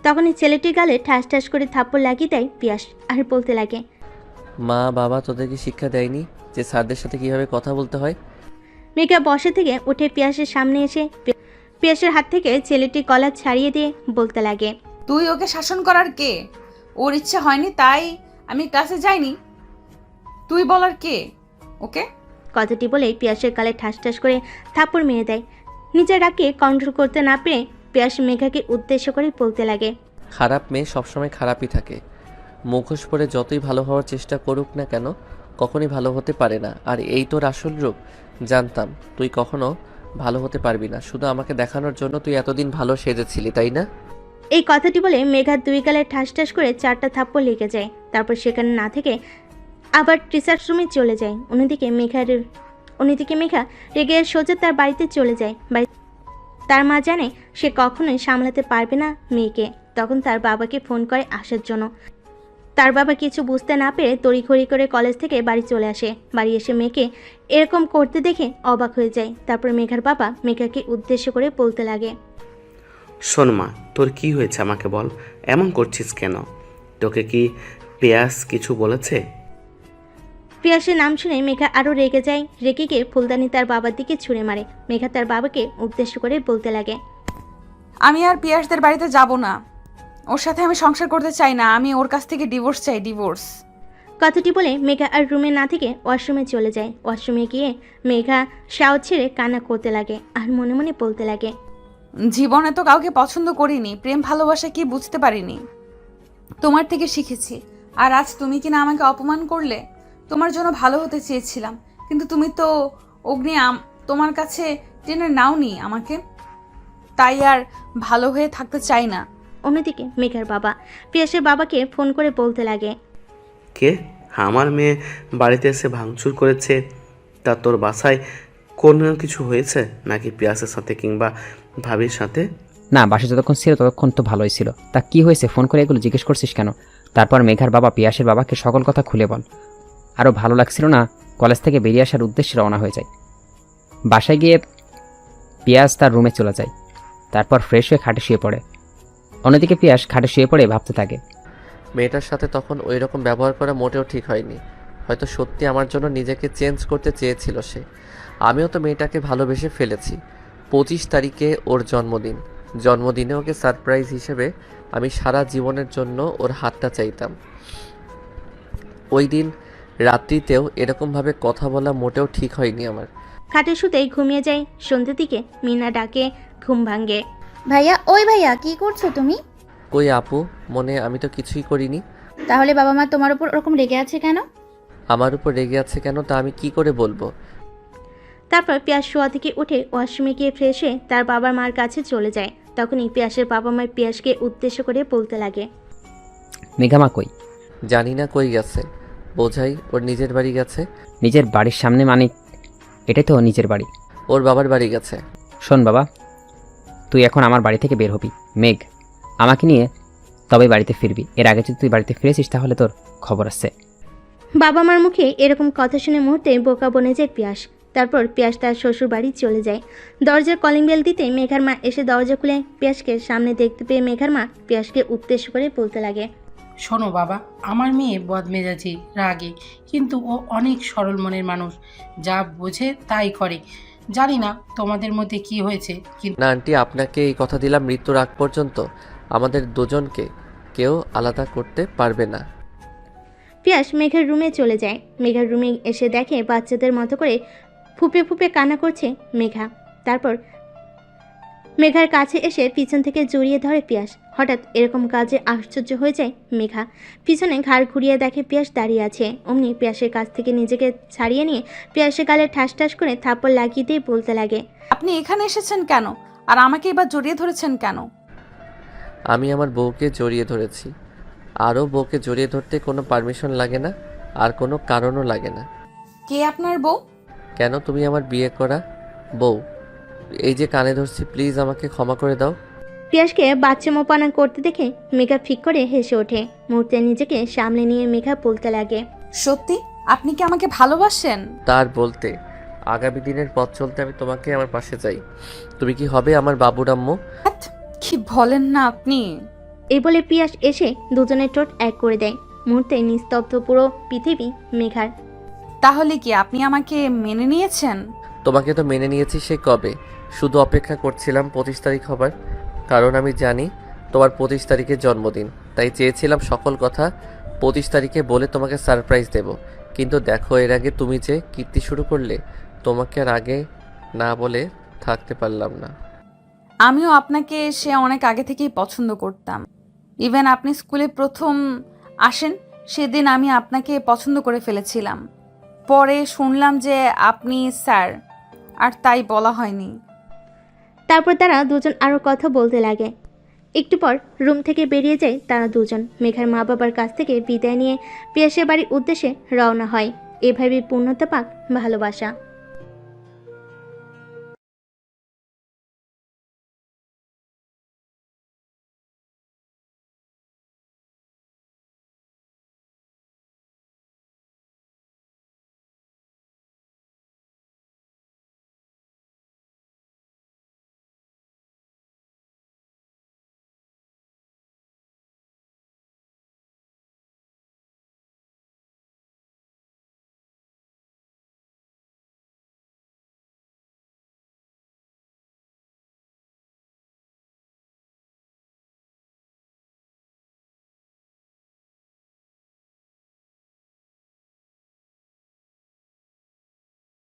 তখনই ছেলেটির গালে ঠাস ঠাস করে থাপ্পড় লাগিয়ে দেয় পিয়াস আর বলতে লাগে, মা বাবা তোদেরকে শিক্ষা দেয়নি যে স্যারদের সাথে কিভাবে কথা বলতে হয়? মেঘা বসে থেকে উঠে পিয়াসের সামনে এসে পিয়াসের হাত থেকে ছেলেটির কলা ছাড়িয়ে দিয়ে বলতে লাগে, তুই ওকে শাসন করার কে? ওর ইচ্ছা হয়নি তাই আমি ক্লাসে যাইনি, তুই বলার কে ওকে? কথাটি বলে পিয়াসের গালে ঠাস ঠাস করে থাপ্পড় মেরে দেয়। নিজের রাগকে কন্ট্রোল করতে না পেরে পিয়াস মেঘাকে উদ্দেশ্য করে বলতে লাগে, খারাপ মেয়ে সবসময় খারাপই থাকে, মুখোশ পরে যতই ভালো হওয়ার চেষ্টা করুক না কেন কখনই ভালো হতে পারে না। আর এই তোর আসল রূপ। জানতাম তুই কখনো ভালো হতে পারবি না, শুধু আমাকে দেখানোর জন্য তুই এতদিন ভালো সেজেছিলি, তাই না? এই কথাটি বলে মেঘার 2 গালে ঠাস ঠাস করে 4টা থাপ্পড় লেগে যায়। তারপর সেখানে না থেকে আবার টিচার্স রুমে চলে যায়। অন্যদিকে মেঘা রেগে সোজা তার বাড়িতে চলে যায়। তার মা জানে সে কখনোই সামলাতে পারবে না মেয়েকে। তখন তার বাবাকে ফোন করে আসার জন্য। তার বাবা কিছু বুঝতে না পেরে তড়িঘড়ি করে কলেজ থেকে বাড়ি চলে আসে। বাড়ি এসে মেয়েকে এরকম করতে দেখে অবাক হয়ে যায়। তারপর মেঘার বাবা মেঘাকে উদ্দেশ্য করে বলতে লাগে, শোন মা, তোর কি হয়েছে আমাকে বল, এমন করছিস কেন? তোকে কি পেয়াস কিছু বলেছে? পিয়াসের নাম শুনে মেঘা আরও রেগে যায়। রেগে গিয়ে ফুলদানি তার বাবার দিকে ছুঁড়ে মারে। মেঘা তার বাবাকে উদ্দেশ্য করে বলতে লাগে, আমি আর পিয়াসদের বাড়িতে যাব না, ওর সাথে আমি সংসার করতে চাই না, আমি ওর কাছ থেকে ডিভোর্স চাই, ডিভোর্স। কথাটি বলে মেঘা আর রুমে না থেকে ওয়াশরুমে চলে যায়। ওয়াশরুমে গিয়ে মেঘা শাওয়ার ছেড়ে কান্না করতে লাগে আর মনে মনে বলতে লাগে, জীবনে তো কাউকে পছন্দ করিনি, প্রেম ভালোবাসা কি বুঝতে পারিনি, তোমার থেকে শিখেছি। আর আজ তুমি কিনা আমাকে অপমান করলে। তোমার জন্য ভালো হতে চেয়েছিলাম, কিন্তু তুমি তো অগ্নি তোমার কাছে টেনে নাওনি আমাকে, তাই আর ভালো হয়ে থাকতে চাই না। অন্যদিকে মেঘার বাবা পিয়াসের বাবাকে ফোন করে বলতে লাগে, কে? আমার মেয়ে বাড়িতে এসে ভাঙচুর করেছে, তা তোর বাসায় কোনো কিছু হয়েছে নাকি পিয়াসের সাথে কিংবা ভাবির সাথে? না, বাসা যতক্ষণ ছিল ততক্ষণ তো ভালোই ছিল। তা কি হয়েছে, ফোন করে এগুলো জিজ্ঞেস করছিস কেন? তারপর মেঘার বাবা পিয়াসের বাবাকে সকল কথা খুলে বল। আরও ভালো লাগছিল না, কলেজ থেকে বেরিয়ে আসার উদ্দেশ্যে রওনা হয়ে যায়। বাসায় গিয়ে পিয়াস তার রুমে চলে যায়। তারপর ফ্রেশ হয়ে খাটে শুয়ে পড়ে। অন্যদিকে পিয়াস খাটে শুয়ে পড়ে ভাবতে থাকে, মেয়েটার সাথে তখন ওই রকম ব্যবহার করা মোটেও ঠিক হয়নি। হয়তো সত্যি আমার জন্য নিজেকে চেঞ্জ করতে চেয়েছিল সে। আমিও তো মেয়েটাকে ভালোবেসে ফেলেছি। 25 তারিখে ওর জন্মদিন, জন্মদিনে ওকে সারপ্রাইজ হিসেবে আমি সারা জীবনের জন্য ওর হাতটা চাইতাম। ওই দিন রাত্রিতেও এরকমভাবে কথা বলা মোটেও ঠিক হয়নি আমার। খাটে শুতেই ঘুমিয়ে যায়। সন্ধ্যের দিকে মিনা ডাকে, ঘুম ভাঙে। ভাইয়া, ওই ভাইয়া, কি করছো তুমি? কই আপু, মনে আমি তো কিছুই করিনি। তাহলে বাবা মা তোমার উপর ওরকম রেগে আছে কেন? আমার উপর রেগে আছে কেন তা আমি কি করে বলবো? তারপর পিয়াস শোয়া থেকে উঠে ওয়াশরুমে গিয়ে ফ্রেশ হয়ে তার বাবা মার কাছে চলে যায়। তখনই পিয়াসের বাবা মা পিয়াসকে উদ্দেশ্য করে বলতে লাগে, মেঘামা কই? জানি না কই গেছে, বোঝাই ওর নিজের বাড়ি গেছে। নিজের বাড়ির সামনে মানে? এটাই তো নিজের বাড়ি। ওর বাবার বাড়ি গেছে। শোন বাবা, তুই এখন আমার বাড়ি থেকে বের হবি। মেঘ, আমাকে নিয়ে তবে বাড়িতে ফিরবি। এর আগে যদি তুই বাড়িতে ফিরেছিস তাহলে তোর খবর আছে। বাবা মার মুখে এরকম কথা শুনে মুহূর্তে বোকা বনে যায় পিয়াস। তারপর পিয়াস তার শ্বশুর বাড়ি চলে যায়। দরজার কলিং বেল দিতে মেঘার মা এসে দরজা খুলে পিয়াসকে সামনে দেখতে পেয়ে মেঘার মা পিয়াসকে উদ্দেশ্য করে বলতে লাগে, শোনো বাবা, আমার মেয়ে বদমেজাজি, রাগী, কিন্তু ও অনেক সরল মনের মানুষ, যা বোঝে তাই করে। জানি না তোমাদের মধ্যে কি হয়েছে, কিন্তু না আন্টি, আপনাকে এই কথা দিলাম, মৃত্যুর আগ পর্যন্ত আমাদের দুজনকে কেউ আলাদা করতে পারবে না। পিয়াস মেঘার রুমে চলে যায়। মেঘার রুমে এসে দেখে বাচ্চাদের মতো করে ফুপে ফুপে কান্না করছে মেঘা। তারপর মেঘার কাছে এসে পিছন থেকে জড়িয়ে ধরে পিয়াস। হঠাৎ এরকম কাজে আশ্চর্য হয়ে যায় মেঘা। পিছনে ঘাড় ঘুরিয়ে দেখে পিয়াস দাঁড়িয়ে আছে। অমনি পিয়াসের কাছ থেকে নিজেকে ছাড়িয়ে নিয়ে পিয়াসের গালে ঠাস ঠাস করে থাপ্পড় লাগিয়ে দিয়ে বলতে লাগে, আপনি এখানে এসেছেন কেন, আর আমাকে এবার জড়িয়ে ধরেছেন কেন? আমি আমার বউকে জড়িয়ে ধরেছি। আরও বউকে জড়িয়ে ধরতে কোনো পারমিশন লাগে না, আর কোনো কারণও লাগে না। কে আপনার বউ? কেন, তুমি আমার বিয়ে করা বউ। এই যে কানে ধরছি, প্লিজ আমাকে ক্ষমা করে দাও। পিয়াসকে বাচ্চা মোপানা করতে দেখে মেঘা ফিক করে হেসে ওঠে। মুহূর্তে নিজেকে সামলে নিয়ে মেঘা বলতে লাগে, সত্যি আপনি কি আমাকে ভালোবাসেন? তার বলতে আগামী দিনের পথ চলতে আমি তোমাকে আমার পাশে চাই। তুমি কি হবে আমার বাবুর আম্মু? কি বলেন না আপনি? এই বলে পিয়াস এসে দুজনের ঠোঁট এক করে দেয়। মুহূর্তে নিস্তব্ধ পুরো পৃথিবী মেঘার। তাহলে কি আপনি আমাকে মেনে নিয়েছেন? তোমাকে তো মেনে নিয়েছি সে কবে, শুধু অপেক্ষা করছিলাম 25 তারিখ হবার, কারণ আমি জানি তোমার 25 তারিখে জন্মদিন, তাই চেয়েছিলাম সকল কথা 25 তারিখে বলে তোমাকে সারপ্রাইজ দেব। কিন্তু দেখো, এর আগে তুমি যে কীর্তি শুরু করলে, তোমাকে আর আগে না বলে থাকতে পারলাম না। আমিও আপনাকে সে অনেক আগে থেকেই পছন্দ করতাম। ইভেন আপনি স্কুলে প্রথম আসেন সেদিন আমি আপনাকে পছন্দ করে ফেলেছিলাম। পরে শুনলাম যে আপনি স্যার, আর তাই বলা হয়নি। তারপর তারা দুজন আরও কথা বলতে লাগে। একটু পর রুম থেকে বেরিয়ে যায় তারা দুজন। মেঘার মা বাবার কাছ থেকে বিদায় নিয়ে পিয়াসের বাড়ির উদ্দেশ্যে রওনা হয়। এভাবেই পূর্ণতা পাক ভালোবাসা।